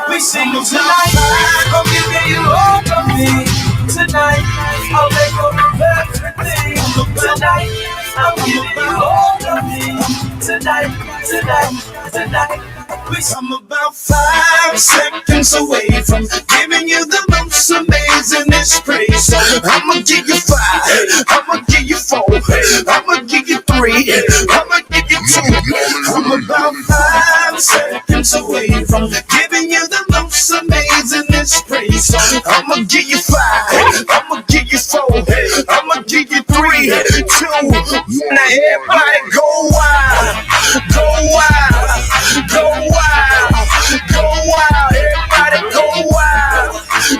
We sing tonight. I'm giving you all of me. Tonight, I'll let go of everything. Tonight, I'm giving you all of me. Tonight. I'm about 5 seconds away from giving you the most amazing praise. So I'ma give you 5, I'ma give you 4, I'ma give you 3, I'ma give you 2. I'm about 5 seconds away from giving you the most amazing praise. So I'ma give you 5, I'ma give you 4, I'ma give you 3, 2. Now everybody go wild, go wild, go wild, go wild. Everybody go wild,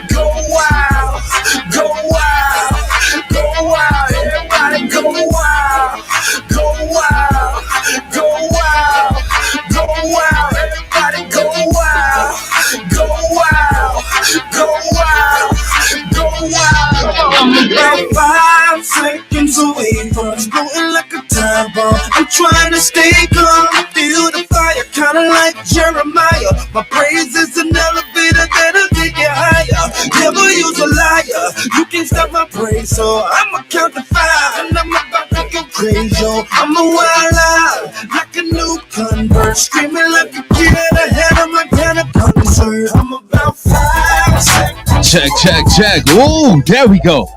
go wild, go wild, go wild. Everybody go wild, go wild, go wild, go wild. Everybody go wild, go wild, go wild, go wild. I'm about 5 seconds away from exploding like a time bomb. I'm trying to stay calm, feel the fire, kinda like Jeremiah. My praise is an elevator that'll take you higher. Never use a liar, you can't stop my praise. So I'ma count to 5 and I'm about to go crazy. Yo, I'm a wild out, like a new convert, screaming like a kid ahead of my kind of concert. I'm about 5 seconds. Check. Ooh, there we go.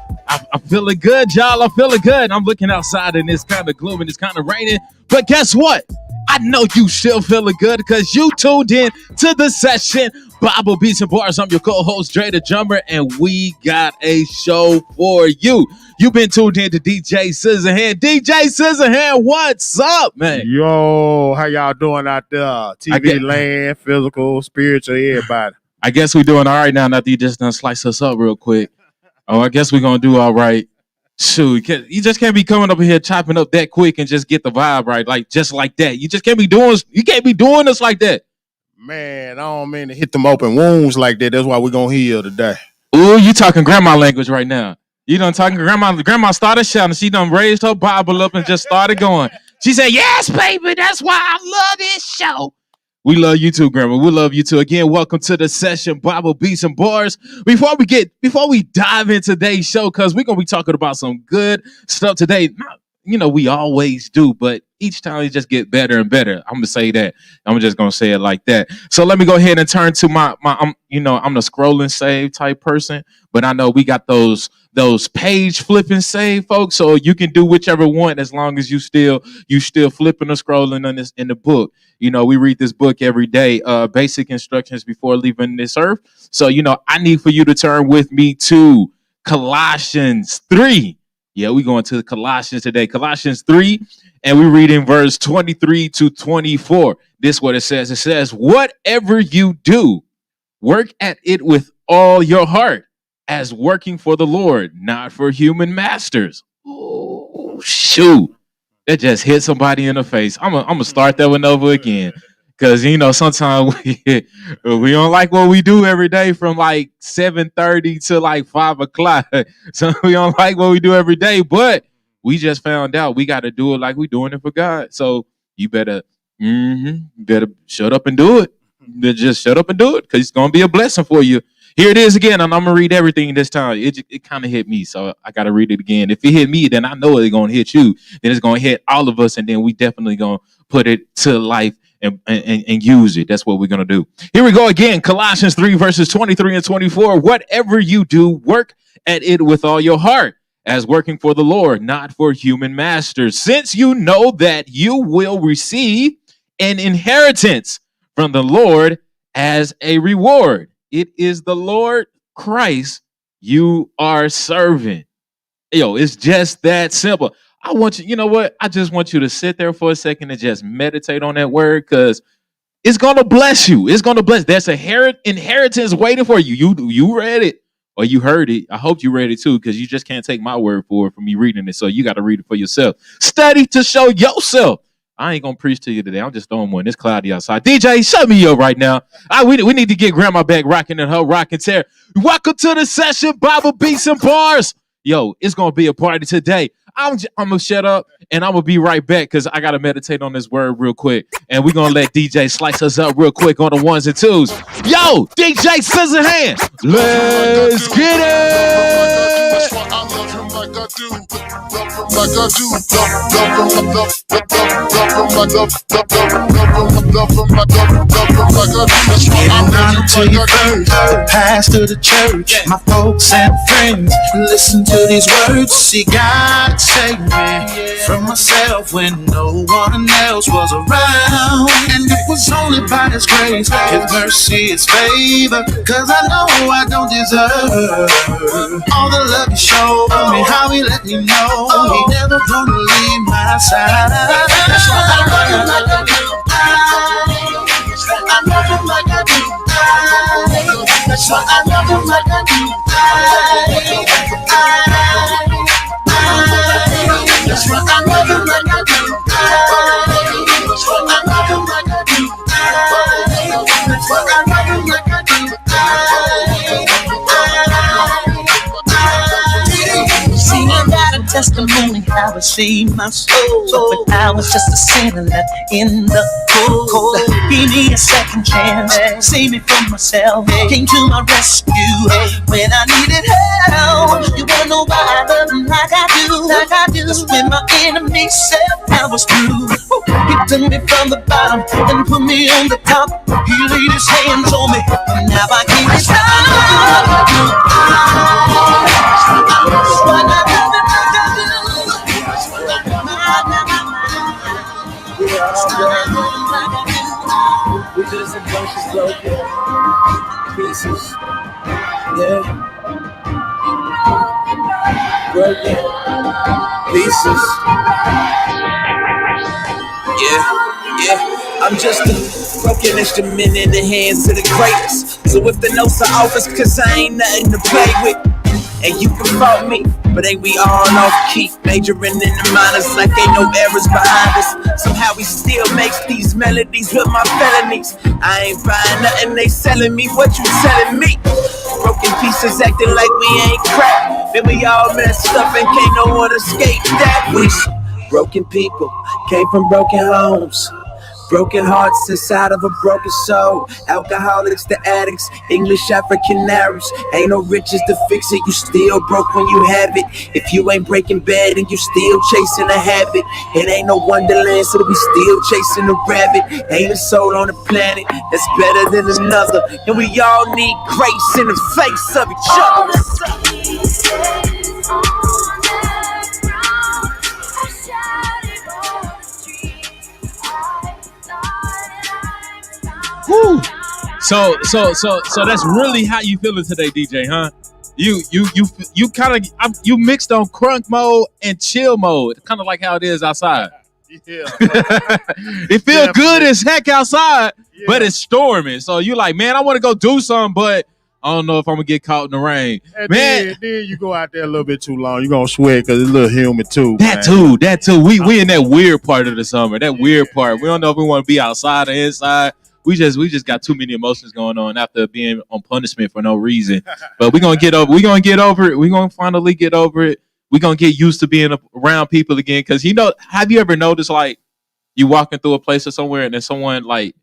I'm feeling good, y'all. I'm feeling good. I'm looking outside and it's kind of gloomy, it's kind of raining. But guess what? I know you still feeling good because you tuned in to the session. Bible Beats and Bars. I'm your co-host, Dre the Drummer, and we got a show for you. You've been tuned in to DJ Scissorhand. DJ Scissorhand, what's up, man? Yo, how y'all doing out there? TV land, physical, spiritual, everybody. I guess we're doing all right now after you just done slice us up real quick. Oh, I guess we're going to do all right. Shoot, you just can't be coming up here chopping up that quick and just get the vibe right, like just like that. You just can't be doing us like that. Man, I don't mean to hit them open wounds like that. That's why we're going to heal today. Ooh, you talking grandma language right now. You done talking grandma. Grandma started shouting. She done raised her Bible up and just started going. She said, yes, baby, that's why I love this show. We love you too, Grandma. We love you too. Again, welcome to the session, Bible Beats and Bars. Before we dive into today's show, because we're gonna be talking about some good stuff today. We always do, but each time it just get better and better. I'm gonna say that. I'm just gonna say it like that. So let me go ahead and turn to my I'm the scroll and save type person, but I know we got those page flipping save folks, so you can do whichever one as long as you still flipping or scrolling in the book. We read this book every day, basic instructions before leaving this earth. So, I need for you to turn with me to Colossians 3. Yeah, we're going to Colossians today. Colossians 3, and we read in verse 23 to 24. This is what it says. It says, whatever you do, work at it with all your heart, as working for the Lord, not for human masters. Oh, shoot. That just hit somebody in the face. I'm gonna start that one over again. Because, sometimes we don't like what we do every day from like 7:30 to like 5 o'clock. So we don't like what we do every day, but we just found out we got to do it like we're doing it for God. So you better shut up and do it. Just shut up and do it because it's going to be a blessing for you. Here it is again, and I'm going to read everything this time. It kind of hit me, so I got to read it again. If it hit me, then I know it's going to hit you. Then it's going to hit all of us, and then we definitely going to put it to life and use it. That's what we're going to do. Here we go again. Colossians 3, verses 23 and 24. Whatever you do, work at it with all your heart, as working for the Lord, not for human masters, since you know that you will receive an inheritance from the Lord as a reward. It is the Lord Christ you are serving. It's just that simple. I want you, I just want you to sit there for a second and just meditate on that word because it's going to bless you. It's going to bless. There's a inheritance waiting for you. You read it or you heard it. I hope you read it too because you just can't take my word for it from me reading it. So you got to read it for yourself. Study to show yourself. I ain't going to preach to you today. I'm just throwing one. It's cloudy outside. DJ, shut me up right now. We need to get Grandma back rocking in her rocking chair. Welcome to the session, Bible Beats and Bars. Yo, it's going to be a party today. I'm gonna shut up and I'm gonna be right back because I gotta meditate on this word real quick. And we're gonna let DJ slice us up real quick on the ones and twos. Yo, DJ Scissorhands, let's get it. Getting on until you first, pastor the church, my folks and friends, listen to these words. See, God saved me from myself when no one else was around, and it was only by His grace, His mercy, His favor, cause I know I don't deserve all the love He showed me, how He let me know He never gonna leave my side. That's why I love Him like I do. I love Him like I do. That's why I love Him like I do. That's why I love Him like I do. That's why I love Him like I do. That's why I love Him like I do. See, I got a testimony how it saved my soul. When I was just a sinner left in the cold. He needed a second chance, save me from myself. Came to my rescue when I needed help. You wanna know why I love Him like I do? That's when my enemy said I was through. He took me from the bottom and put me on the top. He laid His hands on me, and now I can't stop. We just a bunch of broken pieces. Yeah. Broken pieces. Yeah. I'm just a broken instrument in the hands of the greatest. So if the notes are off, it's cause I ain't nothing to play with. And you can fault me, but ain't we all off key? Majoring in the minors like ain't no errors behind us. Somehow he still makes these melodies with my felonies. I ain't buying nothing, they selling me what you selling me. Broken pieces acting like we ain't crap. Then we all messed up and can't no one escape that. We broken people, came from broken homes. Broken hearts inside of a broken soul. Alcoholics to addicts, English African Arabs. Ain't no riches to fix it, you still broke when you have it. If you ain't breaking bad and you still chasing a habit, it ain't no wonderland, so we still chasing a rabbit. Ain't a soul on the planet that's better than another, and we all need grace in the face of each other. Woo. So that's really how you feeling today, DJ, huh? You kind of you mixed on crunk mode and chill mode, kind of like how it is outside. Yeah. It feels good as heck outside, but it's storming. So you like, man, I want to go do something, but I don't know if I'm gonna get caught in the rain. And man, then you go out there a little bit too long, you're gonna sweat because it's a little humid too. That too. We in that weird part of the summer. That weird part. We don't know if we want to be outside or inside. We just got too many emotions going on after being on punishment for no reason. But we're gonna get over it. We're gonna finally get over it. We're gonna get used to being around people again. Cause have you ever noticed like you walking through a place or somewhere and then someone like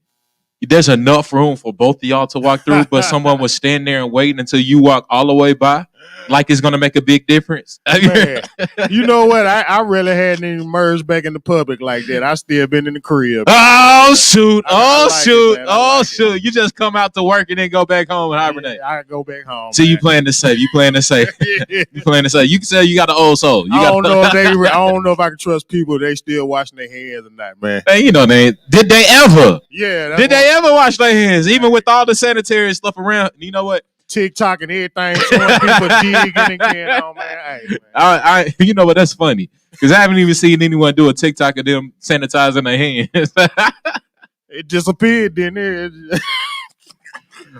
there's enough room for both of y'all to walk through, but someone was standing there and waiting until you walk all the way by, like it's gonna make a big difference. Man, you know what? I really hadn't even emerged back in the public like that. I still been in the crib. Oh shoot! It. You just come out to work and then go back home and hibernate. I go back home. See, you playing this safe. You playing this safe. You playing this safe. You can say you got an old soul. I don't know if I can trust people. They still washing their hands or not, man. Hey, did they ever? Yeah. Did they ever wash their hands, even with all the sanitary stuff around? You know what? TikTok and everything, showing people digging again. Oh man, hey, man. You know what? That's funny because I haven't even seen anyone do a TikTok of them sanitizing their hands. It disappeared, didn't it?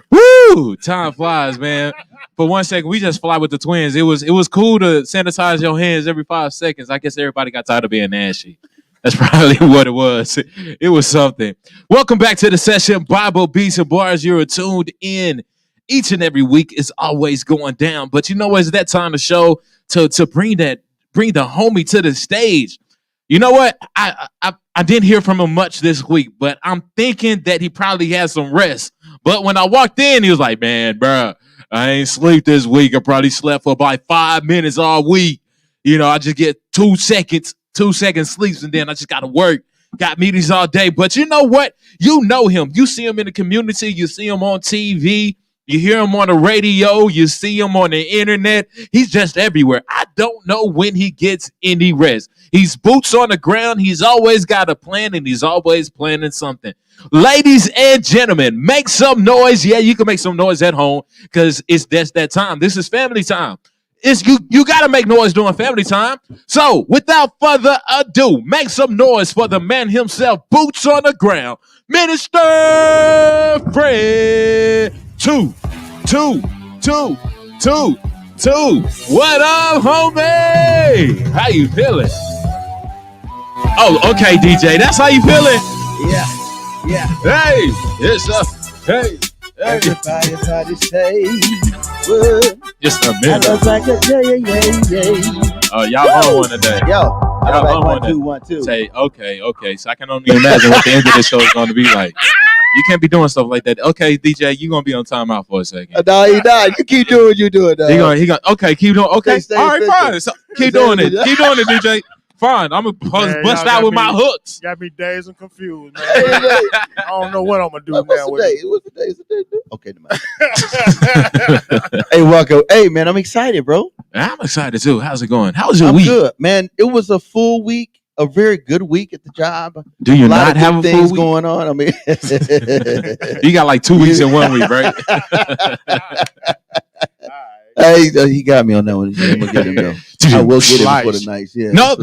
Woo! Time flies, man. For 1 second, we just fly with the twins. It was cool to sanitize your hands every 5 seconds. I guess everybody got tired of being nasty. That's probably what it was. It was something. Welcome back to the session. Bible, Beats, and Bars. You're tuned in. Each and every week is always going down. But you know, it's that time to show to bring that bring the homie to the stage. You know what? I didn't hear from him much this week, but I'm thinking that he probably had some rest. But when I walked in, he was like, man, bro, I ain't sleep this week. I probably slept for about 5 minutes all week. You know, I just get 2 seconds sleeps, and then I just got to work. Got meetings all day. But you know what? You know him. You see him in the community. You see him on TV. You hear him on the radio. You see him on the internet. He's just everywhere. I don't know when he gets any rest. He's boots on the ground. He's always got a plan, and he's always planning something. Ladies and gentlemen, make some noise. Yeah, you can make some noise at home because it's just that time. This is family time. It's you got to make noise during family time. So, without further ado, make some noise for the man himself, boots on the ground, Minister Fred II. What up, homie? How you feeling? Oh, okay, DJ. That's how you feeling? Yeah. Hey, it's up. Hey. Everybody say what? Just a I minute. love like a yeah. Oh, y'all on one today. Yo, I Y'all love on like 1, 2, 1, 2. Say, okay. So I can only imagine what the end of the show is going to be like. You can't be doing stuff like that. Okay, DJ, you're going to be on timeout for a second. No, he died. You keep doing what you doing, dog. He going, okay, keep doing, okay. Stay All right, efficient. fine. So, keep doing it, DJ. Fine, I'm going to bust y'all out with got my hooks. Got me dazed and confused, man. Hey, I don't know what I'm gonna do what's now the with day? it. What's the day? Okay, hey, welcome. Hey, man, I'm excited, bro. I'm excited too. How's it going? How was your I'm week? good, man. It was a full week, a very good week at the job. Do you A lot not of have good a things full week? going on. I mean, You got like 2 weeks in 1 week, right? hey, he got me on that one. I'm gonna get him though. I will get him before the night. Yeah. No,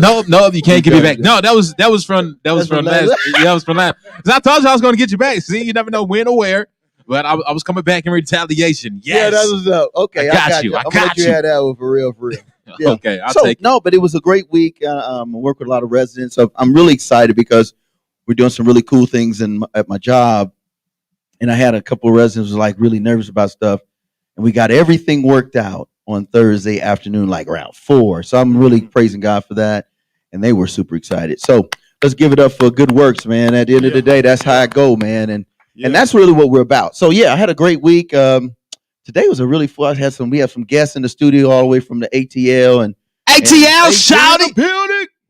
you can't get me back. No, that was from last. Yeah, that was from last. 'Cause I told you I was going to get you back. See, you never know when or where. But I was coming back in retaliation. Yes. Yeah, that was up. Okay, I got you. I'm gonna let you have that one for real. Yeah. Okay, I'll take it. No, but it was a great week. I work with a lot of residents. So I'm really excited because we're doing some really cool things at my job. And I had a couple of residents who were like really nervous about stuff. And we got everything worked out on Thursday afternoon, like around 4. So I'm really praising God for that. And they were super excited. So let's give it up for good works, man. At the end of the day, that's how I go, man. And that's really what we're about. So yeah, I had a great week. Today was a really fun. We have some guests in the studio all the way from the ATL and ATL shouty.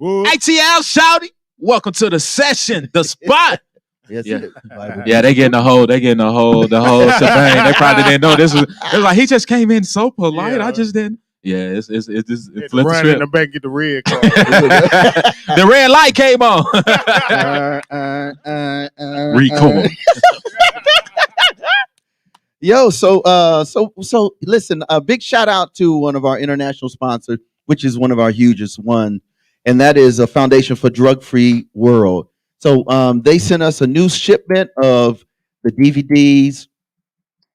ATL shouty. Welcome to the session, the spot. Yes, Yeah. it is. Yeah, they getting the whole shebang. They probably didn't know this was. It was like he just came in so polite. Yeah. I just didn't. Yeah, it Hit flipped the the run in script. the back, get the red card. The red light came on. Record. Yo, so listen, a big shout out to one of our international sponsors, which is one of our hugest one, and that is a Foundation for Drug-Free World. So they sent us a new shipment of the DVDs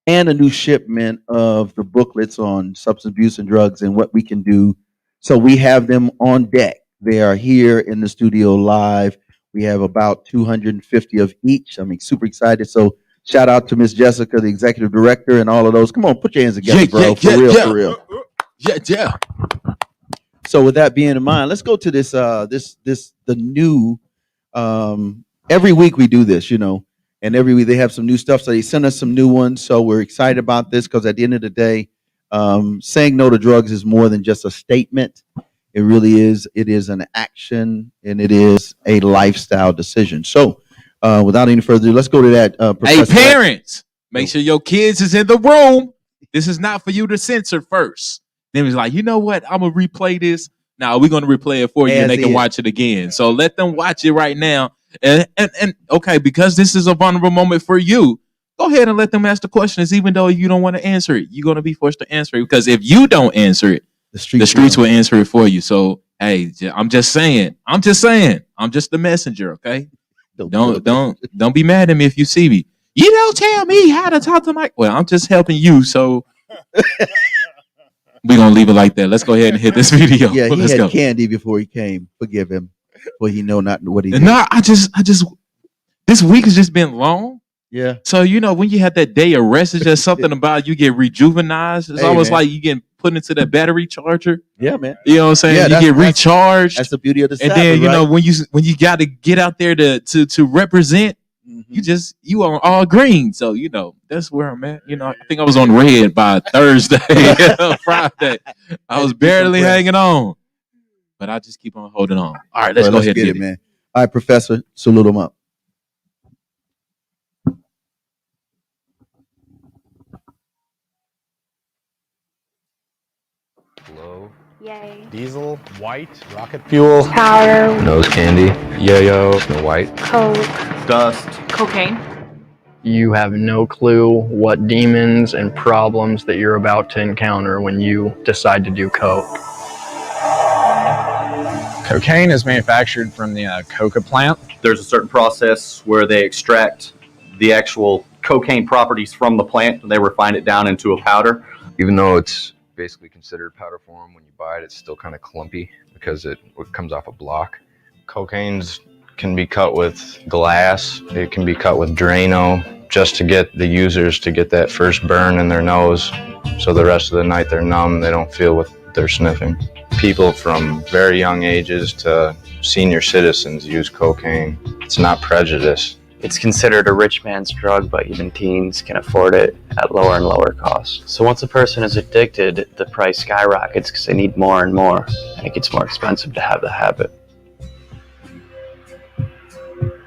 and a new shipment of the booklets on substance abuse and drugs and what we can do. So we have them on deck. They are here in the studio live. We have about 250 of each. I mean, super excited. So shout out to Miss Jessica, the executive director, and all of those. Come on, put your hands together, bro. For real. Yeah. So with that being in mind, let's go to the new. Every week we do this, and every week they have some new stuff. So they send us some new ones. So we're excited about this because at the end of the day, saying no to drugs is more than just a statement. It really is. It is an action and it is a lifestyle decision. So without any further ado, let's go to that. Hey, parents, make sure your kids is in the room. This is not for you to censor first. Then he's like, you know what? I'm going to replay this. Now we're going to replay it for you and they can watch it again. So let them watch it right now. And okay, because this is a vulnerable moment for you, go ahead and let them ask the questions, even though you don't want to answer it. You're going to be forced to answer it because if you don't answer it, the streets will answer it for you. So, hey, I'm just saying. I'm just the messenger, okay? Don't be mad at me if you see me. You don't tell me how to talk to my. Well, I'm just helping you. So we're gonna leave it like that. Let's go ahead and hit this video. Yeah, Let's he had go. candy before he came. Forgive him. Well, he know not what he did. No, I just this week has just been long. Yeah. So when you have that day of rest, it's just something about you get rejuvenized. It's almost like you getting put into that battery charger. Yeah, man. You know what I'm saying? Yeah, you get recharged. That's the beauty of the and Sabbath, then, you right? know, when you got to get out there to represent, you on all green. So, you know, that's where I'm at. You know, I think I was on red by Thursday, Friday. I was barely hanging on. But I just keep on holding on. All right, let's go ahead and get it, man. All right, Professor, salute him up. Low. Yay. Diesel, white, rocket fuel, Powder. nose candy, yo-yo, Snow White, Coke. Dust. Cocaine. You have no clue what demons and problems that you're about to encounter when you decide to do coke. Cocaine is manufactured from the coca plant. There's a certain process where they extract the actual cocaine properties from the plant and they refine it down into a powder. Even though it's basically considered powder form, when you buy it, it's still kind of clumpy because it comes off a block. Cocaines can be cut with glass. It can be cut with Drano just to get the users to get that first burn in their nose. So the rest of the night they're numb. They don't feel what they're sniffing. People from very young ages to senior citizens use cocaine. It's not prejudice. It's considered a rich man's drug, but even teens can afford it at lower and lower costs. So once a person is addicted, the price skyrockets because they need more and more, and it gets more expensive to have the habit.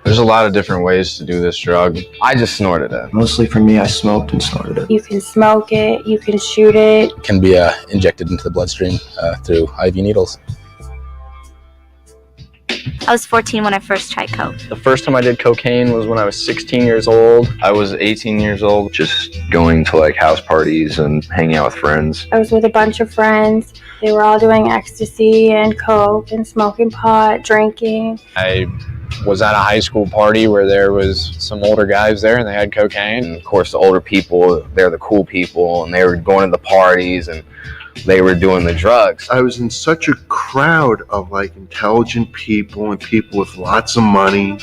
There's a lot of different ways to do this drug. I just snorted it. Mostly for me, I smoked and snorted it. You can smoke it, you can shoot it. Can be injected into the bloodstream through IV needles. I was 14 when I first tried coke. The first time I did cocaine was when I was 16 years old. I was 18 years old, just going to like house parties and hanging out with friends. I was with a bunch of friends. They were all doing ecstasy and coke and smoking pot, drinking. I was at a high school party where there was some older guys there and they had cocaine. And of course, the older people, they're the cool people, and they were going to the parties and they were doing the drugs. I was in such a crowd of like intelligent people and people with lots of money.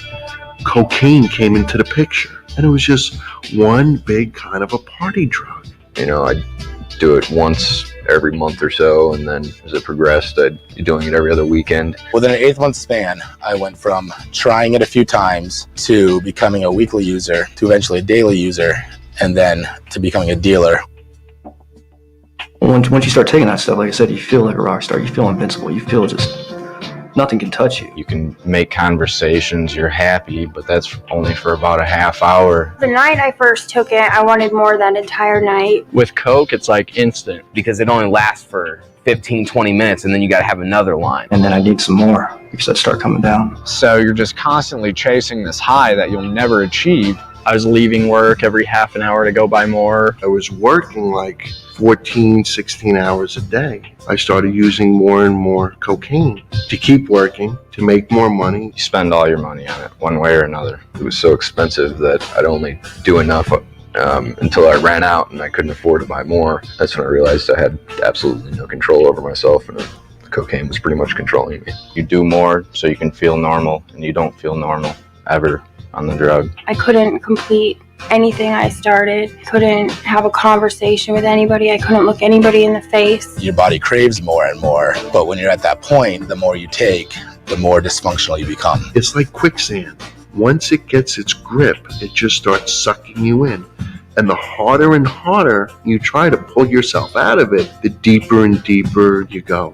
Cocaine came into the picture, and it was just one big kind of a party drug. You know, I'd do it once every month or so, and then as it progressed, I'd be doing it every other weekend. Within an 8-month span, I went from trying it a few times to becoming a weekly user, to eventually a daily user, and then to becoming a dealer. Once you start taking that stuff, like I said, you feel like a rock star. You feel invincible. You feel just nothing can touch you. You can make conversations, you're happy, but that's only for about a half hour. The night I first took it, I wanted more that entire night. With coke, it's like instant. Because it only lasts for 15, 20 minutes, and then you got to have another line. And then I need some more because I start coming down. So you're just constantly chasing this high that you'll never achieve. I was leaving work every half an hour to go buy more. I was working like 14, 16 hours a day. I started using more and more cocaine to keep working, to make more money. You spend all your money on it, one way or another. It was so expensive that I'd only do enough until I ran out and I couldn't afford to buy more. That's when I realized I had absolutely no control over myself, and cocaine was pretty much controlling me. You do more so you can feel normal, and you don't feel normal ever on the drug. I couldn't complete anything I started. Couldn't have a conversation with anybody. I couldn't look anybody in the face. Your body craves more and more, but when you're at that point, the more you take, the more dysfunctional you become. It's like quicksand. Once it gets its grip, it just starts sucking you in. And the harder and harder you try to pull yourself out of it, the deeper and deeper you go.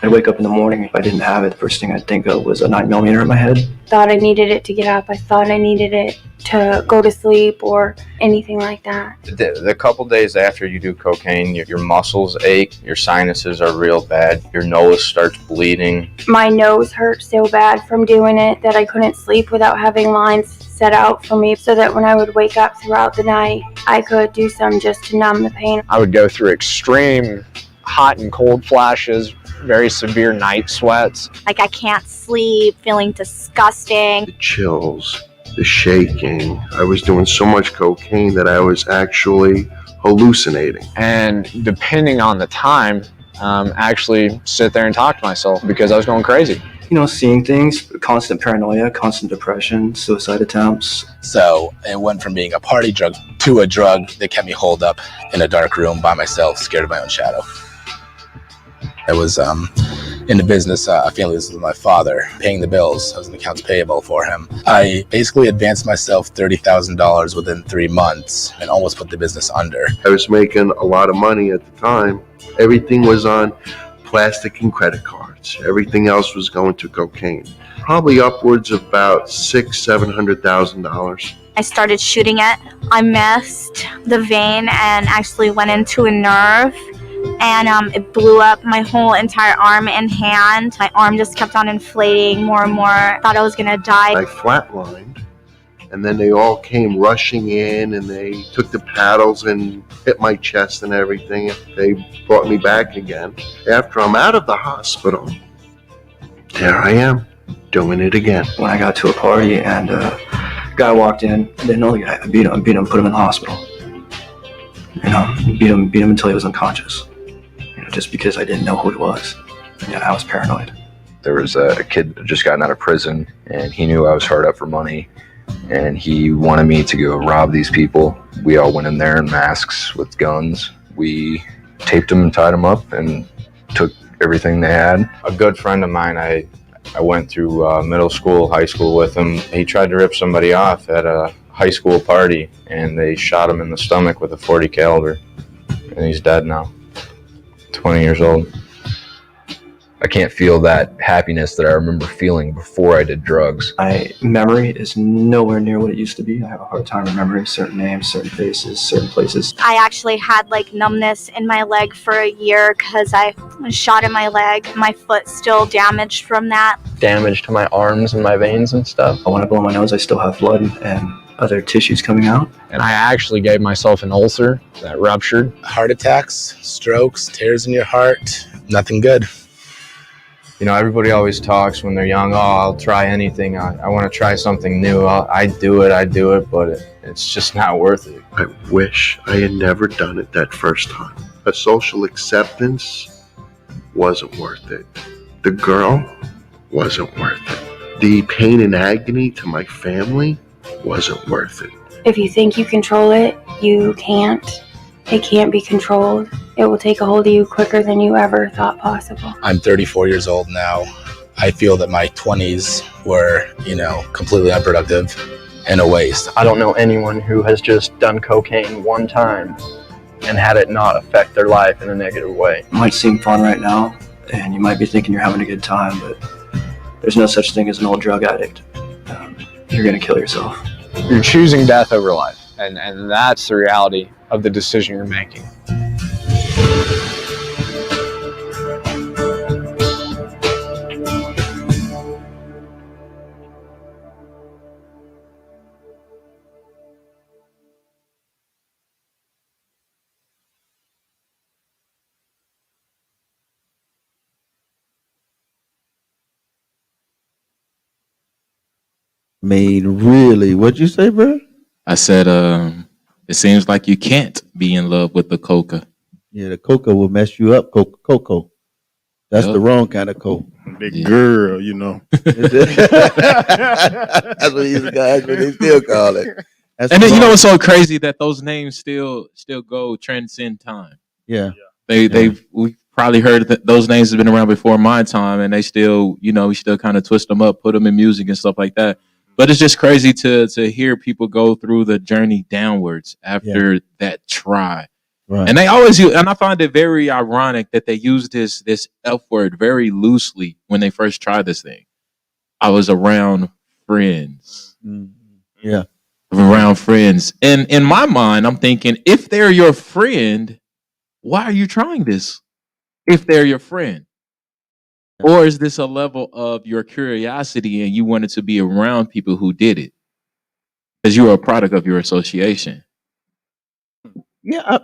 I'd wake up in the morning, if I didn't have it, the first thing I'd think of was a 9mm in my head. Thought I needed it to get up. I thought I needed it to go to sleep or anything like that. The couple days after you do cocaine, your muscles ache, your sinuses are real bad, your nose starts bleeding. My nose hurt so bad from doing it that I couldn't sleep without having lines set out for me, so that when I would wake up throughout the night, I could do some just to numb the pain. I would go through extreme hot and cold flashes, very severe night sweats. Like I can't sleep, feeling disgusting. The chills, the shaking. I was doing so much cocaine that I was actually hallucinating. And depending on the time, actually sit there and talk to myself because I was going crazy. seeing things, constant paranoia, constant depression, suicide attempts. So it went from being a party drug to a drug that kept me holed up in a dark room by myself, scared of my own shadow. I was in the business, family was with my father, paying the bills. I was in accounts payable for him. I basically advanced myself $30,000 within 3 months and almost put the business under. I was making a lot of money at the time. Everything was on plastic and credit cards. Everything else was going to cocaine. Probably upwards of about $600,000-$700,000. I started shooting it. I missed the vein and actually went into a nerve. And it blew up my whole entire arm and hand. My arm just kept on inflating more and more. Thought I was gonna die. I flatlined, and then they all came rushing in, and they took the paddles and hit my chest and everything. They brought me back again. After I'm out of the hospital, there I am, doing it again. When I got to a party and a guy walked in, I didn't know the guy. I beat him, put him in the hospital. Beat him until he was unconscious. Just because I didn't know who he was. Yeah, I was paranoid. There was a kid that just gotten out of prison, and he knew I was hard up for money, and he wanted me to go rob these people. We all went in there in masks with guns. We taped them and tied them up and took everything they had. A good friend of mine, I went through middle school, high school with him. He tried to rip somebody off at a high school party, and they shot him in the stomach with a .40 caliber, and he's dead now. 20 years old. I can't feel that happiness that I remember feeling before I did drugs. My memory is nowhere near what it used to be. I have a hard time remembering certain names, certain faces, certain places. I actually had numbness in my leg for a year because I was shot in my leg. My foot's still damaged from that. Damage to my arms and my veins and stuff. When I blow my nose, I still have blood and other tissues coming out. And I actually gave myself an ulcer that ruptured. Heart attacks, strokes, tears in your heart, nothing good. Everybody always talks when they're young, I'll try anything. I want to try something new. I do it, but it's just not worth it. I wish I had never done it that first time. A social acceptance wasn't worth it. The girl wasn't worth it. The pain and agony to my family wasn't worth it. If you think you control it, you can't. It can't be controlled. It will take a hold of you quicker than you ever thought possible. I'm 34 years old now. I feel that my 20s were, completely unproductive and a waste. I don't know anyone who has just done cocaine one time and had it not affect their life in a negative way. It might seem fun right now, and you might be thinking you're having a good time, but there's no such thing as an old drug addict. You're going to kill yourself. You're choosing death over life, and that's the reality of the decision you're making. Really, what'd you say, bro? I said, it seems like you can't be in love with the coca. Yeah, the coca will mess you up. Coco. That's the wrong kind of coke. Big girl, That's what these guys, what they still call it. That's And then it's so crazy that those names still go transcend time. Yeah. We probably heard that those names have been around before my time, and they still, we still kind of twist them up, put them in music and stuff like that. But it's just crazy to hear people go through the journey downwards after that try. Right. And they always use, and I find it very ironic that they use this F word very loosely when they first tried this thing. I was around friends. Yeah. Around friends. And in my mind, I'm thinking, if they're your friend, why are you trying this? If they're your friend. Or is this a level of your curiosity and you wanted to be around people who did it? Because you are a product of your association. Yeah, I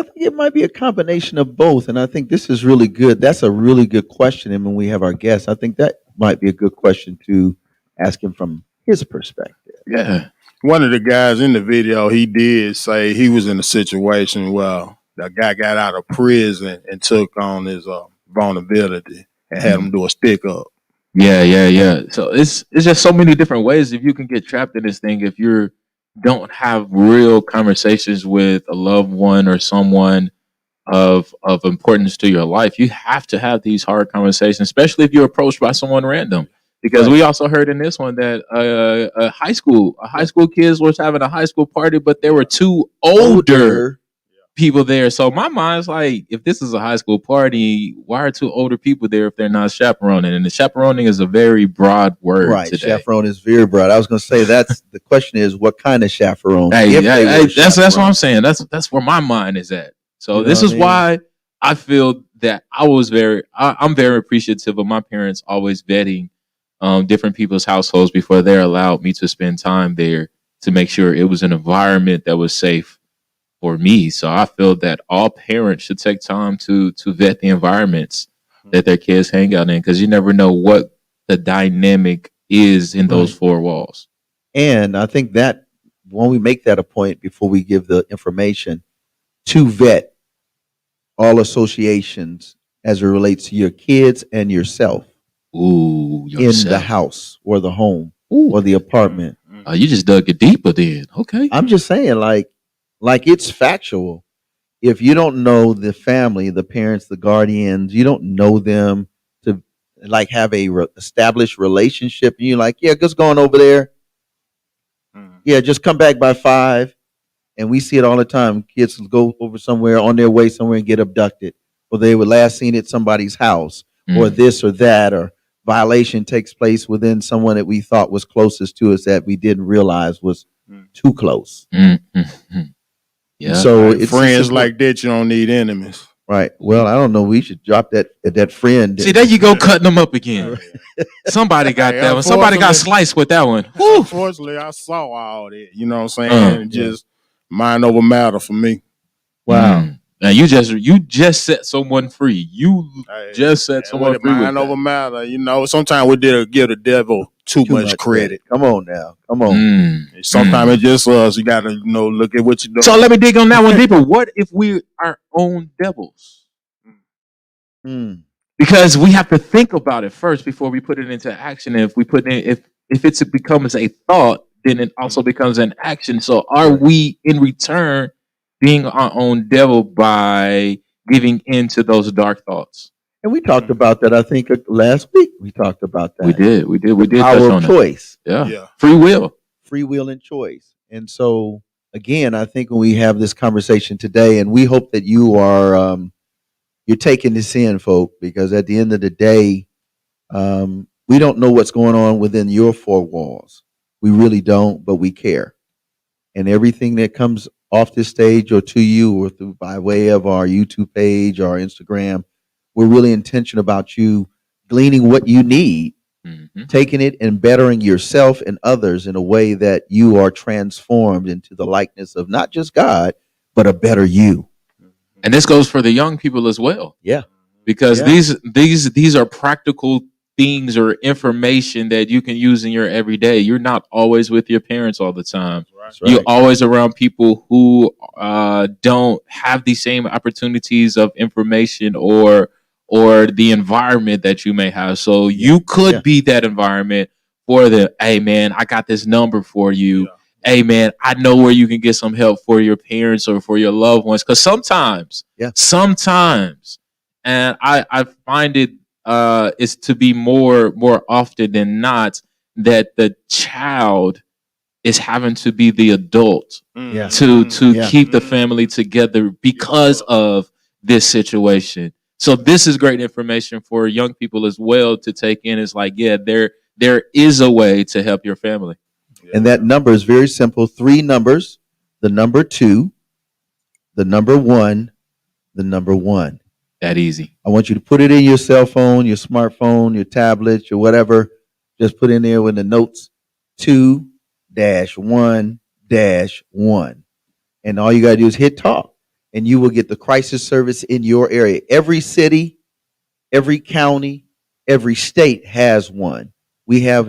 think it might be a combination of both, and I think this is really good. That's a really good question, and when we have our guests, I think that might be a good question to ask him from his perspective. Yeah. One of the guys in the video, he did say he was in a situation where the guy got out of prison and took on his vulnerability and had him do a stick up. Yeah. So it's just so many different ways if you can get trapped in this thing if you don't have real conversations with a loved one or someone of importance to your life. You have to have these hard conversations, especially if you're approached by someone random. Because we also heard in this one that a high school kids was having a high school party, but there were two older people there. So my mind's like, if this is a high school party, why are two older people there if they're not chaperoning? And the chaperoning is a very broad word Right, today. chaperone is very broad. I was going to say that's the question is what kind of chaperone? Hey, that's what I'm saying. That's where my mind is at. So You know this what is I mean? why I feel that I'm very appreciative of my parents always vetting different people's households before they allowed me to spend time there to make sure it was an environment that was safe for me. So I feel that all parents should take time to vet the environments that their kids hang out in because you never know what the dynamic is in those four walls. And I think that when we make that a point before we give the information to vet all associations as it relates to your kids and yourself. Ooh, in the house or the home or the apartment. You just dug it deeper then. Okay. I'm just saying, like it's factual. If you don't know the family, the parents, the guardians, you don't know them to like have a established relationship. And you're like, yeah, just going over there. Yeah, just come back by 5. And we see it all the time. Kids go over somewhere on their way somewhere and get abducted, or they were last seen at somebody's house, or this or that, or violation takes place within someone that we thought was closest to us that we didn't realize was too close. Yeah. So it's friends just like that, you don't need enemies. Right. Well, I don't know. We should drop that friend. See, there you go, cutting them up again. Somebody got that one. Somebody got sliced with that one. Unfortunately, I saw all that. You know what I'm saying? Just mind over matter for me. Wow. Now you just set someone free. You just set someone free. Mind over matter. You know, sometimes we give the devil too much credit. Come on now. Come on. Sometimes it's just us. You got to look at what you're doing. So let me dig on that one deeper. What if we're our own devils? Because we have to think about it first before we put it into action. If we put it, if it becomes a thought, then it also becomes an action. So are we in return being our own devil by giving in to those dark thoughts? And we talked about that, I think, last week. We talked about that. We did. Power touch of on choice. Yeah. Free will. Free will and choice. And so, again, I think when we have this conversation today, and we hope that you are you're taking this in, folk, because at the end of the day, we don't know what's going on within your four walls. We really don't, but we care. And everything that comes off this stage or to you or through by way of our YouTube page or Instagram, we're really intentional about you gleaning what you need, taking it and bettering yourself and others in a way that you are transformed into the likeness of not just God, but a better you. And this goes for the young people as well. Yeah. Because these are practical things or information that you can use in your everyday. You're not always with your parents all the time. Right. You're always around people who don't have the same opportunities of information or the environment that you may have. So you could be that environment for the, hey man, I got this number for you. Yeah. Hey man, I know where you can get some help for your parents or for your loved ones. Because sometimes, and I find it is to be more often than not that the child is having to be the adult to keep the family together because of this situation. So this is great information for young people as well to take in. It's like, there is a way to help your family. And that number is very simple. 3 numbers, the number 2, the number 1, the number 1. That easy. I want you to put it in your cell phone, your smartphone, your tablet, your whatever. Just put in there with the notes 2-1-1. And all you got to do is hit talk. And you will get the crisis service in your area. Every city, every county, every state has one. We have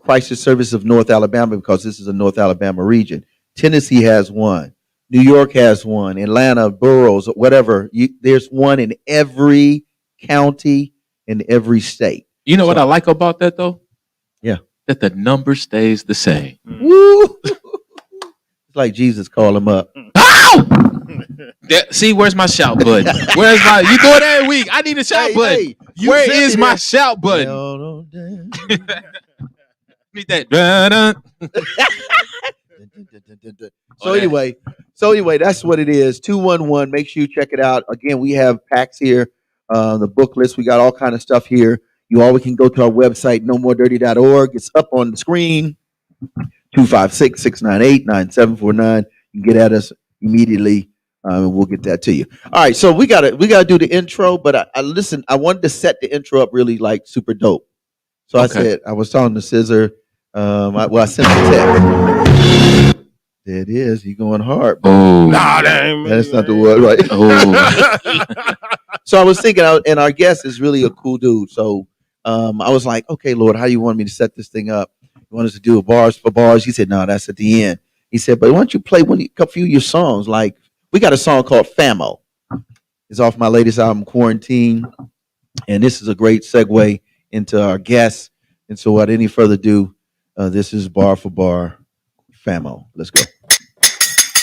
crisis service of North Alabama because this is a North Alabama region. Tennessee has one. New York has one. Atlanta, boroughs, whatever. There's one in every county in every state. You know what I like about that though? Yeah. That the number stays the same. Woo! It's like Jesus call him up. See, where's my shout button? Where's my? You do it every week. I need a shout button. Hey, you Where sent is me my that. shout button? Need that. Dun-dun. So anyway, that's what it is. 211. Make sure you check it out. Again, we have packs here, the book list. We got all kind of stuff here. You always can go to our website, nomoredirty.org. It's up on the screen. 256-698-9749. You can get at us immediately, and we'll get that to you. All right, so we gotta do the intro, but I listen. I wanted to set the intro up really like super dope. So I said I was talking to Scissor. I sent the text. There it is. You going hard? Oh, Nah, that ain't that's not the word, right? Oh. So I was thinking, and our guest is really a cool dude. So I was like, okay, Lord, how do you want me to set this thing up? You want us to do a bars for bars? He said, no, that's at the end. He said, but why don't you play a few of your songs? Like, we got a song called Famo. It's off my latest album, Quarantine. And this is a great segue into our guest. And so without any further ado, this is Bar for Bar, Famo. Let's go.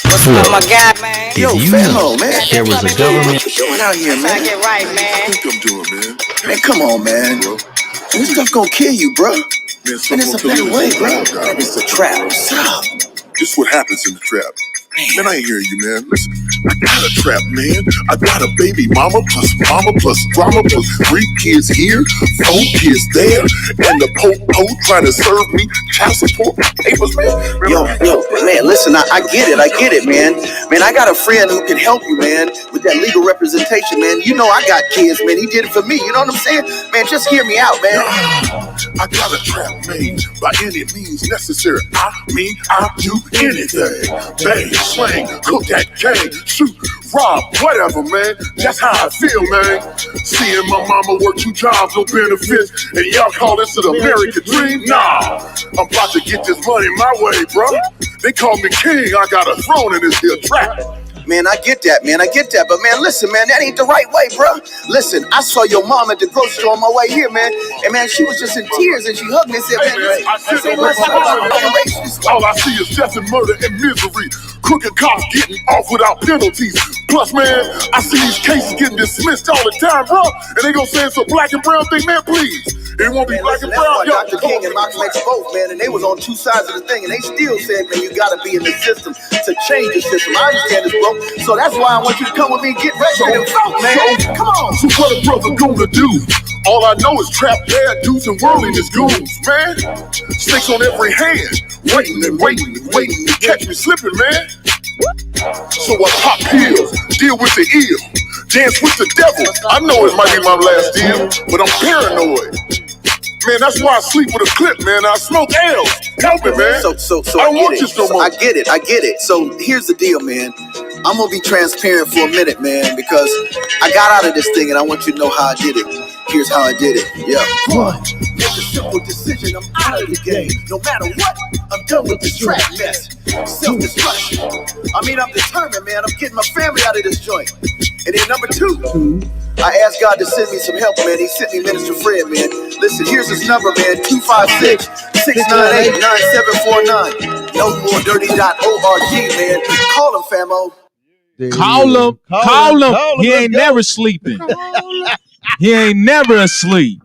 What's up, my guy, man? Yo, Famo, man. There was a government. What you doing out here, man? Get right, man. What I'm doing, man? Man, come on, man. This stuff gonna kill you, bro. Man, it's a better way, bro. It's a trap. Stop. This is what happens in the trap. Man, I ain't hearing you, man. Listen, I got a trap, man. I got a baby mama plus drama plus 3 kids here, 4 kids there, and the po trying to serve me child support papers, man. Yo, man, listen, I get it, man. Man, I got a friend who can help you, man, with that legal representation, man. You know I got kids, man. He did it for me. You know what I'm saying? Man, just hear me out, man. I got a trap made by any means necessary. I mean, I'll do anything. Bang, slang, cook that cane, shoot, rob, whatever, man. That's how I feel, man. Seeing my mama work 2 jobs, no benefits, and y'all call this an American dream? Nah, I'm about to get this money my way, bro. They call me king, I got a throne in this here trap. Man, I get that, but man, listen, man, that ain't the right way, bro. Listen, I saw your mom at the grocery store on my way here, man, and man, she was just in tears, and she hugged me and said, all I see is death and murder and misery. Crooked cops getting off without penalties. Plus, man, I see these cases getting dismissed all the time, bro, and they gonna say it's a black and brown thing, man, please. It won't be black and brown. Dr. King and Malcolm X both, man, and they was on 2 sides of the thing, and they still said, man, you gotta be in the system to change the system. I understand this, bro. So that's why I want you to come with me and get ready and vote, man. Come on. So what a brother gonna do? All I know is trap bad dudes and worldliness goons, man. Snakes on every hand, waiting to catch me slipping, man. So I pop pills, deal with the ill, dance with the devil. I know it might be my last deal, but I'm paranoid. Man, that's why I sleep with a clip, man. I smoke L's. Help me, man. So I don't want this no more. I get it. So here's the deal, man. I'm gonna be transparent for a minute, man, because I got out of this thing and I want you to know how I did it. Here's how I did it. Yeah. 1, make a simple decision. I'm out of the game. No matter what, I'm done with this trap mess. Self-destruction. I'm determined, man. I'm getting my family out of this joint. And then number 2, I asked God to send me some help, man. He sent me Minister Fred, man. Listen, here's his number, man. 256-698-9749. NoMoreDirty.org, man. Call him, famo. Call him. He ain't never sleeping. He ain't never asleep.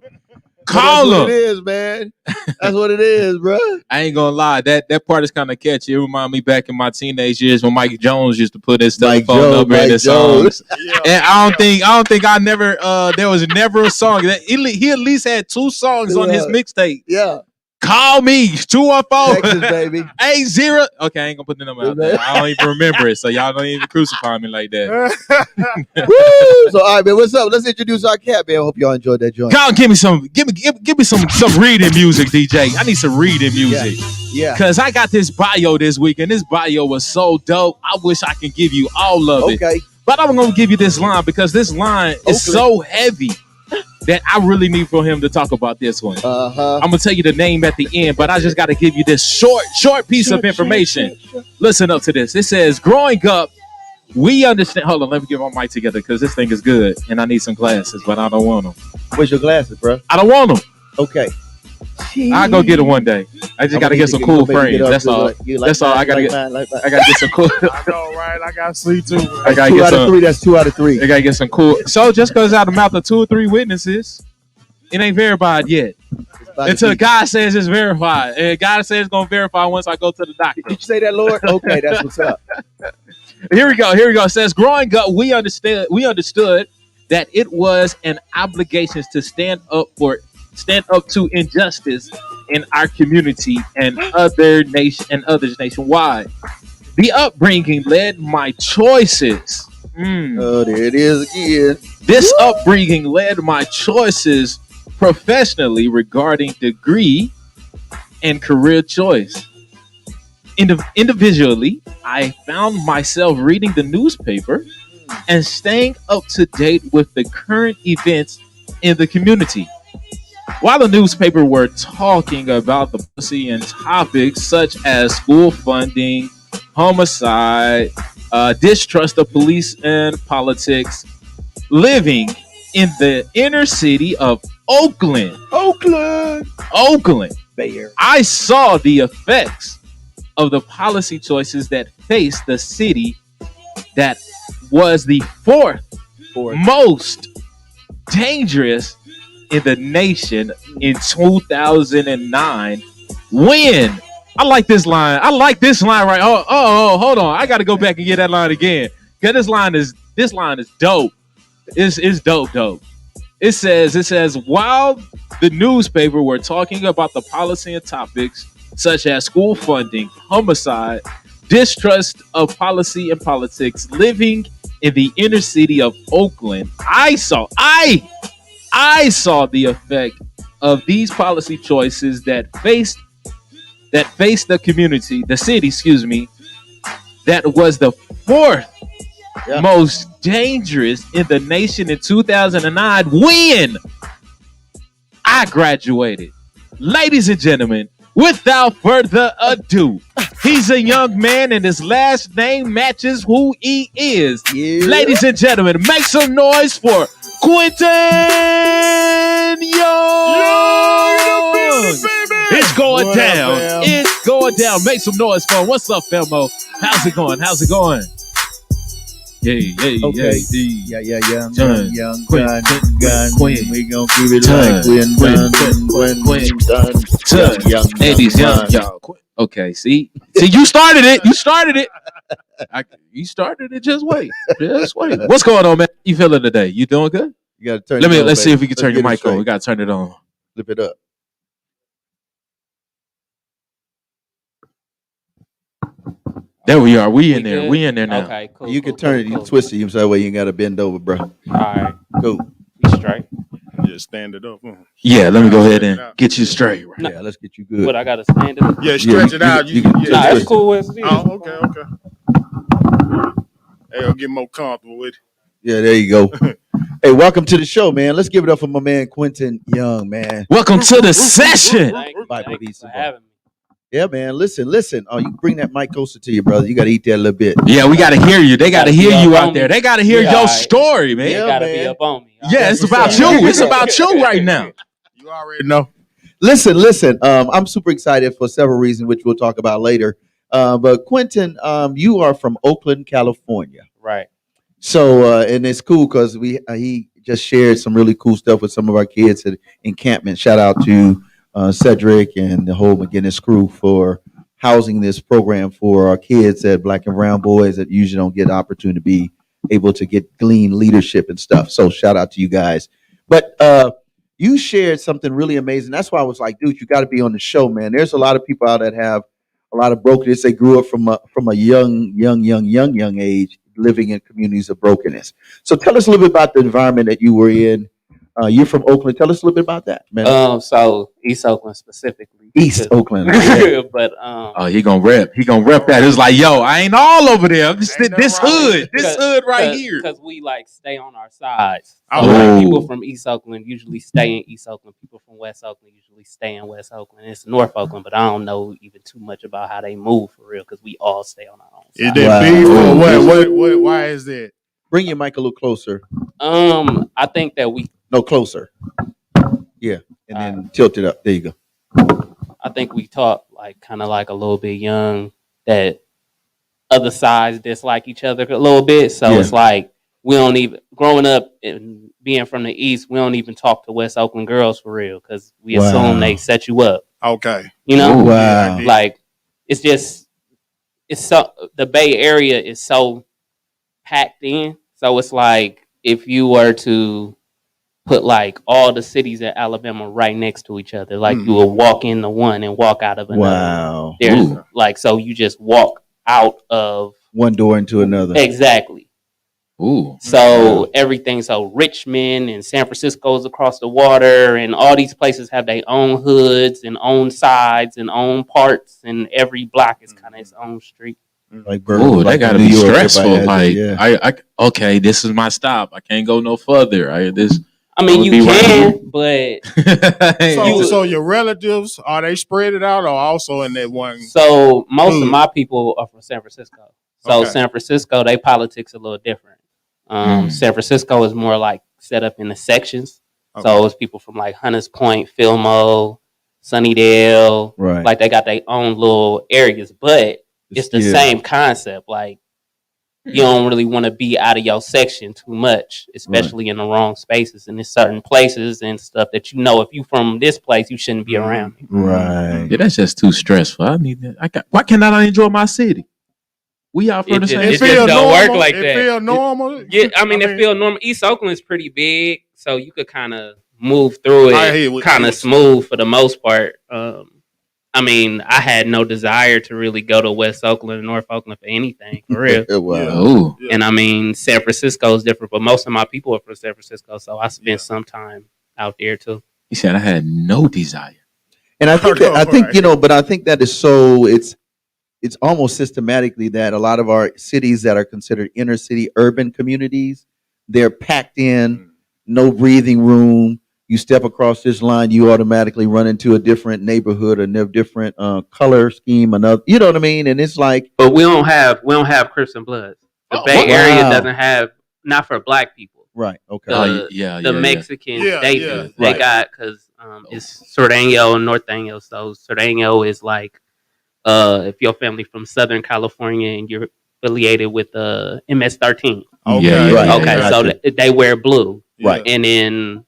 Call him. That's what it is, man. That's what it is, bro. I ain't gonna lie. That part is kind of catchy. It remind me back in my teenage years when Mike Jones used to put his telephone number in his songs. Yeah. And I don't think I never. There was never a song that he at least had 2 songs on his mixtape. Yeah. Call me 214 Texas, baby. 80. Okay, I ain't gonna put the number out there. I don't even remember it, so y'all don't even crucify me like that. Woo! So all right, man, what's up? Let's introduce our cat, man. I hope y'all enjoyed that joint. Y'all give me some reading music, DJ. I need some reading music. Yeah. Cause I got this bio this week, and this bio was so dope. I wish I could give you all of it. Okay. But I'm gonna give you this line because this line is so heavy that I really need for him to talk about this one. I'm gonna tell you the name at the end, but I just gotta give you this short piece of information. Listen up to this. It says, growing up, we understand. Hold on, let me get my mic together because this thing is good, and I need some glasses, but I don't want them. Where's your glasses, bro? I don't want them. Okay. I'll go get it one day. I just gotta get some cool frames. That's all. That's all. I gotta get. I gotta get some cool. I know, right? I got sleep too. I gotta Two get out of some. three. That's 2 out of 3. I gotta get some cool. So just because out of the mouth of 2 or 3 witnesses, it ain't verified yet. Until God says it's verified, and God says it's gonna verify once I go to the doctor. Did you say that, Lord? Okay, that's what's up. Here we go. It says, growing up, we understood that it was an obligation to stand up to injustice in our community and others nationwide. The upbringing led my choices. Oh, there it is again. This upbringing led my choices professionally regarding degree and career choice. Individually, I found myself reading the newspaper and staying up to date with the current events in the community. While the newspaper were talking about the policy and topics such as school funding, homicide, distrust of police and politics, living in the inner city of Oakland, Bayer. I saw the effects of the policy choices that faced the city that was the fourth most dangerous in the nation in 2009 when I like this line right. Hold on, I gotta go back and get that line again because this line is dope. It's dope. It says while the newspaper were talking about the policy and topics such as school funding, homicide, distrust of policy and politics, living in the inner city of Oakland, I saw the effect of these policy choices that faced the community, the city, that was the fourth most dangerous in the nation in 2009 when I graduated. Ladies and gentlemen, without further ado, he's a young man and his last name matches who he is. Yeah. Ladies and gentlemen, make some noise for Quentin Young. It's going down. It's going down. Make some noise for him. What's up, Felmo? How's it going? Yeah. Young Done. gun. Quinn. We gon' keep it like Quinn. Young. 80s young. Okay, see, you started it. You started it. Just wait. What's going on, man? You feeling today? You doing good? You gotta turn. Let's see if we can turn your mic on. We gotta turn it on. Flip it up. There we are. We in there. We in there now. Okay, cool. You can turn it. You twist it. So that way you ain't gotta bend over, bro. All right. Go. You straight. Just stand it up. Yeah, let me go ahead and get you straight. Yeah, let's get you good. What I gotta stand it up? Yeah, stretch it out. That's cool as it is. Oh, okay. Hey, I'll get more comfortable with it. Yeah, there you go. Hey, welcome to the show, man. Let's give it up for my man Quentin Young, man. Welcome to the session. Thank you for having me. Yeah, man. Listen. Oh, you bring that mic closer to you, brother. You gotta eat that a little bit. Yeah, we gotta hear you. They gotta hear you out there. They gotta hear your story, man. They gotta be up on me. Yeah, it's about you. It's about you right now. You already know. Listen. I'm super excited for several reasons, which we'll talk about later. But Quentin, you are from Oakland, California. Right. So, and it's cool because he just shared some really cool stuff with some of our kids at encampment. Shout out to Cedric and the whole McGinnis crew for housing this program for our kids at Black and Brown boys that usually don't get the opportunity to be able to glean leadership and stuff. So shout out to you guys. But you shared something really amazing. That's why I was like, dude, you got to be on the show, man. There's a lot of people out that have a lot of brokenness. They grew up from a young age living in communities of brokenness. So tell us a little bit about the environment that you were in. You're from Oakland. Tell us a little bit about that, man. So East Oakland specifically. East Oakland. But he gonna rep. He gonna rep that. It's like, yo, I ain't all over there. This hood right here. Because we like stay on our sides. Oh. So like, people from East Oakland usually stay in East Oakland. People from West Oakland usually stay in West Oakland. It's North Oakland, but I don't know even too much about how they move for real because we all stay on our own side. Is that beef or what? Why is that? Bring your mic a little closer. I think that we. No, closer. Yeah. and then tilt it up. There you go. I think we taught like kind of like a little bit young that other sides dislike each other a little bit. So it's like we don't even growing up and being from the East, we don't even talk to West Oakland girls for real because we assume they set you up. Okay. You know? Wow. Like it's so the Bay Area is so packed in. So it's like if you were to put like all the cities in Alabama right next to each other, like you would walk into one and walk out of another. Wow. There's like so you just walk out of one door into another. Exactly. Ooh. So everything. So Richmond and San Francisco's across the water, and all these places have their own hoods and own sides and own parts, and every block is kind of its own street. Like Ooh, like that gotta New be York, stressful. everybody Like has it, I okay, this is my stop. I can't go no further. I mean, you can, but so your relatives, are they spread it out or also in that one? So most of my people are from San Francisco. So Okay. San Francisco, they politics a little different. San Francisco is more like set up in the sections. So it's people from like Hunters Point, Fillmore, Sunnydale. Right. Like they got their own little areas, but it's the same concept. Like you don't really want to be out of your section too much, especially in the wrong spaces. And there's certain places and stuff that you know if you from this place, you shouldn't be around. Right. Yeah, that's just too stressful. I need that. Why can't I enjoy my city? We out for the same. It just don't work like that. It feel normal. I mean, it feel normal. East Oakland is pretty big, so you could kind of move through it kind of smooth for the most part. I mean, I had no desire to really go to West Oakland and North Oakland for anything, for real. Wow. And I mean, San Francisco is different, but most of my people are from San Francisco, so I spent some time out there too. He said I had no desire. And I think but I think that is so it's almost systematically that a lot of our cities that are considered inner city urban communities, they're packed in, no breathing room. You step across this line, you automatically run into a different neighborhood, a different color scheme, another. You know what I mean? And it's like, but we don't have Crips and Bloods. The Bay Area doesn't have, not for black people. Right. Okay. The Mexicans, they do. They got because it's Sordeño and Norteño. So Sordeño is like if your family from Southern California and you're affiliated with MS-13. Okay. Okay. So they wear blue. Right. And then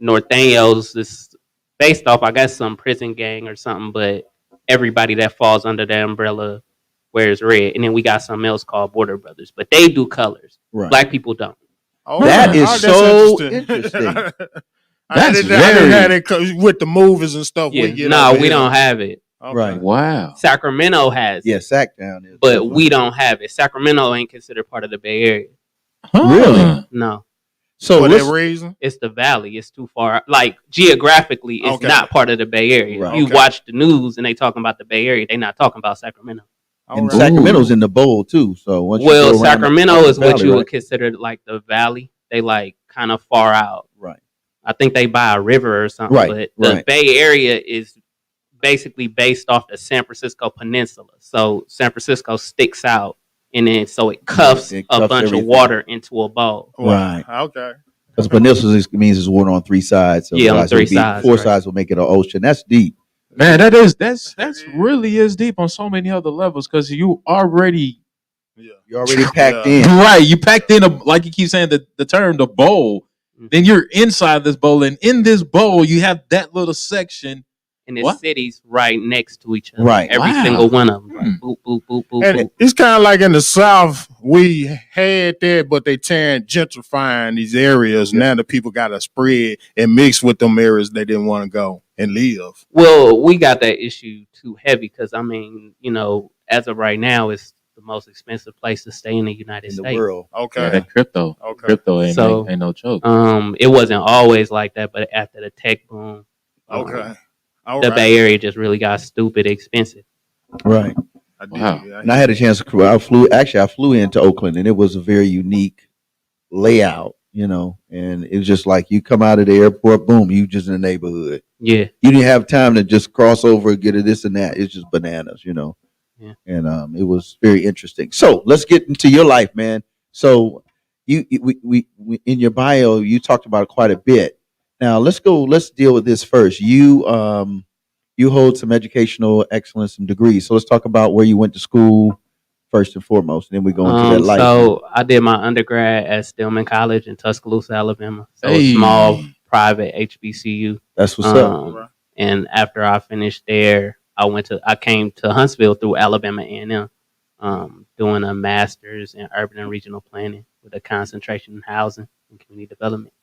Norteños is based off, I guess, some prison gang or something, but everybody that falls under the umbrella wears red. And then we got something else called Border Brothers, but they do colors. Right. Black people don't. That is so interesting. I didn't have it with the movies and stuff. Yeah. We get No, over we here. don't have it. Okay. Right. Wow. Sacramento has it. Yeah, Sacktown is. But we don't have it. Sacramento ain't considered part of the Bay Area. Really? No. So for that reason, it's the valley. It's too far. Like geographically, it's not part of the Bay Area. Right. You watch the news and they talking about the Bay Area. They not talking about Sacramento. And Sacramento's in the bowl too. So once you go around Sacramento is what valley, you right? would consider like the valley. They like kind of far out. Right. I think they by a river or something. Right, But the right. Bay Area is basically based off the San Francisco Peninsula. So San Francisco sticks out, and then so it cuffs It a cuffs bunch everything. of water into a bowl. Right. Okay. Because peninsula means it's water on three sides. So Yeah, on otherwise it would three be- sides, Four right. sides will make it an ocean. That's deep. Man, that's really is deep on so many other levels because you already You're already packed in. right. You packed in like you keep saying the term the bowl. Then you're inside this bowl, and in this bowl you have that little section. And there's cities right next to each other. Right. Every Wow. single one of them. Like, boop, boop, boop, boop, And boop. it's kind of like in the South, we had that, but they gentrifying these areas. Now the people got to spread and mix with them areas they didn't want to go and live. Well, we got that issue too heavy because, I mean, you know, as of right now, it's the most expensive place to stay in the United States. world. Okay. Yeah, that crypto ain't no joke. It wasn't always like that, but after the tech boom, Okay. All the right. Bay Area just really got stupid expensive. Right. Wow. And I had a chance to I flew into Oakland, and it was a very unique layout, you know, and it was just like you come out of the airport, boom, you just in the neighborhood. Yeah. You didn't have time to just cross over and get a this and that. It's just bananas, you know. Yeah. And it was very interesting. So let's get into your life, man. So we in your bio, you talked about it quite a bit. Now let's go. Let's deal with this first. You hold some educational excellence, some degrees. So let's talk about where you went to school first and foremost, and then we go into that life. So I did my undergrad at Stillman College in Tuscaloosa, Alabama. So Hey. a small private HBCU. That's what's up. And after I finished there, I came to Huntsville through Alabama A&M, doing a master's in urban and regional planning with a concentration in housing and community development.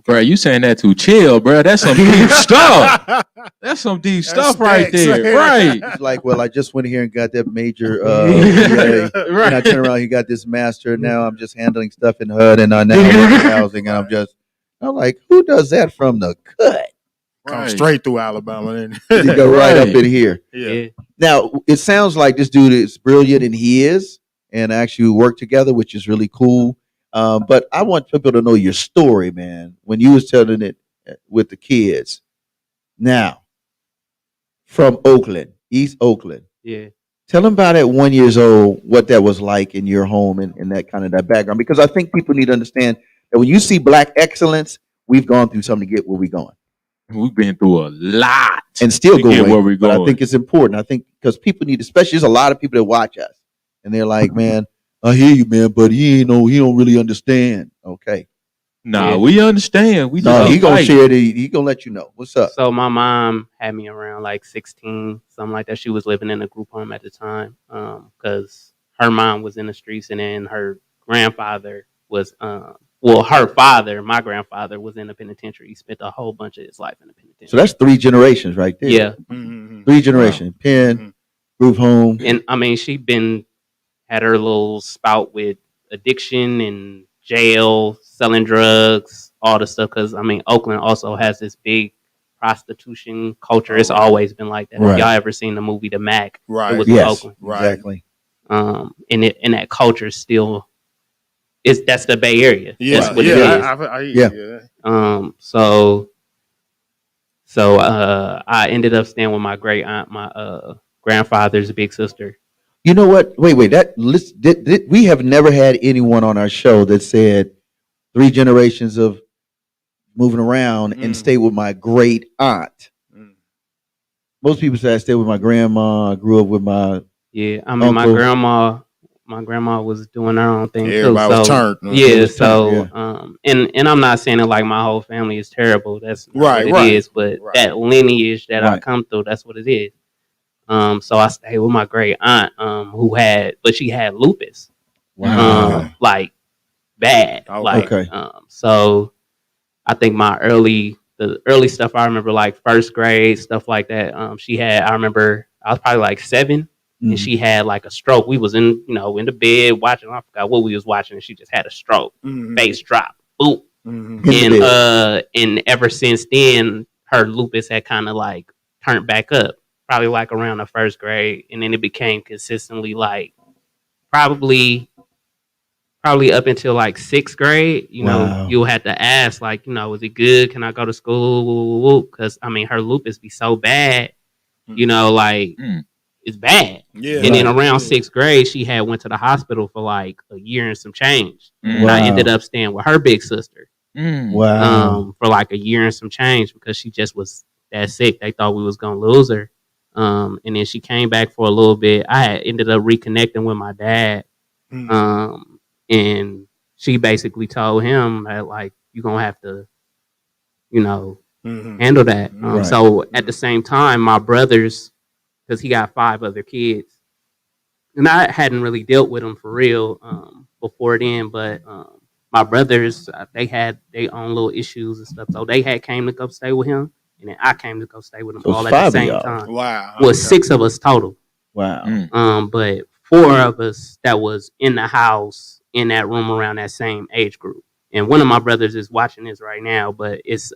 Bro, you saying that too chill, bro. That's some deep stuff. That's some deep stuff right there. Right. It's like, well, I just went here and got that major BA, and I turn around, he got this master. Now I'm just handling stuff in HUD and now I'm working housing, and I'm like, who does that from the cut? Come straight through Alabama. And You go right up in here. Yeah. Now it sounds like this dude is brilliant, and he is, and actually work together, which is really cool. But I want people to know your story, man. When you was telling it with the kids. Now, from Oakland, East Oakland. Yeah. Tell them about at 1 year old what that was like in your home and that kind of that background, because I think people need to understand that when you see Black excellence, we've gone through something to get where we're going. We've been through a lot and still to get going. where we're But I going. think it's important. I think because people need, especially there's a lot of people that watch us, and they're like, "Man, I hear you, man, but he don't really understand." Okay. Nah, we understand. We No, just he gonna fight. share it. He gonna let you know what's up. So my mom had me around like 16, something like that. She was living in a group home at the time because her mom was in the streets, and then her grandfather was, her father, my grandfather, was in the penitentiary. He spent a whole bunch of his life in the penitentiary. So that's 3 generations right there. Yeah. 3 generations. Pen, group home. And I mean, she had her little spout with addiction and jail, selling drugs, all the stuff. Because I mean, Oakland also has this big prostitution culture. It's always been like that. Right. If y'all ever seen the movie The Mac? Right. It was in Yes, Oakland. exactly. And that culture still that's the Bay Area. Yeah, That's what yeah, it is. So I ended up staying with my great aunt, my grandfather's big sister. You know what? Wait. We have never had anyone on our show that said 3 generations of moving around and stay with my great aunt. Most people say I stayed with my grandma. I grew up with my My grandma was doing her own thing Everybody too. was So turned. and I'm not saying it like my whole family is terrible. That's not Right, what it right, is. But that lineage that I Right. come through, that's what it is. So I stayed with my great aunt, she had lupus. Wow. Like bad. Okay. So I think the early stuff I remember, like first grade stuff like that. I remember I was probably like 7, and she had like a stroke. We was in the bed watching. I forgot what we was watching, and she just had a stroke. Face drop, boop. And ever since then, her lupus had kind of like turned back up. Probably like around the first grade, and then it became consistently like probably up until like 6th grade. Wow. You'll have to ask like, is it good? Can I go to school? Because I mean, her lupus be so bad, it's bad. Yeah. And then around 6th grade, she had went to the hospital for like a year and some change. And I ended up staying with her big sister. Wow. For like a year and some change because she just was that sick. They thought we was gonna lose her. And then she came back for a little bit. I had ended up reconnecting with my dad. And she basically told him that like you're gonna have to, handle that. Right. So at the same time, my brothers, because he got 5 other kids, and I hadn't really dealt with them for real before then, but my brothers, they had their own little issues and stuff, so they had came to go stay with him, and then I came to go stay with him So all it's at 5 the of same y'all. time. Wow. Well, 6 of us total. Wow. But 4 of us that was in the house in that room around that same age group. And one of my brothers is watching this right now, but it's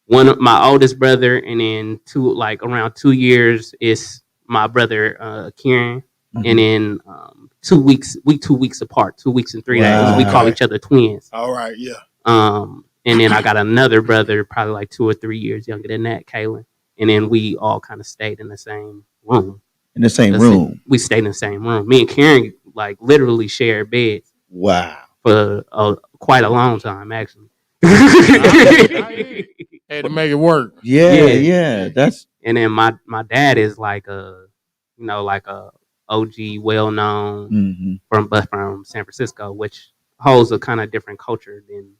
one of my oldest brother, and then around 2 years is my brother Kieran, and then 2 weeks 2 weeks apart, 2 weeks and 3 days. We call each other twins. All right, yeah. And then I got another brother, probably like 2 or 3 years younger than that, Kaylin. And then we all kind of stayed in the same room. In the same room. We stayed in the same room. Me and Karen like literally shared beds. Wow. For quite a long time, actually. Had to make it work. Yeah. That's And then my dad is like like a OG, well known from San Francisco, which holds a kind of different culture than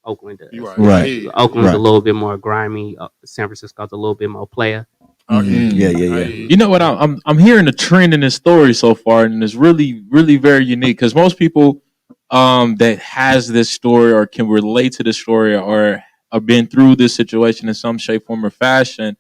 Oakland does. Right. Oakland's a little bit more grimy. San Francisco's a little bit more player. Yeah. You know what? I'm hearing a trend in this story so far, and it's really, really very unique because most people that has this story or can relate to this story or have been through this situation in some shape, form, or fashion,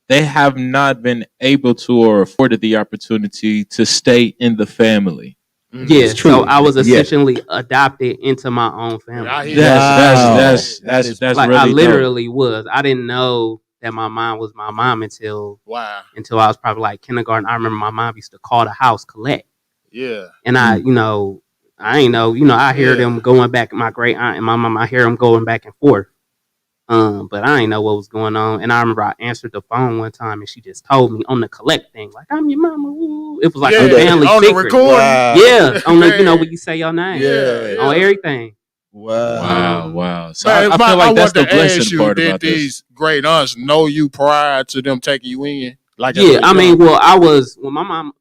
they have not been able to or afforded the opportunity to stay in the family. Yeah, so I was essentially adopted into my own family. That's like really I literally was. I didn't know that my mom was my mom until I was probably like kindergarten. I remember my mom used to call the house collect. Yeah. And I ain't know, I hear them going back, my great aunt and my mom, I hear them going back and forth. But I didn't know what was going on. And I remember I answered the phone one time and she just told me on the collect thing, like, I'm your mama. Woo. It was like a family on secret. The recording. Yeah. On the, when you say your name. On everything. Wow. So Man, I feel like that's the want to ask blessing you, part did about this. these great aunts know you prior to them taking you in? Like, Yeah, I mean, well, I was, when my mom,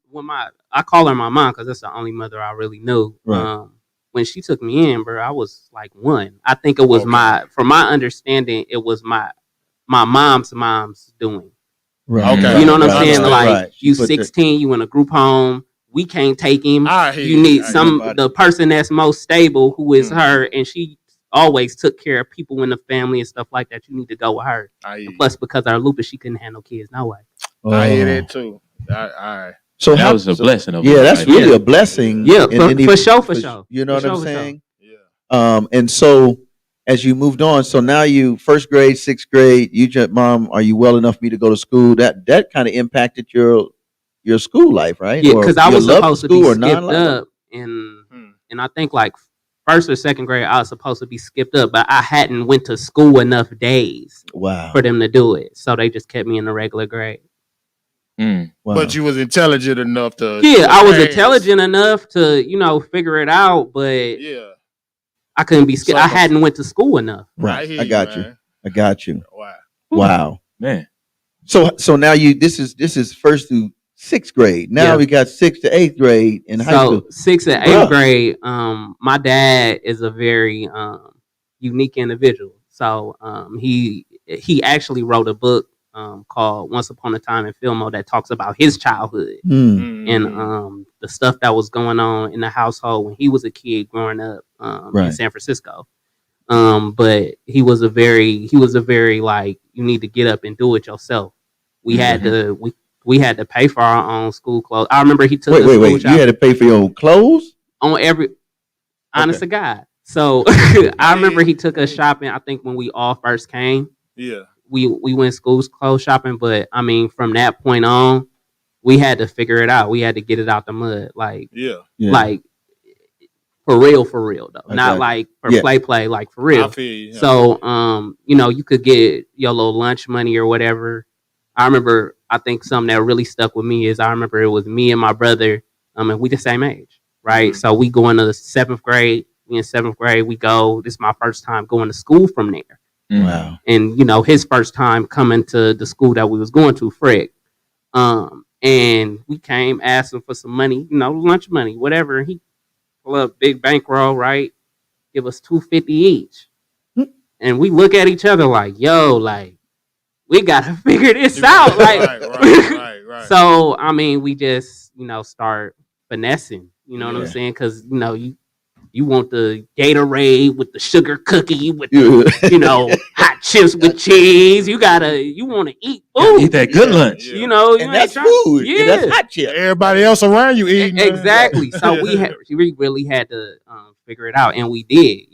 I call her my mom because that's the only mother I really knew. Right. When she took me in, bro, I was like 1. I think it was from my understanding, it was my mom's doing. Right. Okay. You know what I'm saying? Right. Like, you 16, you in a group home. We can't take him. You need the person that's most stable, who is her, and she always took care of people in the family and stuff like that. You need to go with her. And plus, because of her lupus, she couldn't handle kids no way. I hear that too. All right. So that was a blessing. That's really a blessing. Yeah, for sure. You know what I'm saying? Yeah. And so as you moved on, so now you 1st grade, 6th grade, you just, Mom, are you well enough for me to go to school? That kind of impacted your school life, right? Yeah, because I was supposed to be skipped up, and I think like 1st or 2nd grade, I was supposed to be skipped up, but I hadn't went to school enough days for them to do it, so they just kept me in the regular grade. Wow. But you was intelligent enough to. Yeah, I was intelligent enough to figure it out, but I couldn't be skipped. I hadn't went to school enough. Right. I got you. Wow. Man. So now this is 1st through 6th grade. Now we got 6th to 8th grade in high school. 6th and 8th grade, my dad is a very unique individual. So he actually wrote a book called Once Upon a Time in Fillmore that talks about his childhood and the stuff that was going on in the household when he was a kid growing up in San Francisco. But he was a very like, you need to get up and do it yourself. We had to we had to pay for our own school clothes. I remember he took wait. You had to pay for your own clothes on every. Honest to God. So I remember he took us shopping. I think when we all first came. Yeah. We went school clothes shopping, but I mean, from that point on, we had to figure it out. We had to get it out the mud, like like for real though, not like for play, like for real. I feel you. So you could get your little lunch money or whatever. I remember, I think something that really stuck with me is I remember it was me and my brother, and we the same age, right? So we go into the 7th grade. We in 7th grade. We go. This is my first time going to school from there. Wow. And his first time coming to the school that we was going to, Frick. And we came asking for some money, lunch money, whatever. And he pulled up big bankroll, right? Give us $250 each. And we look at each other like, yo, like, we gotta figure this out. Like, right. So I mean, we just, start finessing, what I'm saying? Cause you want the Gatorade with the sugar cookie with the, hot chips with cheese. You want to eat food. Eat that good lunch. And that's food. Yeah, that's hot chips. Everybody else around you eating. Exactly. So we really had to figure it out, and we did.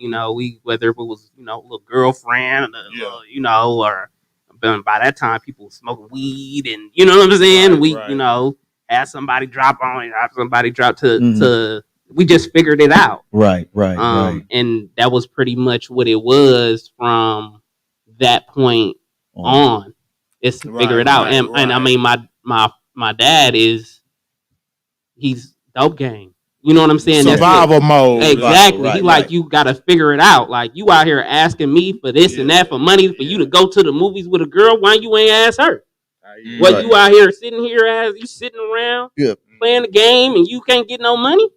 Whether it was a little girlfriend, or by that time people were smoking weed, and you know what I'm saying. We had somebody drop to. We just figured it out. Right. And that was pretty much what it was from that point on. It's to figure it out. And I mean, my dad he's dope game. You know what I'm saying? Survival mode. Exactly. Right, He like, you got to figure it out. Like, you out here asking me for this and that, for money, for you to go to the movies with a girl. Why you ain't ask her? What, you out here sitting here as you sitting around playing the game and you can't get no money?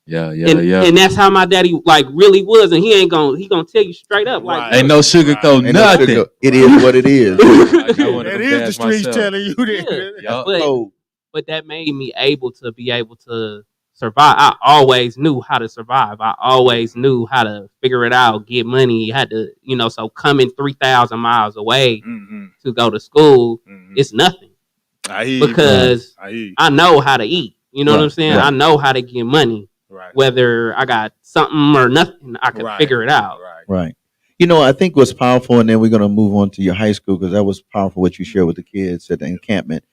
Yeah. And that's how my daddy like really was, and he gonna tell you straight up like, ain't no sugarcoat nothing. It is what it is. It is the streets telling you that. But that made me able to survive. I always knew how to survive. I always knew how to figure it out, get money. Had to, so coming 3,000 miles away to go to school, it's nothing. Because I know how to eat. You know what I'm saying? I know how to get money. Whether I got something or nothing, I can figure it out. Right. I think what's powerful, and then we're going to move on to your high school, because that was powerful what you shared with the kids at the encampment.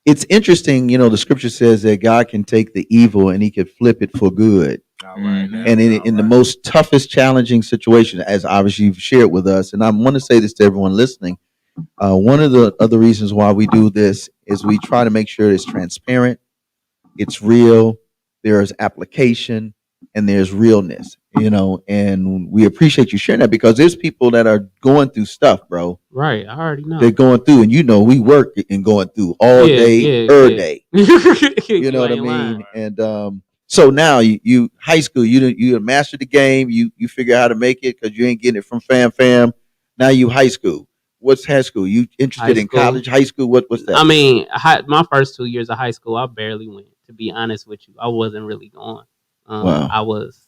It's interesting, the scripture says that God can take the evil and he could flip it for good. And in the most toughest, challenging situation, as obviously you've shared with us, and I want to say this to everyone listening, one of the other reasons why we do this is we try to make sure it's transparent, it's real, there's application, and there's realness, and we appreciate you sharing that, because there's people that are going through stuff, bro. Right. I already know. They're going through, and we work and going through all day, day. You know what I mean? And so now you high school, you mastered the game, you figure out how to make it because you ain't getting it from fam. Now you high school. What's high school? You interested in college, high school? What's that? I mean, my first 2 years of high school, I barely went. To be honest with you, I wasn't really going. Wow. I was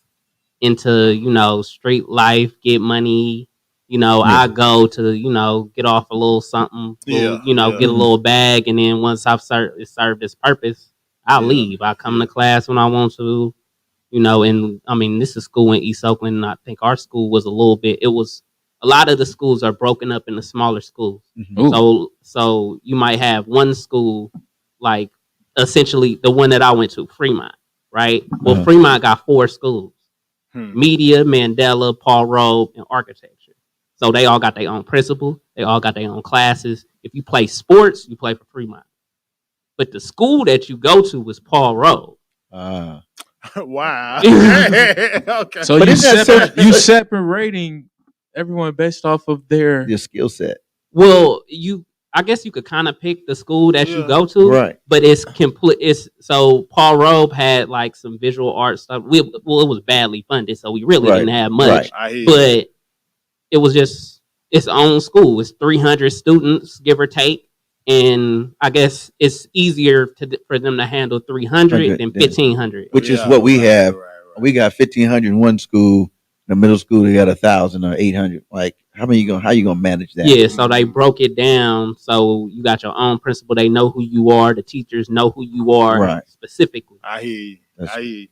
into, street life, get money. I go to, get off a little something, get a little bag. And then once I've served its purpose, I'll leave. I come to class when I want to, and I mean, this is school in East Oakland. And I think our school was a lot of the schools are broken up into smaller schools. So you might have one school, like essentially the one that I went to, Fremont, right? Well, Fremont got 4 schools. Media, Mandela, Paul Robe, and architecture. So they all got their own principal. They all got their own classes. If you play sports, you play for Fremont. But the school that you go to was Paul Robe. Wow. Okay. So you separating everyone based off of their skill set. Well, I guess you could kind of pick the school that you go to, right? But it's complete. So Paul Robe had like some visual art stuff. It was badly funded, so we really didn't have much. But it was just its own school. It's 300 students, give or take, and I guess it's easier for them to handle 300 than 1,500, which is what we have. We got 1,500 in one school. The middle school they got 1,000 or 800. Like, how you gonna manage that? Yeah, so they broke it down. So you got your own principal. They know who you are. The teachers know who you are specifically. I hear you.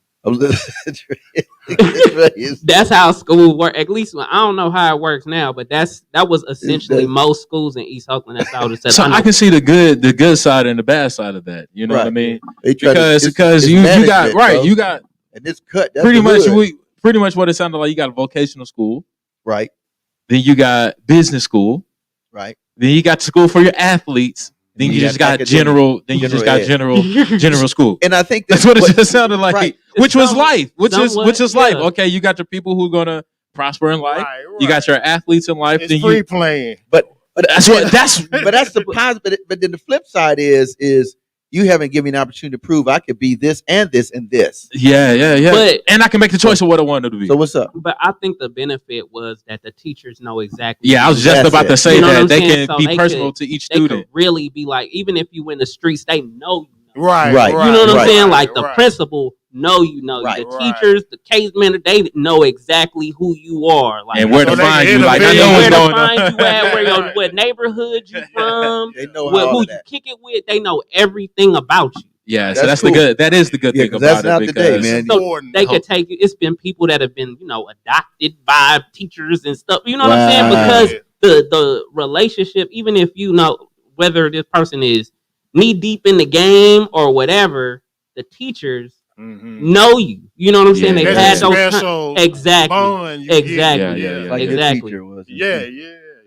That's how school work. At least I don't know how it works now, but that was essentially most schools in East Oakland. That's how it said. So I can see the good side and the bad side of that. You know what I mean? Because you got bro. you got and it's cut. That's pretty much what it sounded like. You got a vocational school, right? Then you got business school, right? Then you got school for your athletes. Then you just got general. Then you just got general school. And I think that's what it just sounded like. Right. Which was life. Which is life. Okay, you got your people who are gonna prosper in life. Right. You got your athletes in life. It's free playing. But that's the positive. But then the flip side is you haven't given me an opportunity to prove I could be this and this and this. Yeah. And I can make the choice of what I wanted to be. So what's up? But I think the benefit was that the teachers know exactly. Yeah, I was just about to say that they can be personal to each student. They could really be like, even if you in the streets, they know you. Right. You know what I'm saying? Like the principal know you. The teachers, the case manager, they know exactly who you are. Like, and where to find you. Like, I know what's going on. What neighborhood you from. They know who you kick it with. They know everything about you. Yeah, so that's cool. That is the good thing about that's not it. The day, man. So they could take you. It's been people that have been, adopted by teachers and stuff. You know what I'm saying? Because the relationship, even if you know whether this person is knee deep in the game or whatever, the teachers know you. You know what I'm saying? They had those exactly. Exactly. Yeah.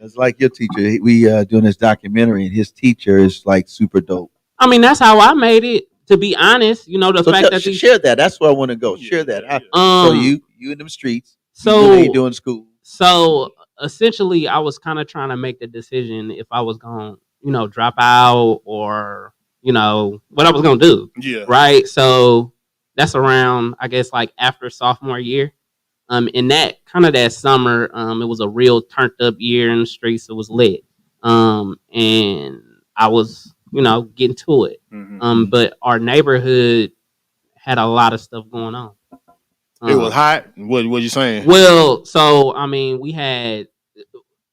It's like your teacher. We doing this documentary, and his teacher is like super dope. I mean, that's how I made it. to be honest, you know, the fact that these share that. That's where I want to go. Share that. So you in them streets. So you doing school. So essentially, I was kind of trying to make the decision if I was going, you know, drop out or, you know, what I was going to do. Yeah. Right. So that's around, I guess, like after sophomore year. In that kind of that summer, it was a real turned up year in the streets. It was lit. And I was, you know, getting to it. But our neighborhood had a lot of stuff going on. It was hot. What you saying? Well, so I mean, we had.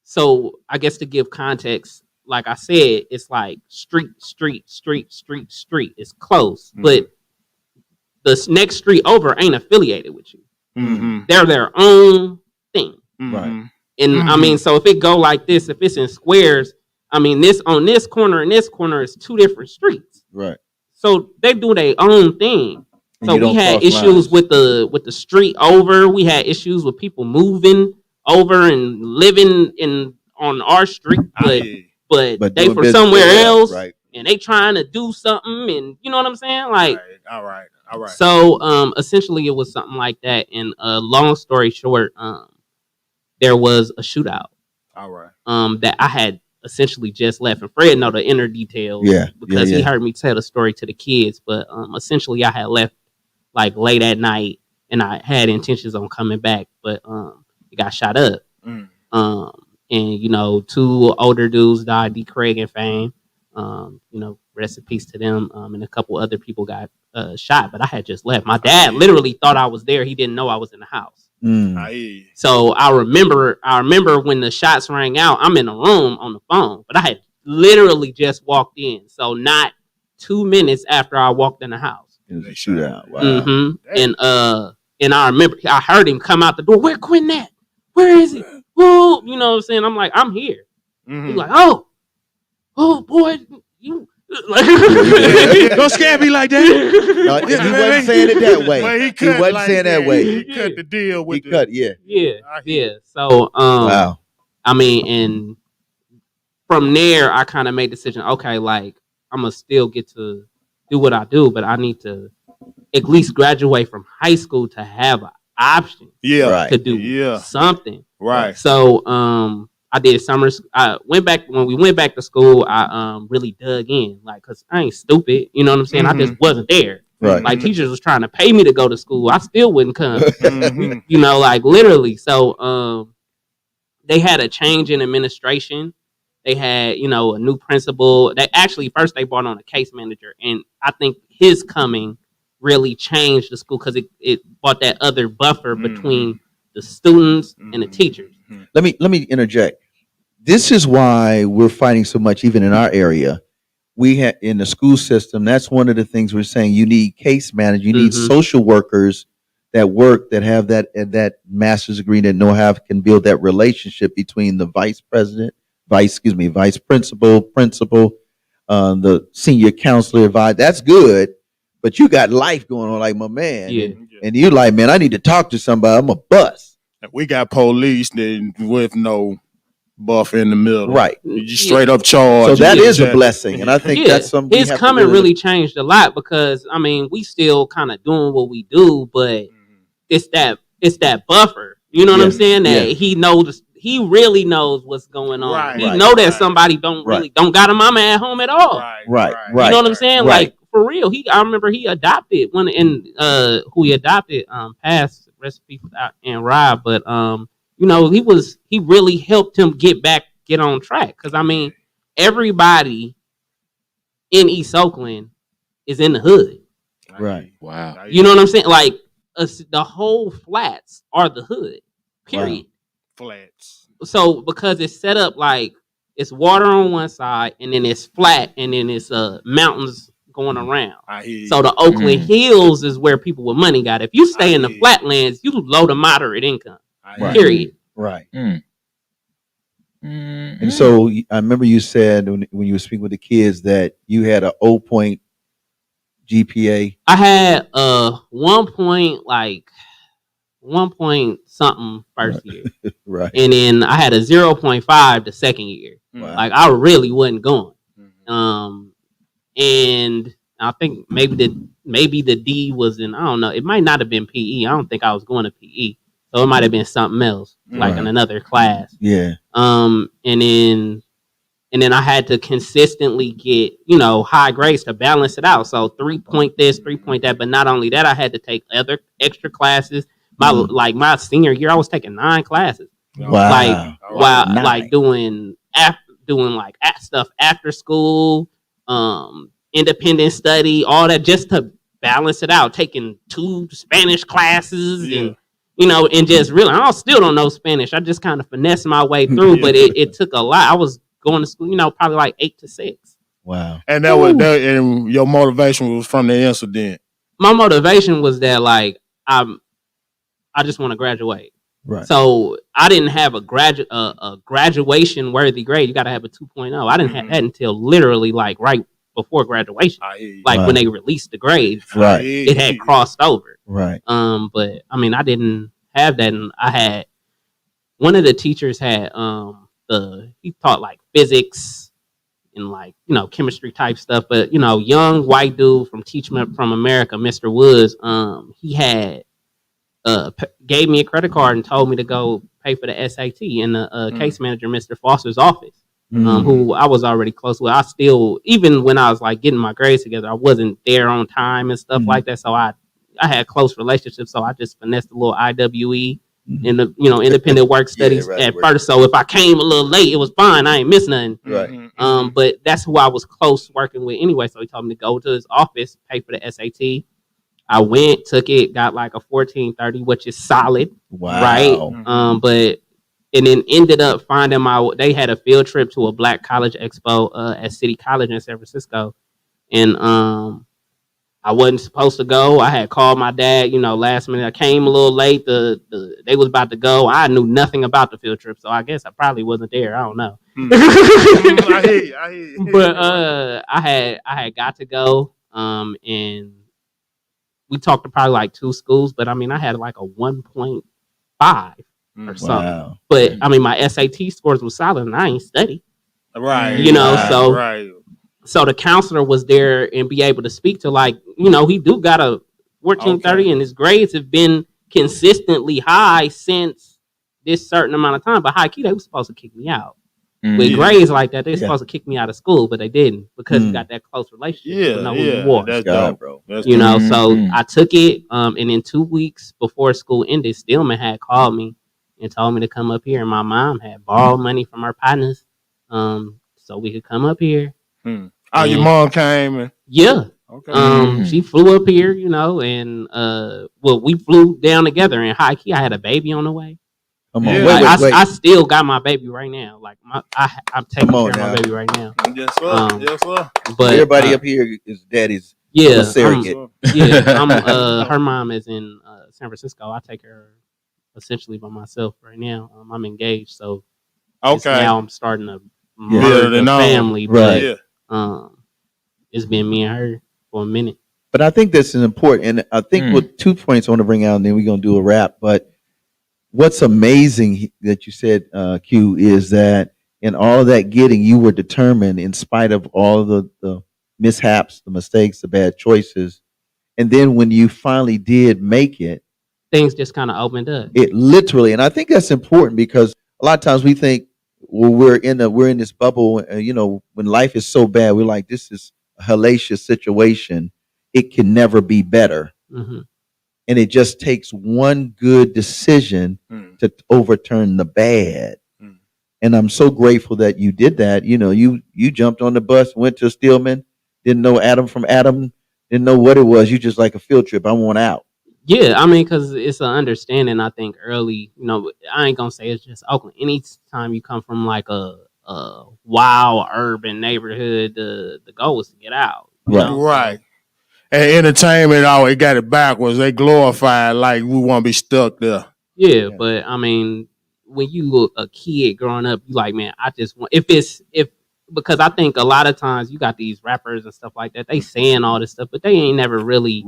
So I guess to give context, like I said, it's like street. It's close, but the next street over ain't affiliated with you. They're their own thing, right? And I mean, so if it go like this, if it's in squares, I mean, this on this corner and this corner is two different streets, right? So they do their own thing. And so we had issues with the street over. We had issues with people moving over and living on our street, but they from somewhere else, right? And they trying to do something, and you know what I'm saying, like. All right. So essentially, it was something like that. And long story short, there was a shootout. All right. That I had essentially just left, and Fred know the inner details, because he heard me tell the story to the kids. But essentially, I had left like late at night, and I had intentions on coming back, but it got shot up. And you know, 2 older dudes died, D. Craig and Fame. You know, rest in peace to them. And a couple other people got shot, but I had just left. My dad literally thought I was there. He didn't know I was in the house. So I remember when the shots rang out, I'm in the room on the phone, but I had literally just walked in. So not 2 minutes after I walked in the house. It was a shootout. Wow. And I remember I heard him come out the door. Where Quinn at? Where is he? Whoa, you know what I'm saying? I'm like, I'm here. He's like, oh boy, you. Don't scare me like that. No, he wasn't saying it that way. Well, he wasn't like saying that way. He cut the deal with he cut. Yeah. So wow. I mean, and from there, I kind of made the decision. Okay, like I'm gonna still get to do what I do, but I need to at least graduate from high school to have an option. Right. To do something. Right. So I did summers. I went back when we went back to school. I really dug in, like, cause I ain't stupid. You know what I'm saying? I just wasn't there. Right. Like teachers was trying to pay me to go to school. I still wouldn't come. You know, like literally. So they had a change in administration. They had, you know, a new principal. They actually first they brought on a case manager, and I think his coming really changed the school because it brought that other buffer between the students and the teachers. Let me interject. This is why we're fighting so much, even in our area. We have in the school system. That's one of the things we're saying. You need case managers. You need social workers that work that have that master's degree that know how can build that relationship between the vice principal, the senior counselor, advisor. That's good, but you got life going on, like my man. And you like, man, I need to talk to somebody. I'm a bus. We got police that with no buff in the middle. Right. You just straight up charge. So that is a blessing. And I think that's something his coming really changed a lot because I mean we still kind of doing what we do, but it's that buffer. You know what I'm saying? That he knows he really knows what's going on. Right, he know that somebody don't got a mama at home at all. Right. You know what I'm saying? Like for real. I remember he adopted one who he adopted passed recipe and Rob, but you know, he really helped him get on track. Cause I mean, everybody in East Oakland is in the hood. Right. Wow. You know what I'm saying? Like the whole flats are the hood. Period. Wow. Flats. So because it's set up like it's water on one side and then it's flat and then it's mountains going around. So the Oakland Hills is where people with money got. If you stay in the flatlands, you low to moderate income. Period. Right. And so I remember you said when you were speaking with the kids that you had an 0 GPA. I had 1 point something first year. Right. And then I had a 0.5 the second year. Wow. Like I really wasn't going. And I think maybe the D was in, I don't know. It might not have been PE. I don't think I was going to PE. So it might have been something else, like in another class. Yeah. And then I had to consistently get, high grades to balance it out. So 3-point this, 3-point that. But not only that, I had to take other extra classes. My senior year, I was taking 9 classes. Wow. Like doing stuff after school, independent study, all that, just to balance it out. Taking 2 Spanish classes and just really, I still don't know Spanish. I just kind of finessed my way through, but it took a lot. I was going to school, probably like 8 to 6. Wow. And and your motivation was from the incident. My motivation was that I just want to graduate. Right. So I didn't have a graduation worthy grade. You got to have a 2.0. I didn't have that until literally right before graduation. When they released the grades, right. It had crossed over. Right. But I mean, I didn't have that, and I had one of the teachers had he taught physics and chemistry type stuff. But young white dude from from America, Mr. Woods, he had gave me a credit card and told me to go pay for the SAT in the case manager, Mr. Foster's office, who I was already close with. I still, even when I was getting my grades together, I wasn't there on time and stuff like that. So I had close relationships. So I just finessed a little IWE in the independent work studies first. So if I came a little late, it was fine. I ain't missed nothing. Right. But that's who I was close working with anyway. So he told me to go to his office, pay for the SAT. I went, took it, got a 1430, which is solid. Wow. Right. And then ended up finding they had a field trip to a Black College Expo at City College in San Francisco. And I wasn't supposed to go. I had called my dad, last minute. I came a little late. They was about to go. I knew nothing about the field trip, so I guess I probably wasn't there. I don't know. I hear you. But I had got to go, and we talked to probably 2 schools, but I mean, I had a 1.5 or something. Wow. But I mean, my SAT scores was solid, and I ain't study. Right. So right. So the counselor was there and be able to speak to he do got a 1430 and his grades have been consistently high since this certain amount of time. But high key, they were supposed to kick me out. With grades like that, they're supposed to kick me out of school, but they didn't because we got that close relationship. Yeah, know who you was. That's dope, bro. That's So I took it, and in 2 weeks before school ended, Stillman had called me and told me to come up here, and my mom had borrowed money from her partners, so we could come up here. Oh, your mom came and okay. She flew up here, and we flew down together. In high key, I had a baby on the way. Come on, wait. I still got my baby right now. I'm taking care of my baby right now. Yes, sir. Yes, sir. But everybody up here is daddy's. Surrogate. Her mom is in San Francisco. I take her essentially by myself right now. I'm engaged, so now I'm starting to merge the family. But it's been me and her for a minute. But I think that's important, and I think with 2 points I want to bring out, and then we're gonna do a wrap. But what's amazing that you said, Q, is that in all of that getting, you were determined in spite of all of the mishaps, the mistakes, the bad choices. And then when you finally did make it, things just kind of opened up. It literally, and I think that's important because a lot of times we think, well, we're in this bubble, when life is so bad, we're like, this is a hellacious situation. It can never be better. Mm-hmm. And it just takes one good decision to overturn the bad. And I'm so grateful that you did that. You jumped on the bus, went to Stillman, didn't know Adam from Adam, didn't know what it was. You just like a field trip. I want out. Yeah, I mean, because it's an understanding, I think, early. I ain't going to say it's just Oakland. Anytime you come from a wild urban neighborhood, the goal is to get out. Right. And entertainment, it got it backwards. They glorified like we want to be stuck there. Yeah, but I mean, when you look a kid growing up, you like, man, I just want because I think a lot of times you got these rappers and stuff like that. They saying all this stuff, but they ain't never really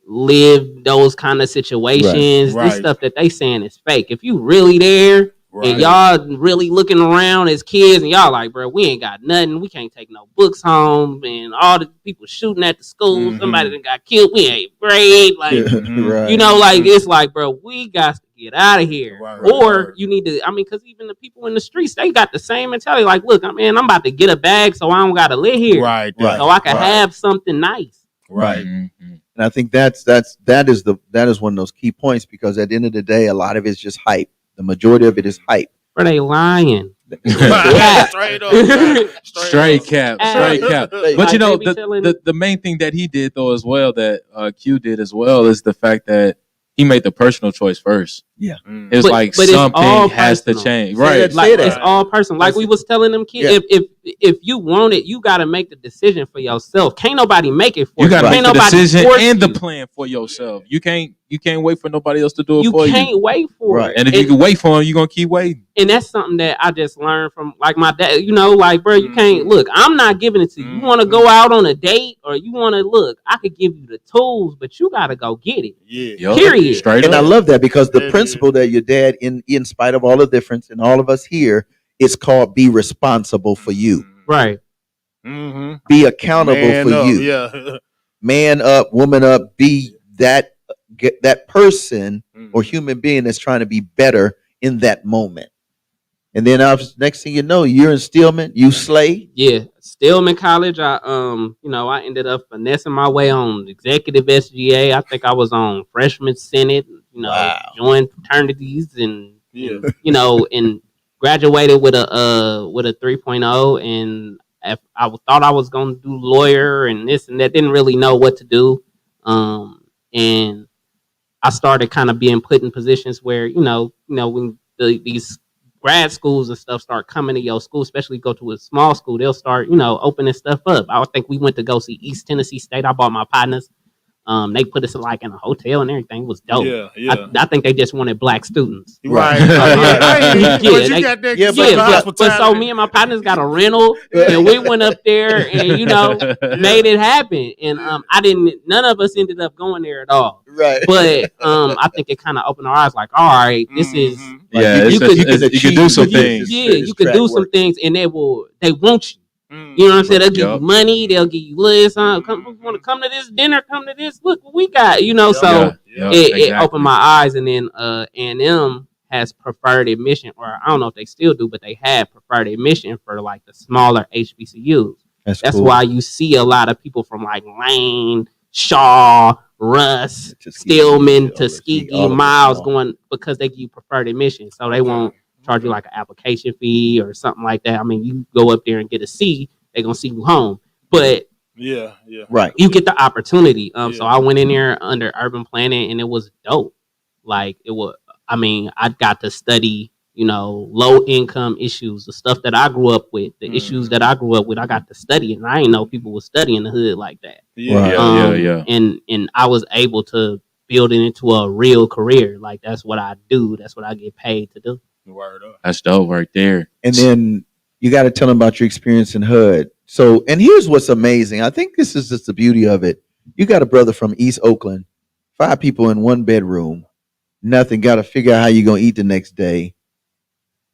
lived those kind of situations. Right. This stuff that they saying is fake. If you really there, And y'all really looking around as kids, and y'all like, bro, we ain't got nothing. We can't take no books home, and all the people shooting at the school. Somebody that got killed. We ain't grade, like you know, like it's like, bro, we got to get out of here. Or you need to. I mean, because even the people in the streets, they got the same mentality. Like, look, I'm about to get a bag, so I don't got to live here, so I can have something nice. Right. And I think that is one of those key points, because at the end of the day, a lot of it's just hype. The majority of it is hype. Are they lying? Straight cap. But you know, the main thing that he did though as well, that Q did as well, is the fact that he made the personal choice first. Yeah. It's like something has to change. Right. Like it's all personal. Like we was telling them kids, if you want it, you gotta make the decision for yourself. Can't nobody make it for you. You gotta make the decision and the you. plan for yourself. You can't wait for nobody else to do it for you. You can't wait for it. And if you can wait for him, you're gonna keep waiting. And that's something that I just learned from like my dad. You know, like, bro, you can't look. I'm not giving it to you. You want to go out on a date, or you want to look. I could give you the tools, but you got to go get it. Yeah. Period. Straight and up. I love that, because the principle that your dad, in spite of all the difference, and all of us here, it's called be responsible for you. Right. Be accountable Man for up, you. yeah. Man up, woman up. Be that person or human being that's trying to be better in that moment. And then next thing you know, you're in Stillman, you slay. Yeah, Stillman College. I ended up finessing my way on executive SGA. I think I was on freshman senate. Joined fraternities and and graduated with a 3.0. And I thought I was going to do lawyer and this and that. Didn't really know what to do. And I started kind of being put in positions where when these grad schools and stuff start coming to your school, especially go to a small school, they'll start, opening stuff up. I think we went to go see East Tennessee State. I bought my partners. They put us like in a hotel and everything. It was dope. Yeah. I think they just wanted black students. Right. But so me and my partners got a rental, and we went up there and made it happen. And none of us ended up going there at all. Right. But I think it kind of opened our eyes. Like, all right, this is you can do some things. Yeah, you can do some things, and they want you. You know what I'm saying? They'll give you money. They'll give you lists. Want to come to this dinner? Come to this. Look what we got. So it opened my eyes. And then A&M has preferred admission, or I don't know if they still do, but they had preferred admission for like the smaller HBCUs. That's cool. why you see a lot of people from like Lane, Shaw, Russ, Stillman, Tuskegee, Miles going, because they give you preferred admission. So they won't charge you like an application fee or something like that. I mean, you go up there and get a C, they're gonna see you home. But right, you get the opportunity. So I went in there under urban planning, and it was dope. Like it was. I mean, I got to study, low income issues, the stuff that I grew up with, the issues that I grew up with. I got to study, and I didn't know people would study in the hood like that. And I was able to build it into a real career. Like that's what I do. That's what I get paid to do. That's dope right there. And then you got to tell them about your experience in HUD. So, and here's what's amazing. I think this is just the beauty of it. You got a brother from East Oakland, 5 people in 1 bedroom, nothing, got to figure out how you're going to eat the next day.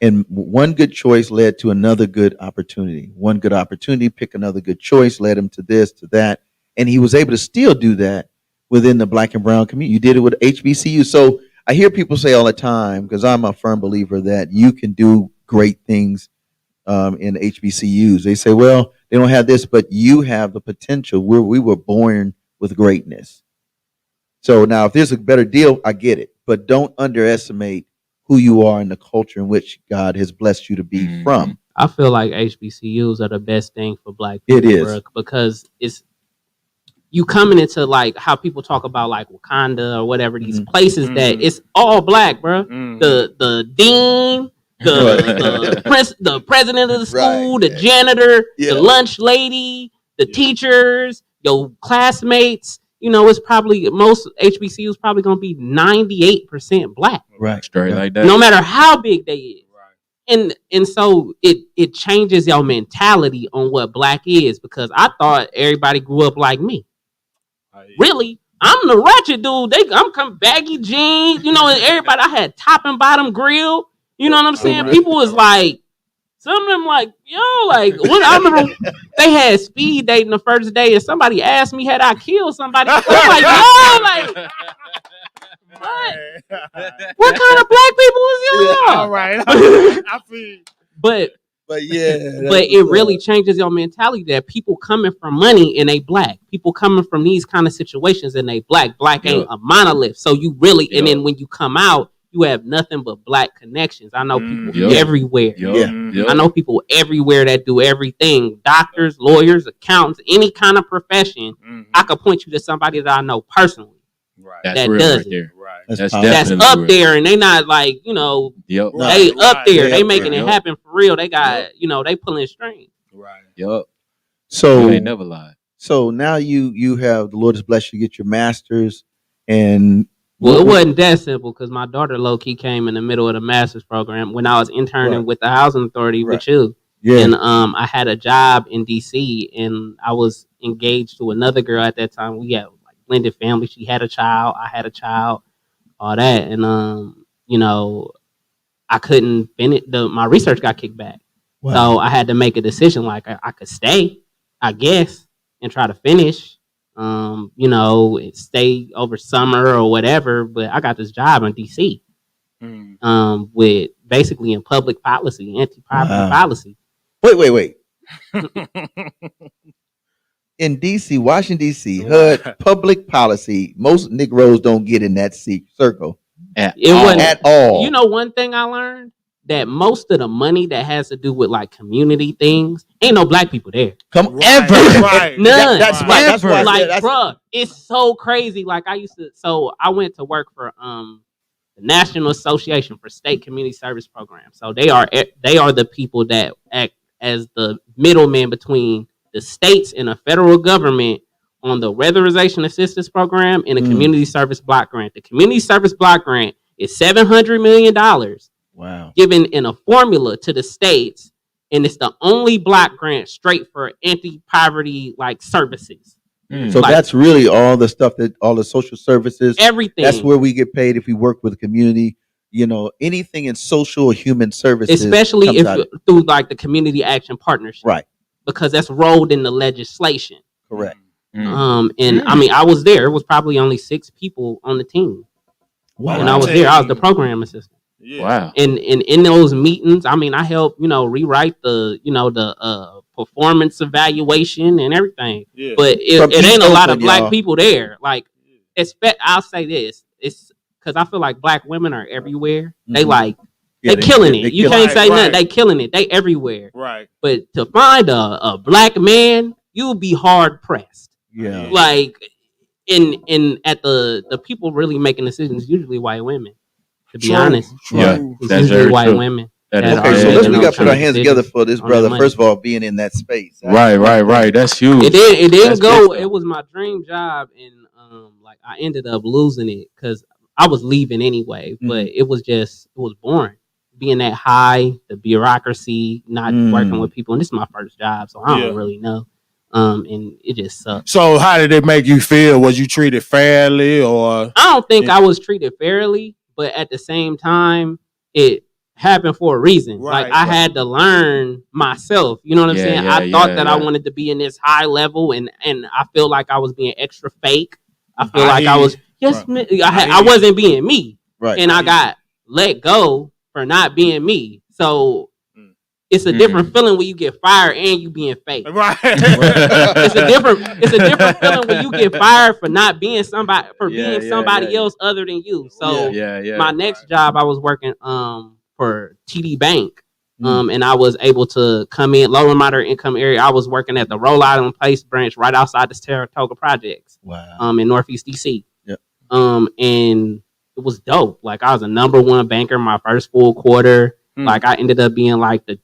And one good choice led to another good opportunity. One good opportunity, pick another good choice, led him to this, to that. And he was able to still do that within the black and brown community. You did it with HBCU. So I hear people say all the time, because I'm a firm believer that you can do great things in HBCUs. They say, well, they don't have this, but you have the potential. We were born with greatness. So now if there's a better deal, I get it. But don't underestimate who you are and the culture in which God has blessed you to be from. I feel like HBCUs are the best thing for black people. It is. Bro, because it's you coming into like how people talk about like Wakanda or whatever, these places that it's all black, bro. The dean, the president of the school, the janitor, the lunch lady, the teachers, your classmates. It's probably most HBCUs probably gonna be 98% black. Right, straight like that. No matter how big they is. And so it changes your mentality on what black is, because I thought everybody grew up like me. Really, I'm the ratchet dude. I'm come baggy jeans, and everybody. I had top and bottom grill. You know what I'm saying? People was like, some of them like, yo, like, what? I remember they had speed dating the first day, and somebody asked me had I killed somebody. I'm like, yo, like, what kind of black people was y'all? All right. I feel. But but it really changes your mentality that people coming from money and they black. People coming from these kind of situations and they black. Black ain't a monolith. So you really, and then when you come out, you have nothing but black connections. I know people everywhere. I know people everywhere that do everything. Doctors, lawyers, accountants, any kind of profession. I could point you to somebody that I know personally. That's that real does right there. That's up real. there, and they not like, you know, they up there. They making it happen for real. They got, you know, they pulling strings. Right. Yup. So they never lied. So now you have, the Lord has blessed you to get your master's, and well, it wasn't that simple because my daughter low key came in the middle of the master's program when I was interning with the housing authority with you. And I had a job in DC, and I was engaged to another girl at that time. We had like blended family. She had a child, I had a child, all that, and you know, I couldn't finish. My research got kicked back, so I had to make a decision. Like I could stay, I guess, and try to finish. You know, stay over summer or whatever. But I got this job in DC, with basically in public policy, anti-poverty policy. Wait. In DC, Washington, D.C., HUD, public policy, most Negroes don't get in that circle at all. You know, one thing I learned, that most of the money that has to do with like community things, ain't no black people there. Ever. None. That's why. That's why. Like, bruh, it's so crazy. Like I went to work for the National Association for State Community Service Programs. So they are the people that act as the middleman between the states and the federal government on the weatherization assistance program and the community service block grant. The community service block grant is $700 million. Wow. Given in a formula to the states, and it's the only block grant straight for anti-poverty like services. So like, that's really all the stuff that all the social services, everything. That's where we get paid if we work with the community. You know, anything in social or human services, especially if through like the community action partnership, right? Because that's rolled in the legislation. Correct. And I mean, I was there. It was probably only 6 people on the team. Wow. And I was there. I was the program assistant. Yeah. Wow. And in those meetings, I mean, I helped, you know, rewrite the, you know, the performance evaluation and everything. Yeah. But it ain't a lot of black people there. Like, I'll say this. It's because I feel like black women are everywhere. They like, they killing it. You can't say nothing. They killing it. They everywhere. Right. But to find a black man, you'll be hard pressed. Yeah. Like at the people really making decisions, usually white women. To be honest. Yeah. That's very white women. Okay, so we got to put our hands together for this brother. First of all, being in that space. Right. That's huge. It didn't go. It was my dream job, and like I ended up losing it because I was leaving anyway. But it was boring. Being that high, the bureaucracy, not working with people, and this is my first job, so I don't really know. And it just sucked. So how did it make you feel? Was you treated fairly, or? I don't think I was treated fairly, but at the same time, it happened for a reason. Like I had to learn myself. You know what I'm saying? I thought that I wanted to be in this high level, and I feel like I was being extra fake. I feel like I was I wasn't being me, and I got let go for not being me. So it's a different feeling when you get fired and you being fake. Right. It's a different feeling when you get fired for not being somebody, being somebody else other than you. So my next job, I was working for TD Bank. And I was able to come in lower moderate income area. I was working at the Rhode Island Place branch right outside the Saratoga projects. Wow. In Northeast DC. Yep. And it was dope. Like I was a number 1 banker my first full quarter. Like I ended up being like the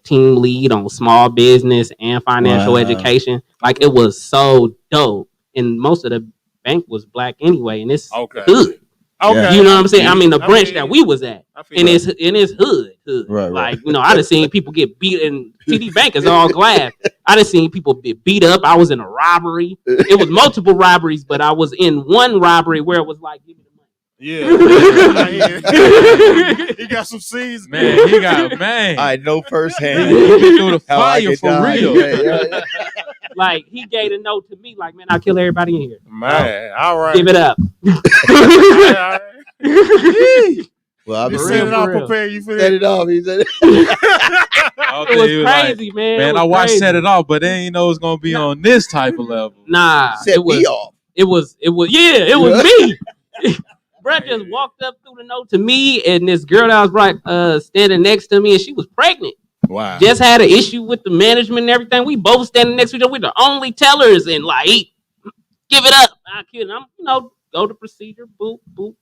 team lead on small business and financial education. Like it was so dope. And most of the bank was black anyway, and it's hood. Okay. You know what I'm saying? I mean the branch that we was at. And it's hood. Right. Like, you know, I done seen people get beat, and TD Bank is all glass. I done seen people get beat up. I was in a robbery. It was multiple robberies, but I was in one robbery where it was like, give me the money. Yeah. He got some seeds. Man, he got man. I know firsthand. He been through the how I fire get for down. real. Yeah. Like he gave a note to me, like, man, I'll kill everybody in here. Man, all right. Give it up. Well, I've He been set it off, real. prepare you for set that. it off. He said it. It was crazy, man. Man, It I was watched crazy. Set It Off, but they ain't know it's gonna be on this type of level. Nah, Set it was. me off. It was. Yeah, it was me. Bruh just walked up through the note to me, and this girl that was right standing next to me, and she was pregnant. Wow. Just had an issue with the management and everything. We both standing next to each other. We're the only tellers, and like, give it up. I kid. I'm, go to procedure. Boop, boop,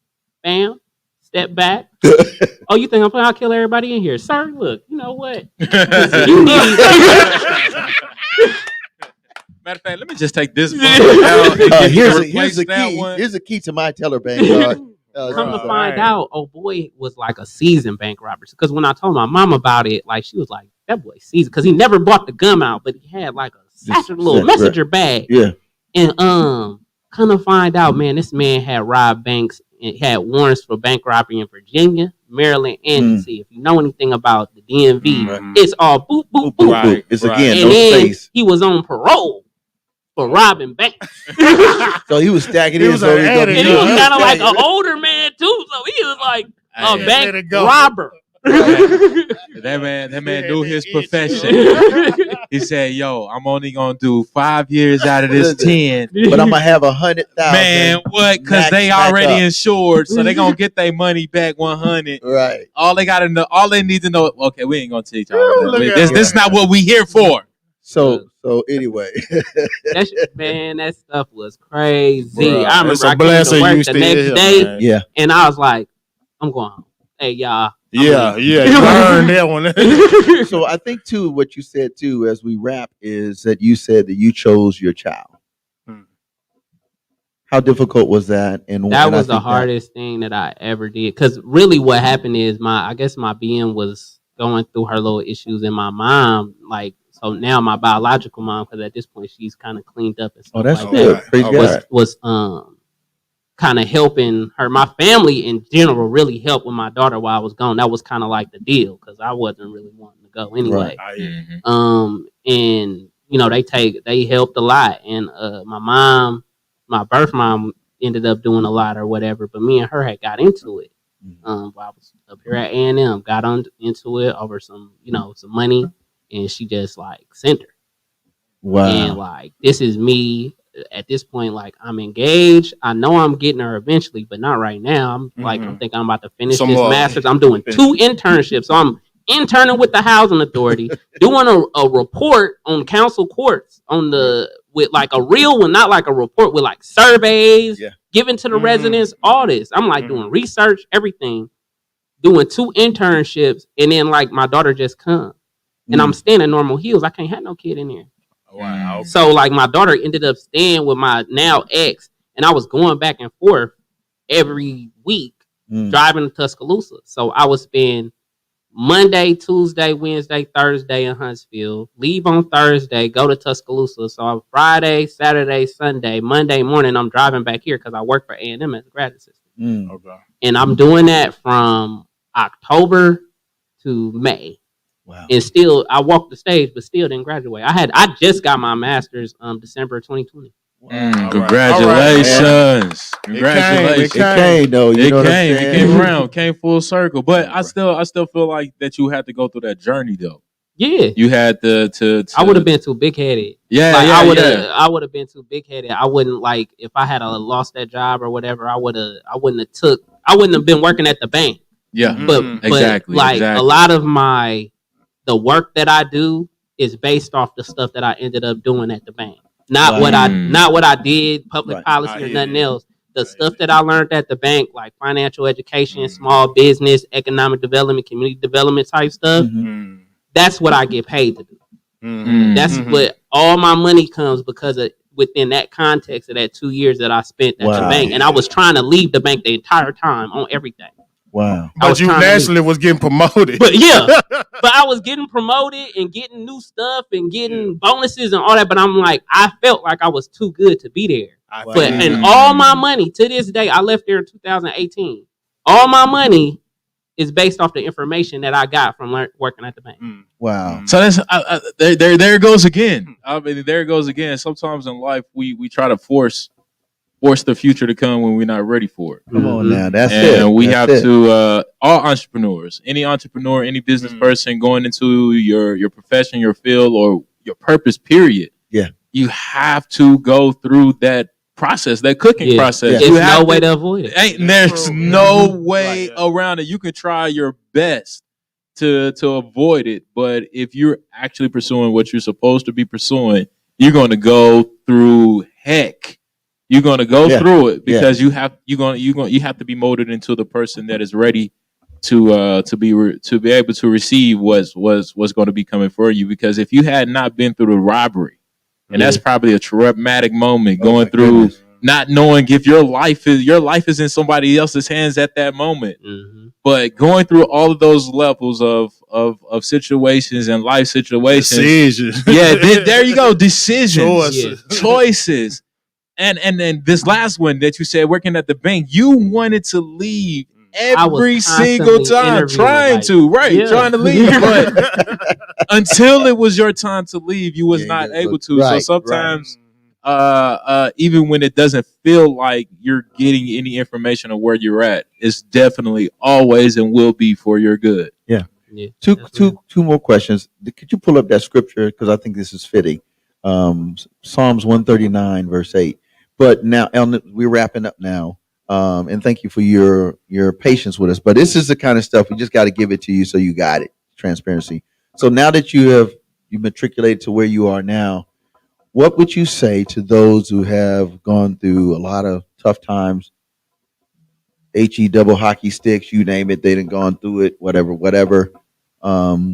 bam. Step back. Oh, you think I'm playing? I'll kill everybody in here, sir. Look, you know what? You need. Matter of fact, let me just take this bundle down and get Here's replace the that key. one. Here's the key to my teller bank. Come to find out, oh boy was like a seasoned bank robber. Because when I told my mom about it, like she was like, "That boy seasoned," because he never brought the gum out, but he had like a satchel, little messenger bag. Yeah. And come to find out, man, this man had robbed banks and had warrants for bank robbery in Virginia, Maryland, and DC. If you know anything about the DMV, it's all boop, boop, boop. Right. It's again And no then space. he was on parole for robbing banks. So he was stacking He in. was So an he addict. And he was kind of like an older man too, so he was like a Hey, bank let it go. robber. That man knew his profession. He said, "Yo, I'm only gonna do 5 years out of this 10." but I'm gonna have 100,000. Man, what? Because max they back already up. insured, so they gonna get their money back 100. Right. All they gotta know, all they need to know. Okay, we ain't gonna teach y'all Look that. at This him. is not what we here for. So anyway, That stuff was crazy. Bruh, I remember it's a I came blessing to work you the still next here, day, man. yeah. and I was like, I'm going home. Hey, y'all. Yeah, you earned that one. So I think too, what you said too, as we wrap, is that you said that you chose your child. How difficult was that? And That and I was the think hardest thing that I ever did. Because really what happened is I guess my being was going through her little issues, and my mom, like, so now my biological mom, because at this point she's kind of cleaned up and stuff. Oh, that's like good. that, Praise God. was kind of helping her. My family in general really helped with my daughter while I was gone. That was kind of like the deal, because I wasn't really wanting to go anyway. Mm-hmm. And they helped a lot, and my mom, my birth mom, ended up doing a lot or whatever, but me and her had got into it. While I was up here at A&M, got into it over some money, and she just like sent her. Wow. And like, this is me at this point. Like, I'm engaged. I know I'm getting her eventually, but not right now. I'm like, I'm thinking I'm about to finish Some this more. master's. I'm doing 2 internships. So I'm interning with the housing authority, doing a report on council courts with like a real one, not like a report with like surveys given to the residents, all this. I'm like doing research, everything, doing 2 internships, and then like my daughter just come, and I'm staying at Normal Hills. I can't have no kid in there. Wow. So like my daughter ended up staying with my now ex, and I was going back and forth every week driving to Tuscaloosa. So I would spend Monday, Tuesday, Wednesday, Thursday in Huntsville, leave on Thursday, go to Tuscaloosa. So on Friday, Saturday, Sunday, Monday morning, I'm driving back here because I work for A&M as a graduate assistant. Okay. And I'm doing that from October to May. Wow. And still, I walked the stage, but still didn't graduate. I just got my master's December 2020. Congratulations. Congratulations. It came though. You know what I'm It saying? came around, came full circle. But I still feel like that you had to go through that journey though. Yeah. You had to I would have been too big headed. Yeah, like, yeah, I would have been too big headed. I wouldn't, like, if I had lost that job or whatever, I wouldn't have been working at the bank. Yeah. But Exactly. like exactly. a lot of the work that I do is based off the stuff that I ended up doing at the bank. Not what I did, public policy or nothing else. The stuff that I learned at the bank, like financial education, small business, economic development, community development type stuff, that's what I get paid to do. That's what all my money comes because of within that context of that 2 years that I spent at the bank. And I was trying to leave the bank the entire time on everything. Wow. But you naturally was getting promoted. But yeah, but I was getting promoted and getting new stuff and getting bonuses and all that. But I'm like, I felt like I was too good to be there. But and all my money to this day, I left there in 2018. All my money is based off the information that I got from working at the bank. Wow. So that's there it goes again. I mean, there it goes again. Sometimes in life we try to force the future to come when we're not ready for it. Come on now, that's and it. And we That's have it. to all entrepreneurs, any entrepreneur, any business person going into your profession, your field, or your purpose. Period. Yeah. You have to go through that process, that cooking process. There's You no have way to avoid it. There's no way around it. You can try your best to avoid it, but if you're actually pursuing what you're supposed to be pursuing, you're going to go through heck. You're going to go through it because you have to be molded into the person that is ready to be able to receive what's going to be coming for you. Because if you had not been through the robbery, and that's probably a traumatic moment, going through not knowing if your life is in somebody else's hands at that moment. But going through all of those levels of situations and life situations, Decisions. there you go, decisions, choices. And then this last one that you said, working at the bank, you wanted to leave every single time, trying to leave, but until it was your time to leave, you was not able to. So sometimes, even when it doesn't feel like you're getting any information on where you're at, it's definitely always and will be for your good. Yeah. Two more questions. Could you pull up that scripture? Because I think this is fitting. Psalms 139, verse 8. But now, Ellen, we're wrapping up now. And thank you for your patience with us. But this is the kind of stuff we just got to give it to you so you got it. Transparency. So now that you matriculated to where you are now, what would you say to those who have gone through a lot of tough times? HE double hockey sticks, you name it, they done gone through it, whatever. What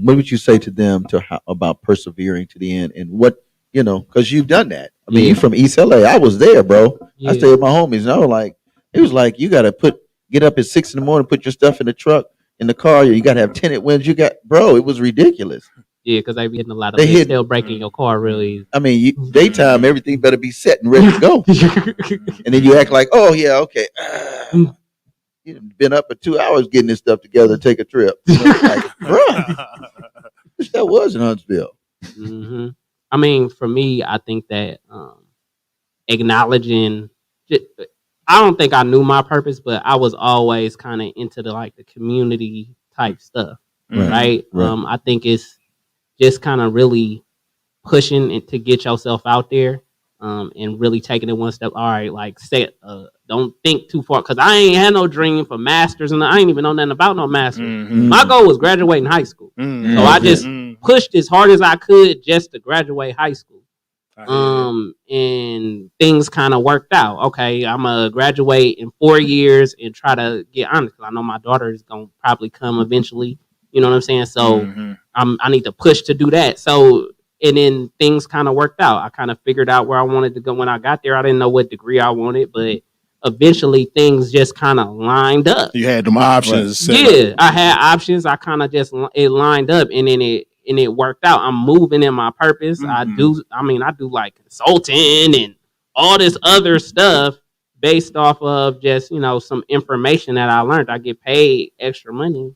would you say to them about persevering to the end? And what, because you've done that. I mean, you from East LA. I was there, bro. I stayed with my homies, and I was like, it was like you got to get up at 6 a.m, put your stuff in the truck, in the car. You got to have tenant windows. It was ridiculous. Yeah, because they be hitting a lot of it. Still breaking your car really. I mean, daytime, everything better be set and ready to go. And then you act like, oh, yeah, okay. You've been up for 2 hours getting this stuff together to take a trip. Like, bro, that was in Huntsville. I mean, for me, I think that acknowledging, I don't think I knew my purpose, but I was always kind of into the community type stuff, right? I think it's just kind of really pushing to get yourself out there and really taking it one step. All right, don't think too far, because I ain't had no dream for masters, and I ain't even know nothing about no masters. My goal was graduating high school, so I just pushed as hard as I could just to graduate high school. And things kind of worked out. Okay, I'm gonna graduate in 4 years and try to get honest, because I know my daughter is gonna probably come eventually. You know what I'm saying? So I need to push to do that. So, and then things kind of worked out. I kind of figured out where I wanted to go. When I got there, I didn't know what degree I wanted, but eventually things just kind of lined up. You had them options. Yeah, I had options. I kind of it lined up, and then it worked out. I'm moving in my purpose. I do like consulting and all this other stuff based off of just, some information that I learned. I get paid extra money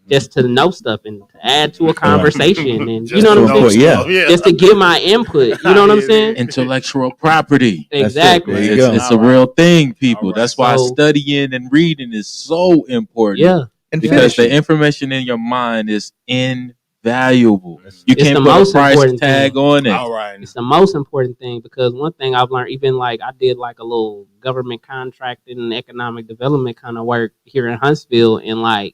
just to know stuff and to add to a conversation, and you know what I'm saying? Yeah. Just to give my input. You know what I'm saying? Intellectual property. Exactly. It's a real thing, people. That's why studying and reading is so important. Yeah. Because the information in your mind is invaluable. You can't put a price tag on it. All right. It's the most important thing, because one thing I've learned, even I did a little government contracting and economic development kind of work here in Huntsville, and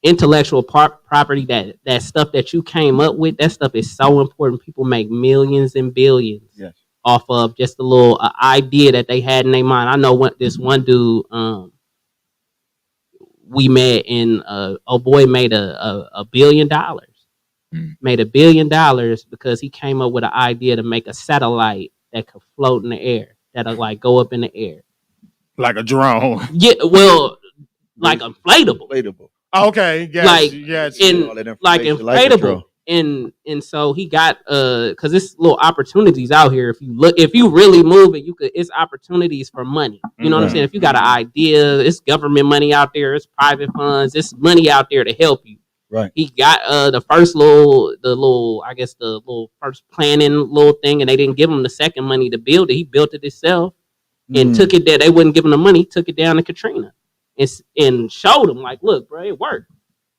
intellectual property, that stuff that you came up with, that stuff is so important. People make millions and billions off of just a little idea that they had in their mind. I know this one dude we met, and made $1 billion. Made $1 billion because he came up with an idea to make a satellite that could float in the air, that'll go up in the air, like a drone. Yeah, well, inflatable. Okay, yes, inflatable. and so he got because it's little opportunities out here. If you really move it, it's opportunities for money. You know what I'm saying? If you got an idea, it's government money out there, it's private funds, it's money out there to help you. Right. He got the first planning little thing, and they didn't give him the second money to build it. He built it himself and took it there. They wouldn't give him the money, took it down to Katrina and showed him like, look, bro, it worked.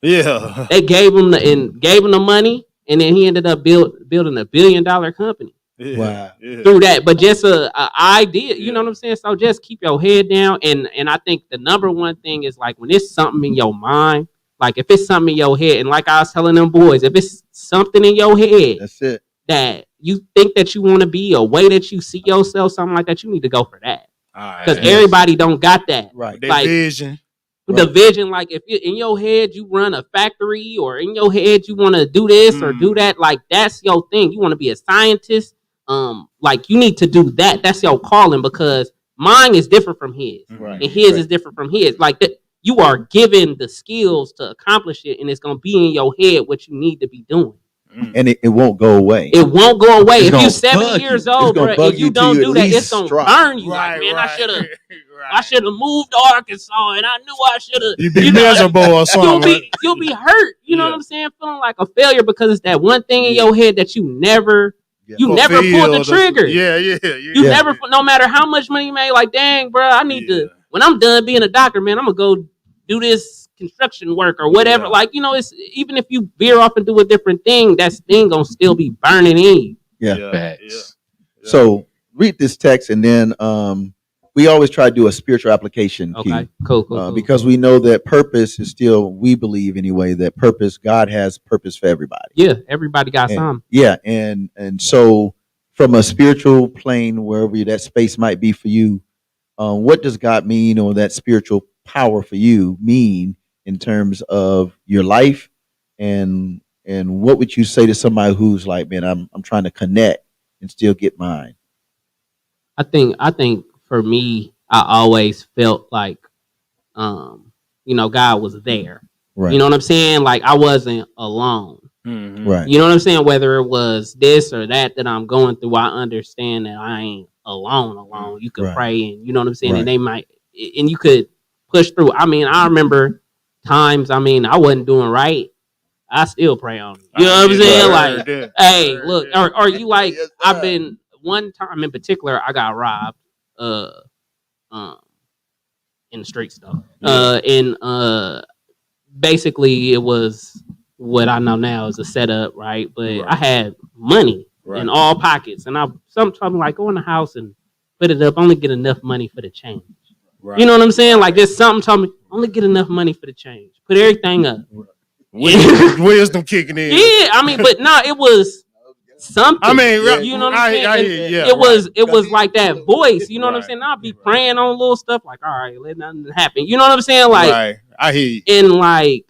Yeah. They gave him the money, and then he ended up building $1 billion company. Yeah. Wow. Yeah. Through that, but just a idea, you know what I'm saying? So just keep your head down, and I think the number one thing is like when it's something in your mind, like if it's something in your head, and like I was telling them boys, if it's something in your head, that's it, that you think that you want to be, a way that you see yourself, something like that, you need to go for that. Because everybody don't got that. Right. Like vision. The vision, like if you in your head you run a factory, or in your head you want to do this or do that, like that's your thing. You want to be a scientist, like you need to do that. That's your calling, because mine is different from his, right. and his is different from his. Like that, you are given the skills to accomplish it, and it's gonna be in your head what you need to be doing. And it won't go away. It won't go away. It's If gonna you're 70 years old, bro, and you don't do that, it's gonna burn you. Like, man, I should have moved to Arkansas, and I knew I should have. You be miserable or something. You'll be hurt. You know what I'm saying? Feeling like a failure because it's that one thing in your head that you never pulled the trigger. You never, no matter how much money you made. Like, dang, bro, I need to. When I'm done being a doctor, man, I'm gonna go do this construction work or whatever. Like, you know, it's even if you veer off and do a different thing, that thing gonna still be burning in you. Yeah. So read this text, and then we always try to do a spiritual application. Okay, cool. Because we know that purpose is still, we believe anyway, that purpose, God has purpose for everybody. Yeah, everybody got some. Yeah, and so from a spiritual plane, wherever that space might be for you, what does God mean, or that spiritual power for you mean in terms of your life, and what would you say to somebody who's like, man, I'm trying to connect and still get mine? I think for me, I always felt like, you know, God was there. Right. You know what I'm saying? Like I wasn't alone. Right. You know what I'm saying? Whether it was this or that I'm going through, I understand that I ain't alone. You could pray, and you know what I'm saying? And they might, and you could push through. I mean, I remember times, I wasn't doing right. I still pray on you. You know what I'm saying? Like, hey, look, or you like, I've been, one time in particular, I got robbed, in the streets though. And basically it was what I know now is a setup, right? But I had money in all pockets, and sometimes like go in the house and put it up, only get enough money for the change. You know what I'm saying? Like there's something told me only get enough money for the change. Put everything up. Wisdom kicking in. Yeah, but no, it was something. You know what I'm saying? It was like that voice. You know what I'm saying? I'll be praying on little stuff like, all right, let nothing happen. You know what I'm saying? Like, I hear you. And like,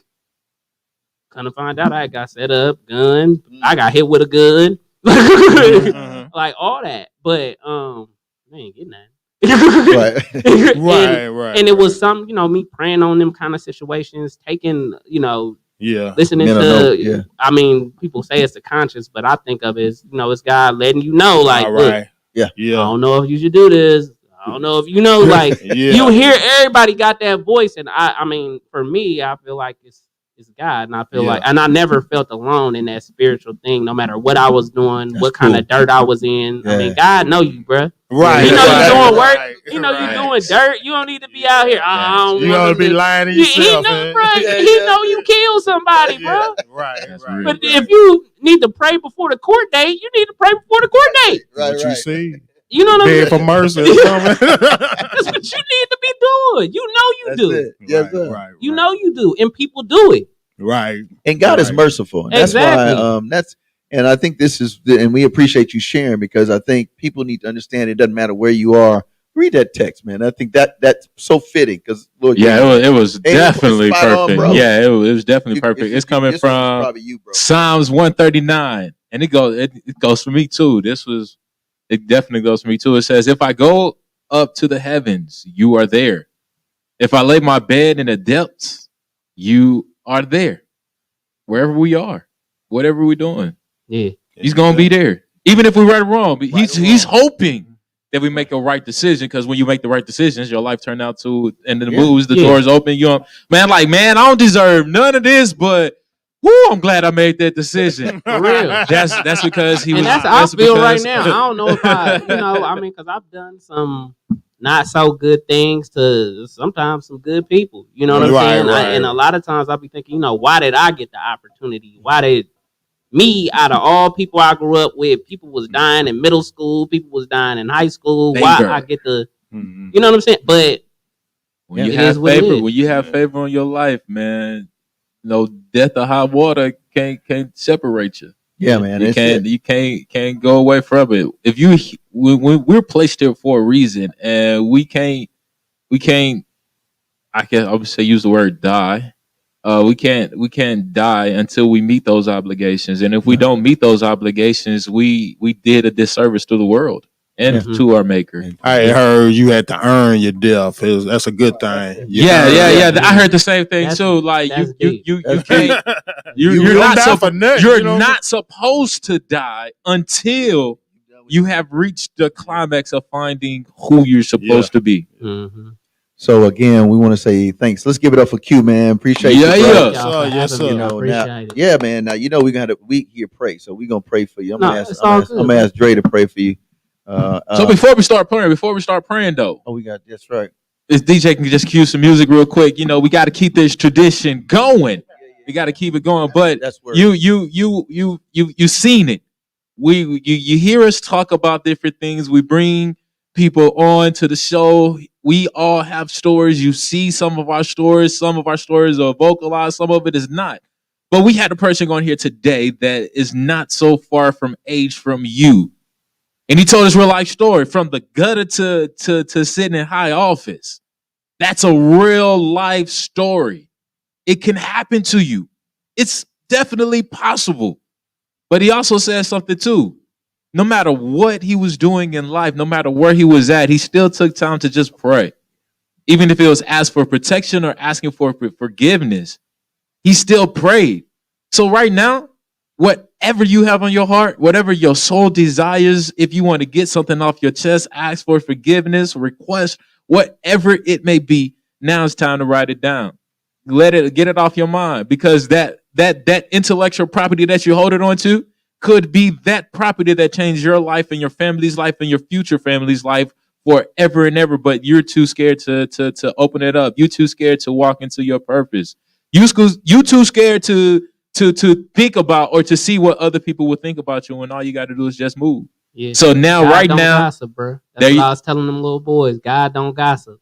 kind of find out I got set up, gun. I got hit with a gun, like all that. But they ain't getting that. And it was some, you know, me praying on them kind of situations, taking, you know, listening to, I mean, people say it's the conscience, but I think of it as, you know, it's God letting you know, like, look, I don't know if you should do this. I don't know if you know, like, you hear everybody got that voice, and I mean, for me, I feel like it's God, and I feel like, and I never felt alone in that spiritual thing, no matter what I was doing, what kind of dirt I was in. I mean, God know you, bro. Right. You know you're doing work. You know you're doing dirt. You don't need to be out here. You don't be lying to yourself. He know, bro. He know you killed somebody, bro. Right. But if you need to pray before the court date, you need to pray before the court date. What you see? You know what I'm saying? For mercy. That's what you need to be doing. You know you do. Yes, sir. You know you do, and people do it. Right. And God is merciful. And that's why and I think this is, and we appreciate you sharing, because I think people need to understand it doesn't matter where you are. Read that text, man. I think that's so fitting, because Lord, it was definitely perfect. It was definitely perfect. It's coming from Psalms 139, and it goes for me too. It definitely goes for me too. It says, "If I go up to the heavens, you are there. If I lay my bed in the depths, you are there." Wherever we are, whatever we're doing. Yeah. He's gonna be there. Even if we right or wrong. But he's hoping that we make a right decision, because when you make the right decisions, your life turn out to, and the moves, the doors open. You know, man, I don't deserve none of this, but I'm glad I made that decision. For real. That's because he was. And that's how I feel right now. I don't know if because I've done some not so good things to sometimes some good people. You know what I'm saying? And a lot of times I'll be thinking, why did I get the opportunity? Why did me, out of all people I grew up with, people was dying in middle school, people was dying in high school. Why I get the, you know what I'm saying? But when you have favor on your life, man, death or hot water can't separate you. Yeah, man. You can't go away from it. If we're placed here for a reason, and we can't. I would say use the word die. We can't die until we meet those obligations, and if we don't meet those obligations, we did a disservice to the world and to our Maker. I heard you had to earn your death. That's a good thing. Yeah. I heard the same thing too. Like you can't. You're not supposed to die until you have reached the climax of finding who you're supposed to be. Mm-hmm. So again, we want to say thanks. Let's give it up for Q, man. Appreciate you. Yes, sir. Yeah, man. Now we here pray, so we're gonna pray for you. I'm gonna ask Dre to pray for you. So before we start praying though. Oh, we got that's right. If DJ can just cue some music real quick, we got to keep this tradition going. We got to keep it going. But you seen it. You hear us talk about different things. We bring people on to the show. We all have stories. You see some of our stories. Some of our stories are vocalized. Some of it is not. But we had a person on here today that is not so far from age from you. And he told us real life story from the gutter to sitting in high office. That's a real life story. It can happen to you. It's definitely possible. But he also said something too. No matter what he was doing in life, no matter where he was at, he still took time to just pray. Even if it was ask for protection or asking for forgiveness, he still prayed. So right now, whatever you have on your heart, whatever your soul desires, if you want to get something off your chest, ask for forgiveness, request, whatever it may be, now it's time to write it down. Get it off your mind, because that intellectual property that you're holding on to could be that property that changed your life and your family's life and your future family's life forever and ever. But you're too scared to open it up. You're too scared to walk into your purpose. You too scared to think about or to see what other people would think about you, and all you got to do is just move. Yeah. So now, God don't gossip, bro. That's what I was telling them little boys. God don't gossip.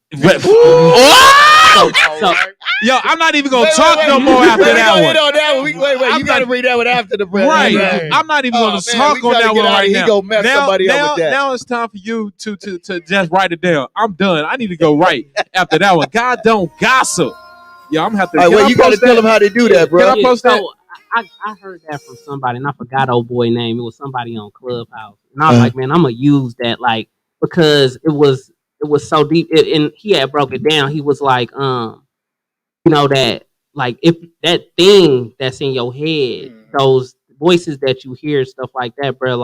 Yo, I'm not even gonna talk no more after that one. Wait, you gotta read that one after the break. Right. I'm not even gonna talk on that one right now. He gonna mess somebody up with that. Now it's time for you to just write it down. I'm done. I need to go right after that one. God don't gossip. Yeah, I'm gonna have to. Well, you gotta tell them how to do that, bro. Can I post that? I heard that from somebody, and I forgot old boy name. It was somebody on Clubhouse, and I was like, man, I'm gonna use that, because it was so deep. And he had broke it down. He was like, that, if that thing that's in your head, those voices that you hear, stuff like that, bro,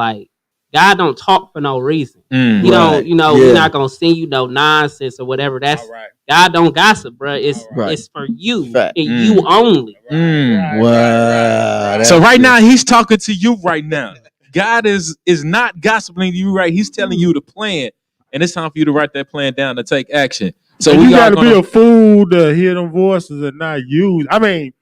God don't talk for no reason. He's not gonna send you no nonsense or whatever. That's God don't gossip, bro. It's for you and you only. Wow. So right now he's talking to you right now. God is not gossiping to you, right? He's telling you the plan, and it's time for you to write that plan down to take action. So you got to be a fool to hear them voices and not use. I mean,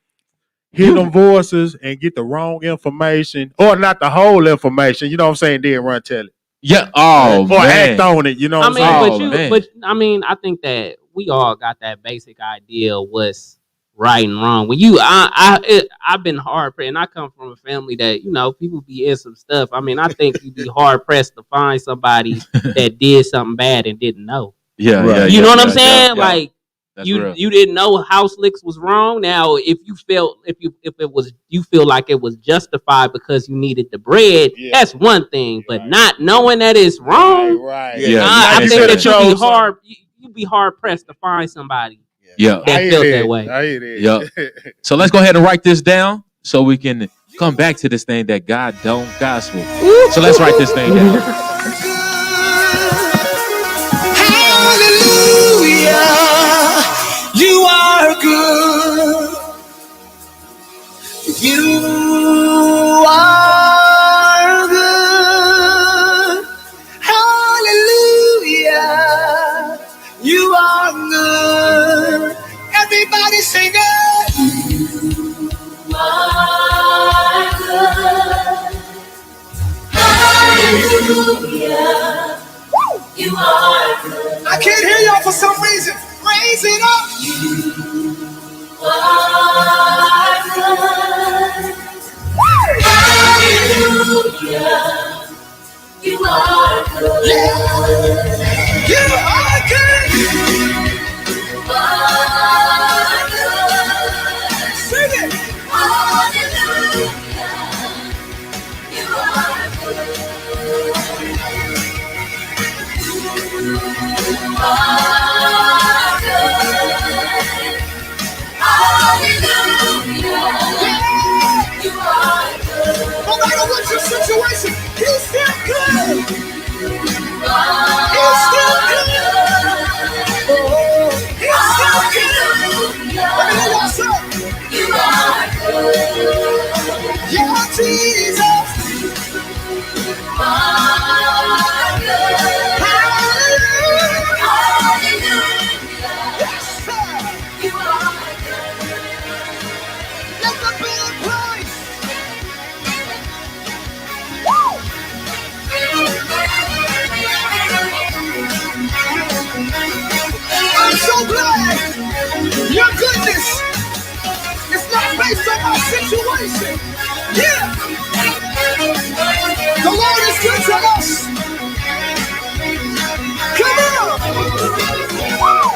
hear them voices and get the wrong information, or not the whole information. You know what I'm saying? Then run tell it. Yeah. Or act on it. You know what I'm saying? But I think that we all got that basic idea of what's right and wrong. When I've been hard pressed, and I come from a family that people be in some stuff. I mean, I think you'd be hard pressed to find somebody that did something bad and didn't know. Yeah, right. You know what I'm saying? You didn't know house licks was wrong. Now, if you felt you feel like it was justified because you needed the bread, that's one thing. But not knowing that it's wrong, right? I think that you'd be hard pressed to find somebody. Yeah, that felt that way. I hear it. Yeah. So let's go ahead and write this down so we can come back to this thing that God don't gospel. So let's write this thing down. Hallelujah. You are good. You are good. Hallelujah. You are good. Everybody sing it. You are good. Hallelujah. You are good. I can't hear y'all for some reason. Raise it up. You are good. Hallelujah. You are good. Yeah. You are good. You are good. Sing it. Hallelujah. You are good. You are good. Hallelujah. You are good. No matter what your situation, he's still good. He's still good. Oh, he's still good. Let me hear y'all say, you are good. Yeah, Jesus. You are good. Hallelujah. Yes, sir. You are good. Let the band play. Woo! I'm so glad your goodness is not based on my situation. Yeah. The Lord is good to us. Come on. Woo!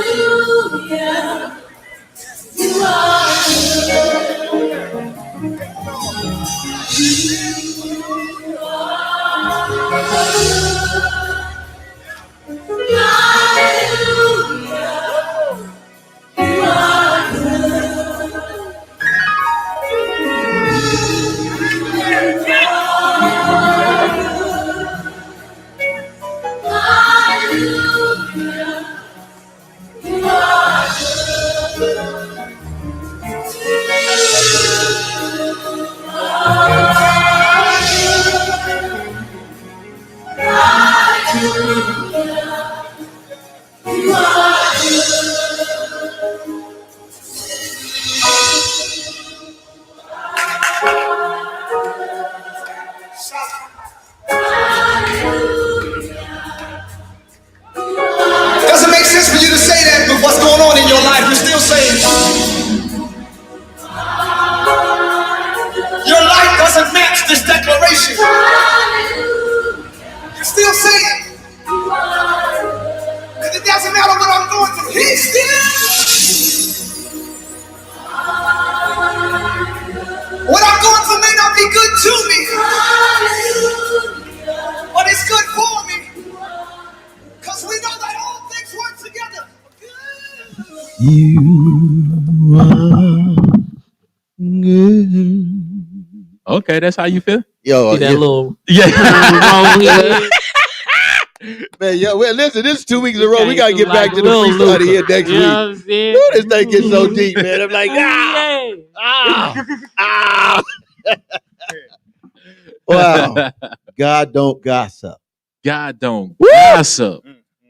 Hallelujah. You are Doesn't make sense for you to say that with what's going on in your life. You're still saying your life doesn't match this declaration. You're still saying, because it doesn't matter what I'm going through. He's still. What I'm going through may not be good to me, but it's good for me. Because we know that all things work together. You are good. Okay, that's how you feel? Yo, See that little Yeah. Man, yo, well, listen, this is 2 weeks in a row. We came gotta get through back like to the Lil freestyle Luca. here next You know what I'm week. saying? Ooh, this thing gets so deep, man. I'm like, wow. God don't gossip. God don't gossip.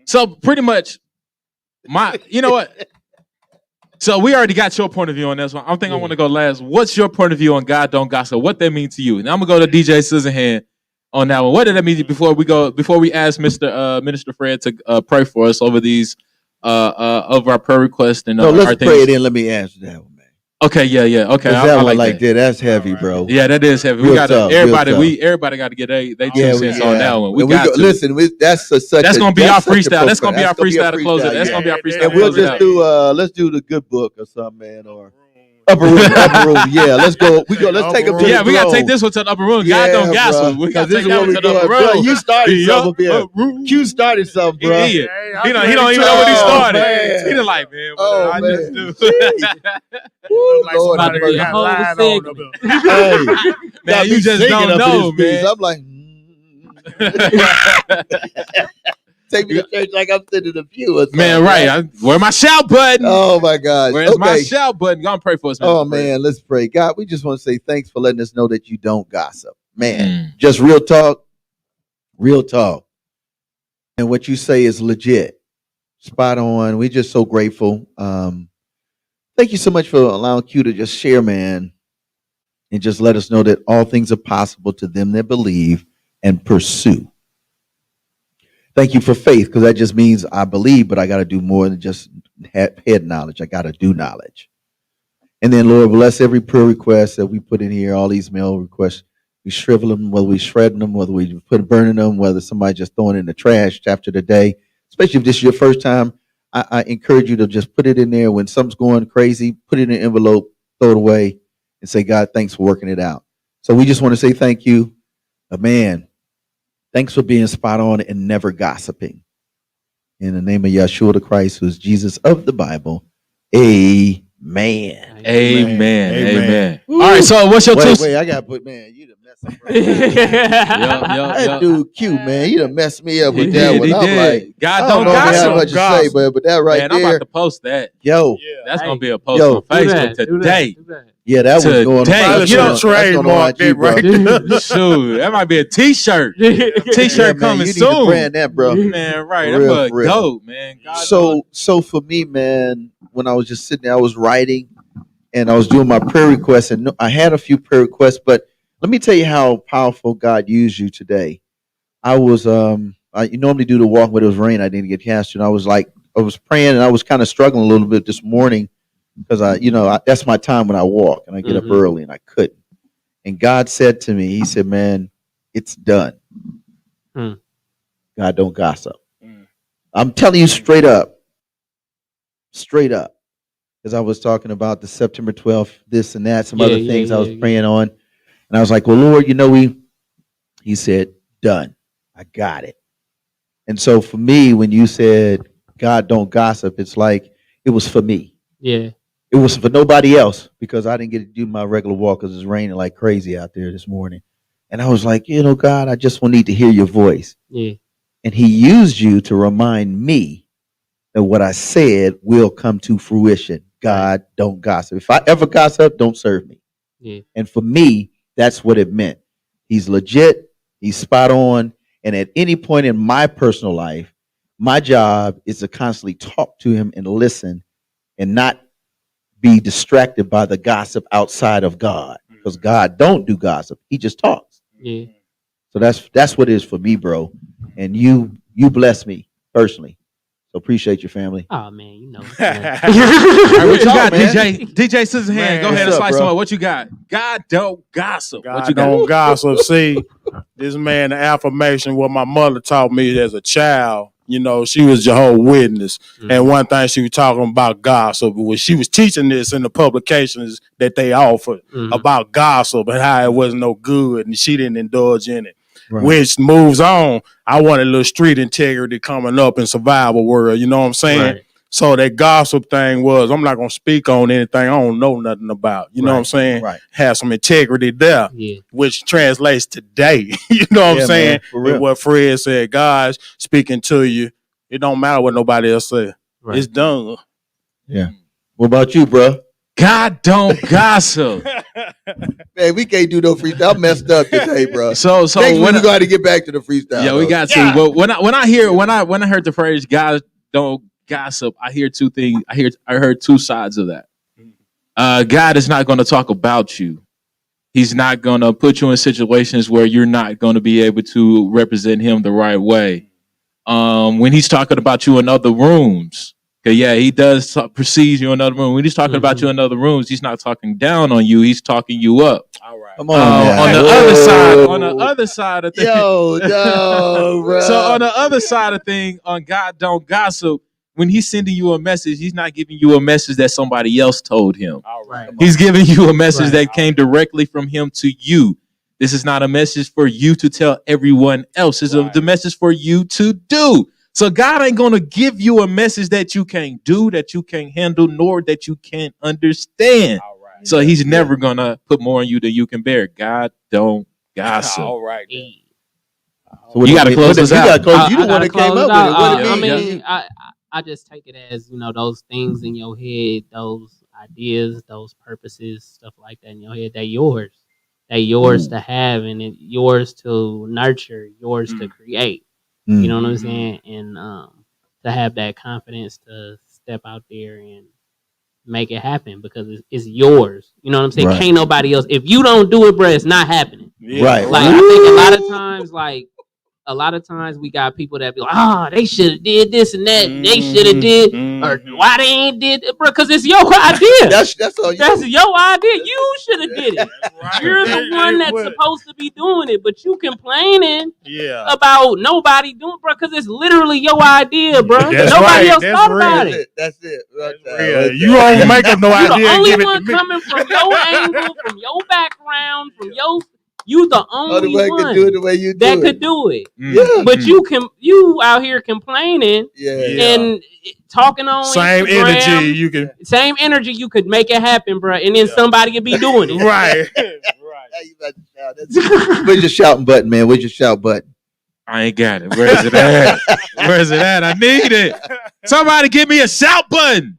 So pretty much, you know what? So we already got your point of view on this one. I think I want to go last. What's your point of view on God don't gossip? What that mean to you? Now I'm gonna go to DJ Scissorhand on that one. What did that mean before we ask Minister Fred to pray for us over these of our prayer requests and No, our let's things? pray it in. Let me answer that one, man. Okay, yeah. Okay, That I one like that. that's heavy, bro. Yeah, that is heavy. Real We got tough, everybody. real tough. Everybody got to get they 2 cents on that one. Listen, that's gonna be our freestyle. That's gonna be our freestyle to close it. That's gonna be our freestyle. And we'll just do let's do the good book or something, man. Or Upper room. Yeah, let's go. Let's take him to Yeah, the we gotta take throne. this one to the upper room. Yeah, God don't gossip. bruh. We gotta This take is that what one we to the upper doing. Bruh, room. you started The something up here. upper room. Q started something, bro. He don't even know what he started. He just like, man, what did I just do? Woo, Like Lord, somebody have mercy. got lying on them. Hey, Man, got you me just singing don't up in know, this piece. man. I'm like, take me to church like I'm sitting in the pew or something. Man, right. Where my shout button? Oh my God. Where's my shout button? Gonna pray for us, man. Oh man, let's pray. God, we just want to say thanks for letting us know that you don't gossip. Man, just real talk. And what you say is legit. Spot on. We're just so grateful. Thank you so much for allowing Q to just share, man, and just let us know that all things are possible to them that believe and pursue. Thank you for faith, because that just means I believe, but I got to do more than just head knowledge. I got to do knowledge. And then, Lord, bless every prayer request that we put in here, all these mail requests. We shrivel them, whether we shredding them, whether we burning them, whether somebody just throwing it in the trash after the day. Especially if this is your first time, I encourage you to just put it in there. When something's going crazy, put it in an envelope, throw it away, and say, God, thanks for working it out. So we just want to say thank you. Man, thanks for being spot on and never gossiping. In the name of Yeshua the Christ, who is Jesus of the Bible, amen. Amen. All right, so what's your two? Wait, I got to put, man, you done messed up. That dude Q, man, you done messed me up with that one. I'm like, God I don't don't know gossip. how much to say, but that right Man, there. I'm about to post that. Yo. That's going to be a post on Facebook today. Yeah, that was going on. You know, trademark that right there. Shoot, that might be a T-shirt. T-shirt coming you soon. Need to brand that, bro. Man, right. For That's real. dope, man. So for me, man, when I was just sitting there, I was writing and I was doing my prayer requests, and I had a few prayer requests, but let me tell you how powerful God used you today. I was you normally do the walk, but it was rain. I didn't get cast, and I was praying, and I was kind of struggling a little bit this morning because that's my time when I walk, and I get up early, and I couldn't. And God said to me, He said, "Man, it's done. God don't gossip." I'm telling you straight up, because I was talking about the September 12th, this and that, some other things I was praying on, and I was like, "Well, Lord, He said, done. I got it." And so for me, when you said God don't gossip, it's like it was for me. Yeah. It was for nobody else, because I didn't get to do my regular walk because it's raining like crazy out there this morning. And I was like, God, I just need to hear your voice. Yeah. And He used you to remind me that what I said will come to fruition. God don't gossip. If I ever gossip, don't serve me. Yeah. And for me, that's what it meant. He's legit. He's spot on. And at any point in my personal life, my job is to constantly talk to Him and listen and not be distracted by the gossip outside of God, because God don't do gossip. He just talks. Yeah. So that's what it is for me, bro. And you bless me personally. So appreciate your family. Oh man, you know. All right, what you got, man? DJ Scissorhand? Go ahead and what's up, slice bro? some up. What you got? God don't gossip. What you God don't got? gossip. See, this man, the affirmation, what my mother taught me as a child. She was Jehovah's Witness. And one thing she was talking about gossip, was she was teaching this in the publications that they offered about gossip and how it wasn't no good, and she didn't indulge in it. Right. Which moves on. I want a little street integrity coming up in survival world. You know what I'm saying? Right. So that gossip thing was, I'm not going to speak on anything I don't know nothing about. You know what I'm saying? Right. Have some integrity there, Yeah. which translates today. You know what I'm saying? Man, for real. And what Fred said, God's speaking to you. It don't matter what nobody else said. Right. It's done. Yeah. What about you, bro? God don't gossip. Man, we can't do no freestyle. I messed up today, bro. So Next when week we got to get back to the freestyle. yeah, we got to. But when I heard the phrase "God don't gossip," I hear two things. I heard two sides of that. God is not going to talk about you. He's not going to put you in situations where you're not going to be able to represent Him the right way. When He's talking about you in other rooms. Yeah, He does perceive you in another room. When He's talking about you in other rooms, He's not talking down on you. He's talking you up. All right. Come on, on the other side of things. Yo, bro. So on the other side of thing, on God don't gossip, when He's sending you a message, He's not giving you a message that somebody else told Him. All Right. He's giving you a message that came directly from him to you. This is not a message for you to tell everyone else. It's the message for you to do. So God ain't going to give you a message that you can't do, that you can't handle, nor that you can't understand. So he's never going to put more on you than you can bear. God don't gossip. All right. So you got to close this out. You the one that came up with it. What it I mean? mean, I just take it as, those things in your head, those ideas, those purposes, stuff like that in your head, they're yours. They're yours to have, and yours to nurture, yours to create. You know what I'm saying? And to have that confidence to step out there and make it happen because it's yours. You know what I'm saying? Right. Can't nobody else. If you don't do it, bro, it's not happening. Right. Like I think a lot of times we got people that be like, they should have did this and that. They should have did, or why they ain't did it, bro? Because it's your idea. That's your idea. You should have did it. You're the one that's supposed to be doing it, but you complaining about nobody doing, bro, because it's literally your idea, bro. Nobody else thought about it. That's it. You don't make up no You idea. the only give it one to me. coming from your angle, from your background, from your. You the only one could do it the way you do that it. could do it. Yeah. But you out here complaining and talking on Same Instagram, energy you can. same energy you could make it happen, bro. And then somebody could be doing it. Right. Where's your shouting button, man? Where's your shout button? I ain't got it. Where is it at? Where is it at? I need it. Somebody give me a shout button.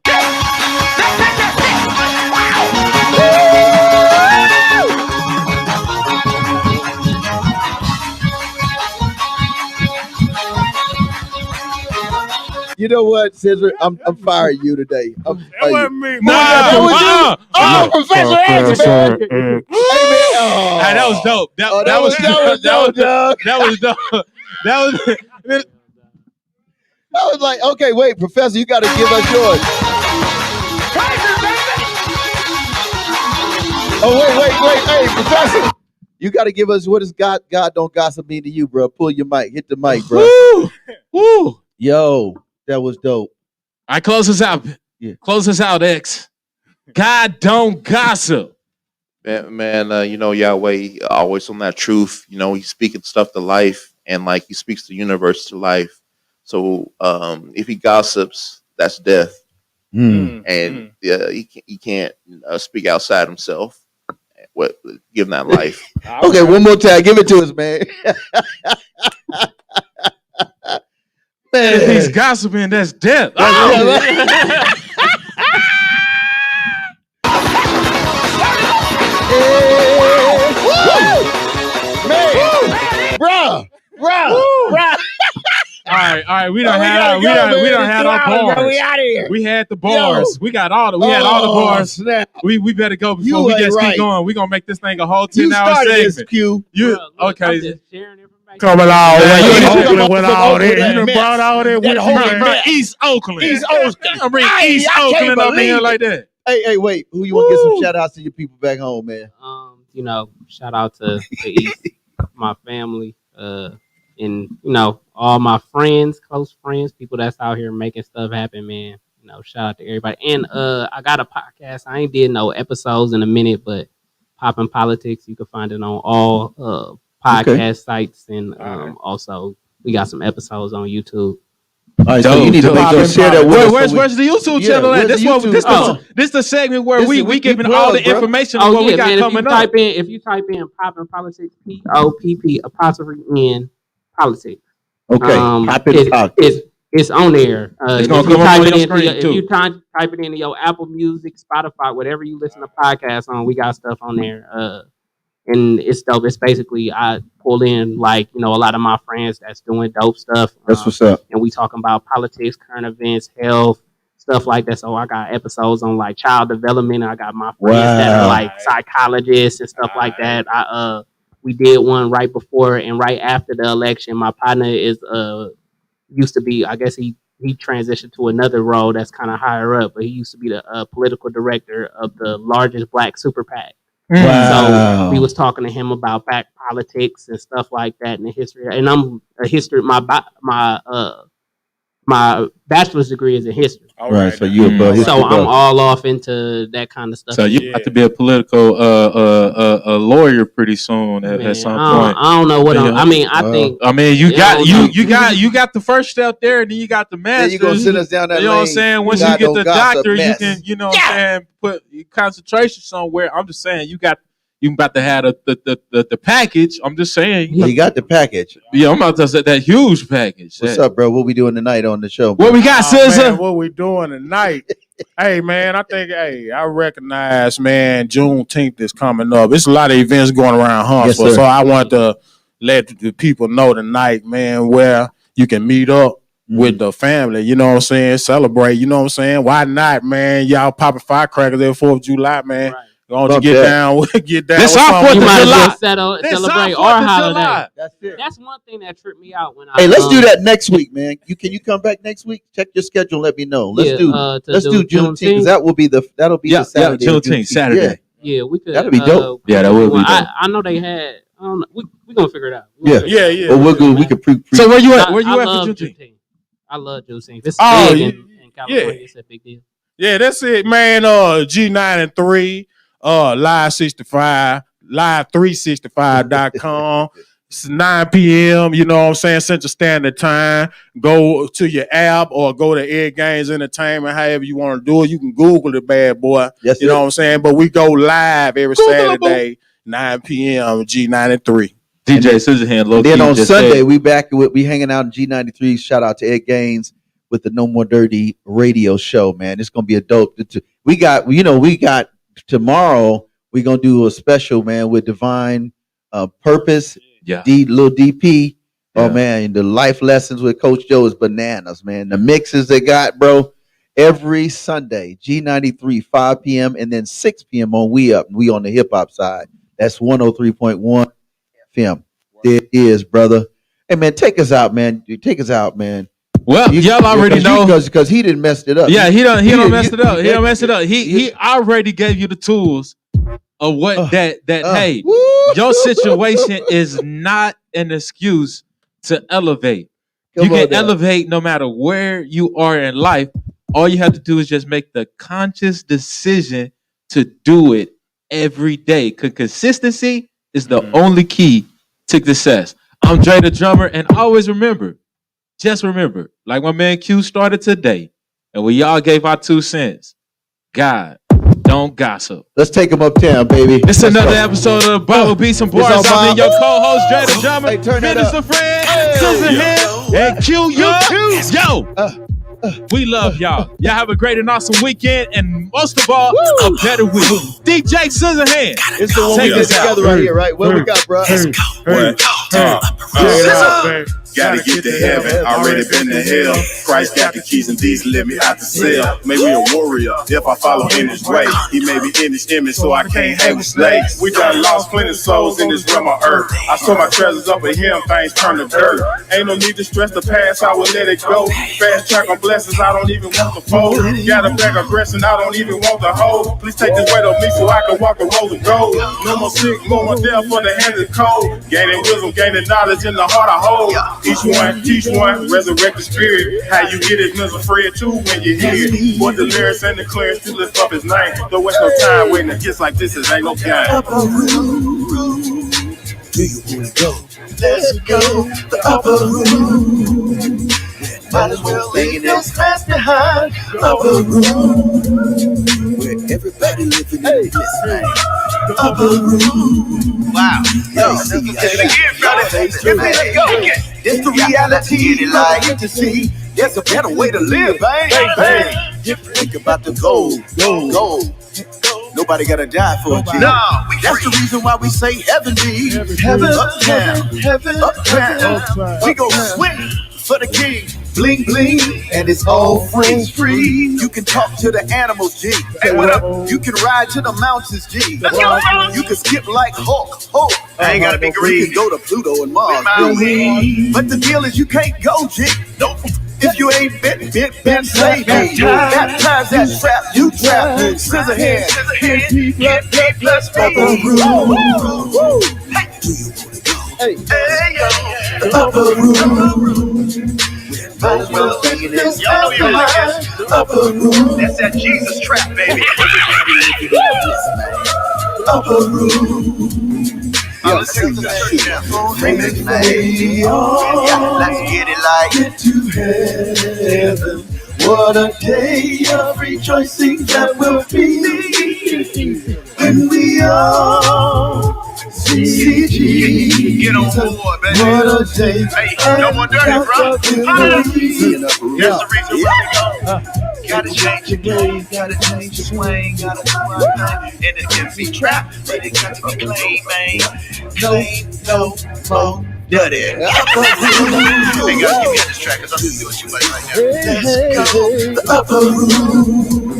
You know what, Scissor? I'm firing you today. That wasn't me. Professor X, man. Hey, man. Hey, that was dope. That was dope, dog. That was dope. I was like, okay, wait, Professor, you got to give us yours. Oh, wait. Hey, Professor, you got to give us what does God don't gossip mean to you, bro. Pull your mic. Hit the mic, bro. Woo. Yo, that was dope. All right, close us out. Yeah. Close us out, X. God don't gossip. Man, Yahweh always on that truth. He's speaking stuff to life, and like he speaks the universe to life. So if he gossips, that's death, and he can't speak outside himself. Give him that life. Okay, one more time. Give it to us, man. Man. If he's gossiping, that's death. Bruh. All right. We don't have our bars. Bro. We out of here. We had the bars. We had all the bars. Snap. We better go before we just keep going. We're gonna make this thing a whole 10-hour segment. Q. Okay. Coming all You with all that. You brought all that with bring East Oakland. I'm bringing East Oakland up in here like that. Hey, wait. Who you want to get some shout outs to your people back home, man? Shout out to East, my family, and all my friends, close friends, people that's out here making stuff happen, man. Shout out to everybody. And I got a podcast. I ain't did no episodes in a minute, but Poppin' Politics, you can find it on all podcast sites, and also we got some episodes on YouTube. All right, so you need to make sure share that with us. Where's the YouTube channel at? This the segment where we giving all the information on what we got coming up. If you type in Poppin' Politics, POPP''N Politics. Okay, it's on there. It's gonna come up on your screen too. If you type it into your Apple Music, Spotify, whatever you listen to podcasts on, we got stuff on there. And it's dope. It's basically I pull in a lot of my friends that's doing dope stuff. That's what's up. And we talking about politics, current events, health, stuff like that. So I got episodes on child development. I got my friends that are psychologists and stuff like that. We did one right before and right after the election. My partner is used to be, I guess he transitioned to another role that's kind of higher up, but he used to be the political director of the largest black super PAC. Wow. So we was talking to him about back politics and stuff like that and the history. And I'm a history. My my bachelor's degree is in history. Right, so you above history So I'm buff. all off into that kind of stuff. So you have to be a political a lawyer pretty soon at some point. I don't know what I mean. I think. I mean, you got the first step there, and then you got the master. Then you gonna send us down that You know what I'm lane. saying? Once God you get don't the gossip doctor, you mess. can, you know what I'm saying, put your concentration somewhere. I'm just saying you about to have the package. I'm just saying. You got the package. Yeah, I'm about to say that huge package. What's up, bro? What we doing tonight on the show? What we got, Oh, Scissor? man, what we doing tonight? Hey, man, I recognize, man, Juneteenth is coming up. It's a lot of events going around Huntsville, Yes, sir. so I want to let the people know tonight, man, where you can meet up with the family, you know what I'm saying, celebrate, you know what I'm saying. Why not, man? Y'all popping firecrackers there 4th of July, man. Don't you get down with That's with our 4th something. of You might as July. well That's celebrate our 4th our of holiday. July. That's it. That's one thing that tripped me out when I. Hey, let's do that next week, man. Can you come back next week? Check your schedule. Let me know. Let's do Juneteenth, 'cause that'll be the Saturday. of Juneteenth, Saturday. Yeah, we could. That'll be dope. Yeah, that would be dope. I know they had. I don't know. We gonna figure it out. Yeah. Well, we're good. We could pre. So where you at? I Where you at love for Juneteenth? I love Juneteenth. It's Oh, big yeah. in California. It's a big deal. Yeah, that's it, man. G9 and 3, Live 65, live365.com. It's 9 p.m. You know what I'm saying? Central Standard Time. Go to your app or go to Ed Gaines Entertainment, however you want to do it. You can Google the bad boy. Yes, you know what I'm saying? But we go live every Saturday, 9 p.m. G9 and 3. DJ Scissorhand, low And then key on just Sunday, said- we hanging out in G93. Shout out to Ed Gaines with the No More Dirty radio show, man. It's gonna be a dope. We got tomorrow. We're gonna do a special, man, with Divine Purpose. Yeah. Little DP. Oh man, the life lessons with Coach Joe is bananas, man. The mixes they got, bro. Every Sunday, G93, 5 p.m. and then 6 p.m. on We Up. We on the hip hop side. That's 103.1 FM. It is, brother. Hey man, take us out, man. Take us out, man. Well, y'all already know because he didn't mess it up. Yeah, he done messed it up. He done messed it up. He already gave you the tools of what hey, your situation is not an excuse to elevate. You can elevate no matter where you are in life. All you have to do is just make the conscious decision to do it every day. Because consistency is the only key to success. I'm Dre the Drummer, and always remember, just remember, like my man Q started today, and we all gave our 2 cents. God, don't gossip. Let's take him uptown, baby. It's another episode of Bible Beats and Bars. I'm your co-host, Dre the Drummer, turn that Minister up. Fred, Scissorhand, and Q. Yo, we love y'all. Y'all have a great and awesome weekend, and most of all, a better week. DJ Scissorhand. It's the one we get together right here, right? What we got, bro? Gotta get to heaven, already been to hell. Christ got the keys and these let me out the cell. Made me a warrior if I follow in his way. He made me in his image so I can't hang with snakes. We done lost plenty souls in this realm of earth. I saw my treasures up in him, things turn to dirt. Ain't no need to stress the past, I will let it go. Fast track on blessings, I don't even want to fold. Got a bag of aggression, I don't even want to hold. Please take this weight off me so I can walk the road of gold. No more sick, no more death for the hands is cold. Gaining wisdom, gaining knowledge in the heart I hold. Teach one, resurrect the spirit. How you get it, Mr. Fred too when you hear it. For the lyrics and the clearance to lift up his name. Don't waste no time waiting to gets like this, it ain't no game. Do you wanna go? Let's go. The upper room. Might as well leave this mess behind. Upper room. Where everybody living in this life. The upper room. Wow. Yo, let's go. It's the reality that I get to see. There's a better way to live, bang. Think about the gold. Nobody gotta die for it. That's the reason why we say heavenly. Heaven, uptown. We go swing for the king. Bling bling, and it's all friends free. You can talk to the animals, G. Hey, what up? You can ride to the mountains, G. Let's go. You can skip like Hulk. I ain't gotta be green. You can go to Pluto and Mars. But the deal is you can't go, G. Nope. If you ain't been saved, baptized that trap, you trap. Scissorhand, let's go. Hey, yo, the upper room. Might as well take this y'all know you like this. Upper room. That's that Jesus trap, baby. Upper room. Let's take the church now. Bring it on. Let's get it like. Get to heaven. What a day of rejoicing that will be when we all see Jesus. Get on board, baby. What a day. Hey, no more dirty, bro. Here's the reason why we go. Gotta change your game, gotta change your swing, gotta do my thing. And it can be trapped, but it got to be clean, man. Clean, no more dirty. Hey, guys, give me on this track, cause I'm gonna do it too much right now. Let's go, the upper room.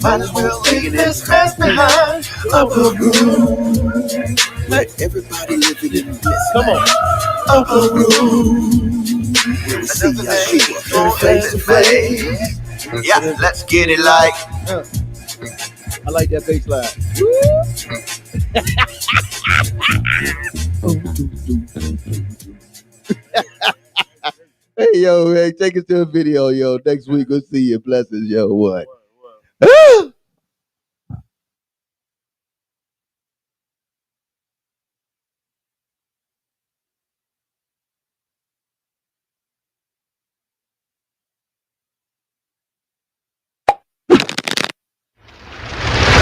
Might as well take this mess behind. Upper room. Let everybody live it in bliss. Come on. Upper room. We'll see Yeshua face to face. Yeah, let's get it like. I like that bass line. Hey, yo, man, take us to a video, yo. Next week, we'll see you. Blessings, yo. What?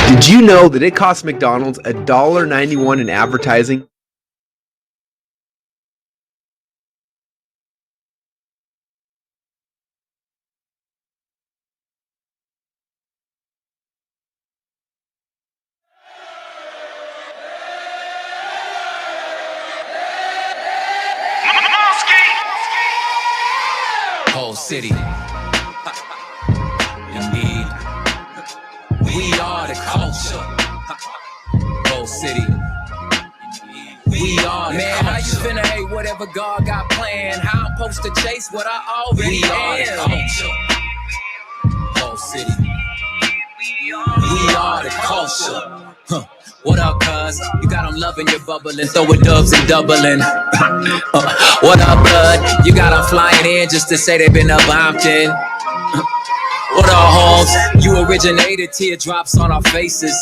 Did you know that it costs McDonald's $1.91 in advertising? Whole city. Indeed. We are the culture. Whole city. We are the culture. How you finna hate whatever God got planned? How I'm supposed to chase what I already am? Culture. Whole city. We are the culture. Huh. What up, cuz? You got them loving your bubbling, throwing dubs and doubling. What up, blood? You got them flying in just to say they've been up Compton. What up, Holmes? You originated, teardrops on our faces.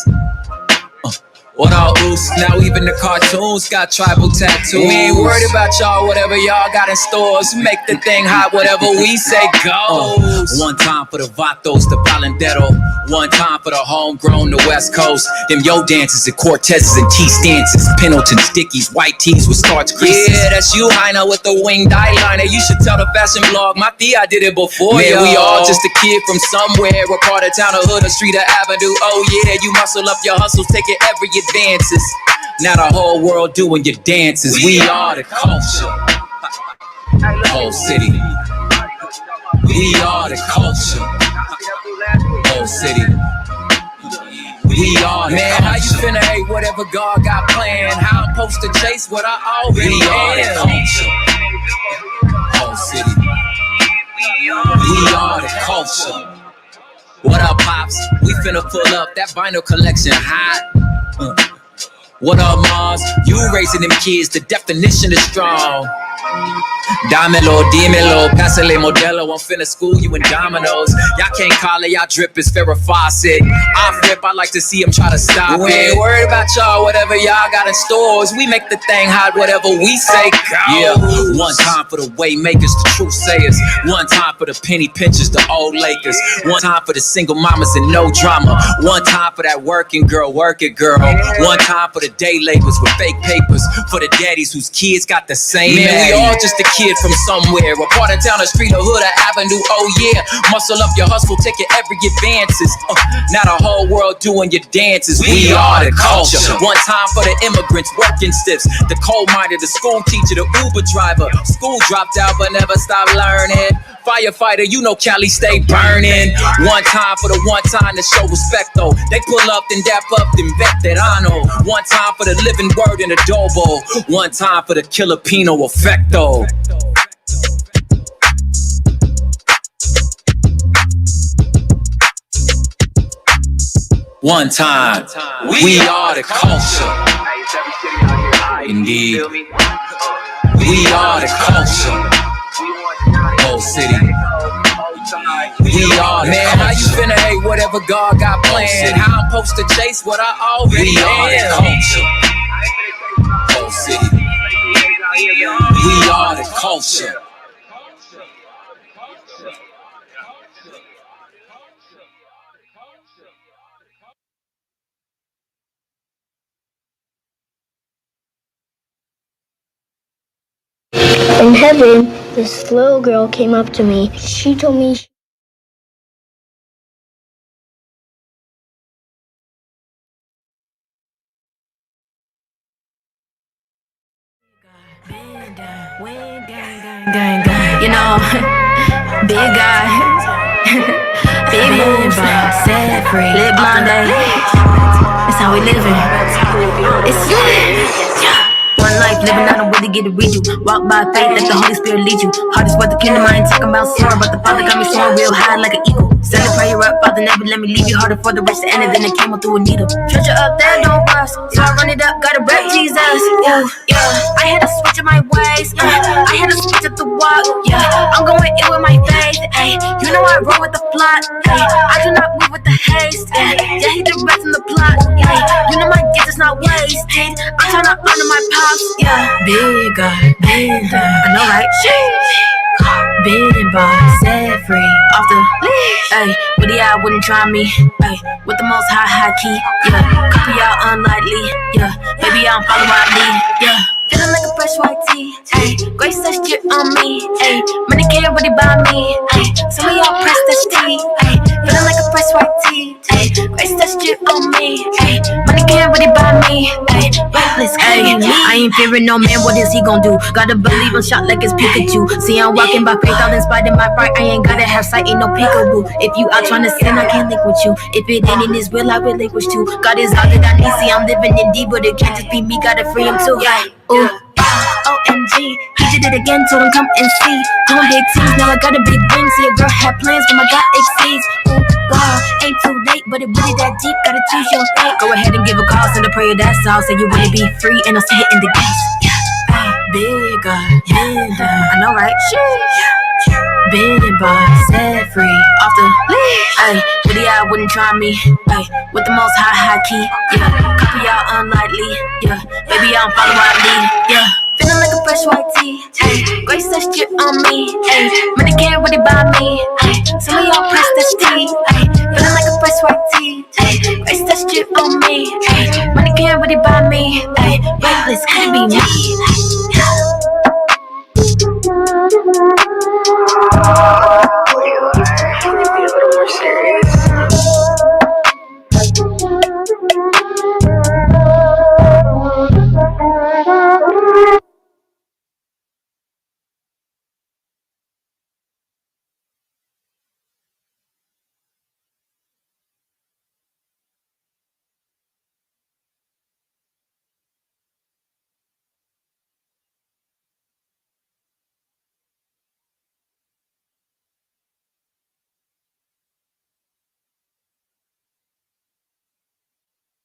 What up, Oos? Now even the cartoons got tribal tattoos. We ain't worried about y'all, whatever y'all got in stores. Make the thing hot, whatever we say goes. One time for the Vatos, the Valenderos. One time for the homegrown, the West Coast. Them yo dances and Cortezes and T-stances. Pendleton stickies, white tees with starch creases. Yeah, that's you, Heiner, with the winged eyeliner. You should tell the fashion blog, my Thea did it before. Man, we all just a kid from somewhere. What part of town, a hood, a street, or avenue. Oh yeah, you muscle up your hustles, taking every advances. Now the whole world doing your dances. We are the culture. Whole city. We are the culture. Whole city. We are the man, culture. How you finna hate whatever God got planned? How I'm supposed to chase what I already am? We are the culture. Whole city. We are the culture. What up, Pops? We finna pull up that vinyl collection hot. What up, Mars? You raising them kids, the definition is strong. Dámelo, dímelo, pásale modelo. I'm finna school you in dominoes. Y'all can't call it, y'all drip is Farrah Fawcett. I flip, I like to see him try to stop it. We ain't worried about y'all, whatever y'all got in stores. We make the thing hot, whatever we say goes. Yeah, one time for the way makers, the truth sayers. One time for the penny pinchers, the old Lakers. One time for the single mamas and no drama. One time for that working girl, work it girl. One time for the day laborers with fake papers. For the daddies whose kids got the same. Man, we all just a kid from somewhere, a part of town, a street, a hood, a avenue. Oh yeah, muscle up your hustle, taking every advances. Now the whole world doing your dances. We are the culture. One time for the immigrants, working stiffs, the coal miner, the school teacher, the Uber driver. School dropped out but never stopped learning. Firefighter, you know Cali stay burning. One time for the one time to show respect though. They pull up, then dap up, then veterano. One time for the living word in adobo. One time for the Filipino effecto. One time, we are the culture. Indeed, we are the culture. Whole Whole city. We are man, how you finna hate whatever God got planned? How I'm supposed to chase what I already am? Whole city. We are the culture. In heaven, this little girl came up to me. She told me You know, big guys, big moves, set free, lit blonde day. That's how we living. It's one life, living out of way to get to read you. Walk by faith, let the Holy Spirit lead you. Heart is worth the kingdom, I ain't talking about soaring, but the Father got me soaring real high like an eagle. Send a prayer up, Father, never let me leave you. Harder for the rich to enter than a camel through a needle. Treasure up there, don't rust. So I run it up, gotta rep Jesus. Ooh, yeah, I had to switch up my ways. I had to switch up the walk. Yeah, I'm going in with my faith. Ay, you know I roll with the flock. Ay, I do not move with the haste. Ay, yeah, he the rest in the plot. Ay, you know my gift is not wasted. I'm trying to honor my pops. Yeah, bigger, bigger. I know, right? Been by, set free, off the leash. Ayy, but yeah, I wouldn't try me. Ayy, with the most high key. Yeah, copy y'all unlikely. Yeah, maybe I'm following my lead. Yeah, feeling like a fresh white tee. Ayy, grace that drip on me. Ayy, money can't really buy me. Ayy, some of y'all press that steam. Ayy, feeling like a fresh white tee. Ayy, grace that drip on me. Ayy, money can't really buy me. Ayy, reckless, ayy, I ain't fearing no man. What is he gon' do? Gotta believe I'm shot like it's Pikachu. See, I'm walking by faith, all inspired by fright. I ain't gotta have sight, ain't no peekaboo. If you out trying to sin, I can't link with you. If it ain't in his will, I relinquish too. God is all that I need. See, I'm living in deep, but it can't just be me. Gotta free him too. Yeah, ooh. OMG, he did it again, told him come and see. Doing big things, now I got a big ring. See, a girl had plans, but my God exceeds. Ooh, wow, ain't too late, but it really that deep. Gotta choose your fate. Go ahead and give a call, send a prayer, that's all. Say you wanna be free, and I'll see it in the gates. Yeah, bigger, bigger. I know, right? Been by, set free, off the leash. Ayy, but yeah, I wouldn't try me. Ayy, with the most high key. Yeah, copy y'all unlikely. Yeah, baby, I'm following my lead. Yeah, feeling like a fresh white tee. Ayy, grace that drip on me. Ayy, money can't really buy me. Ayy, some of y'all press that steam. Ayy, feeling like a fresh white tee. Ayy, grace that drip on me. Ayy, money can't really buy me. Ayy, reckless, could it be me?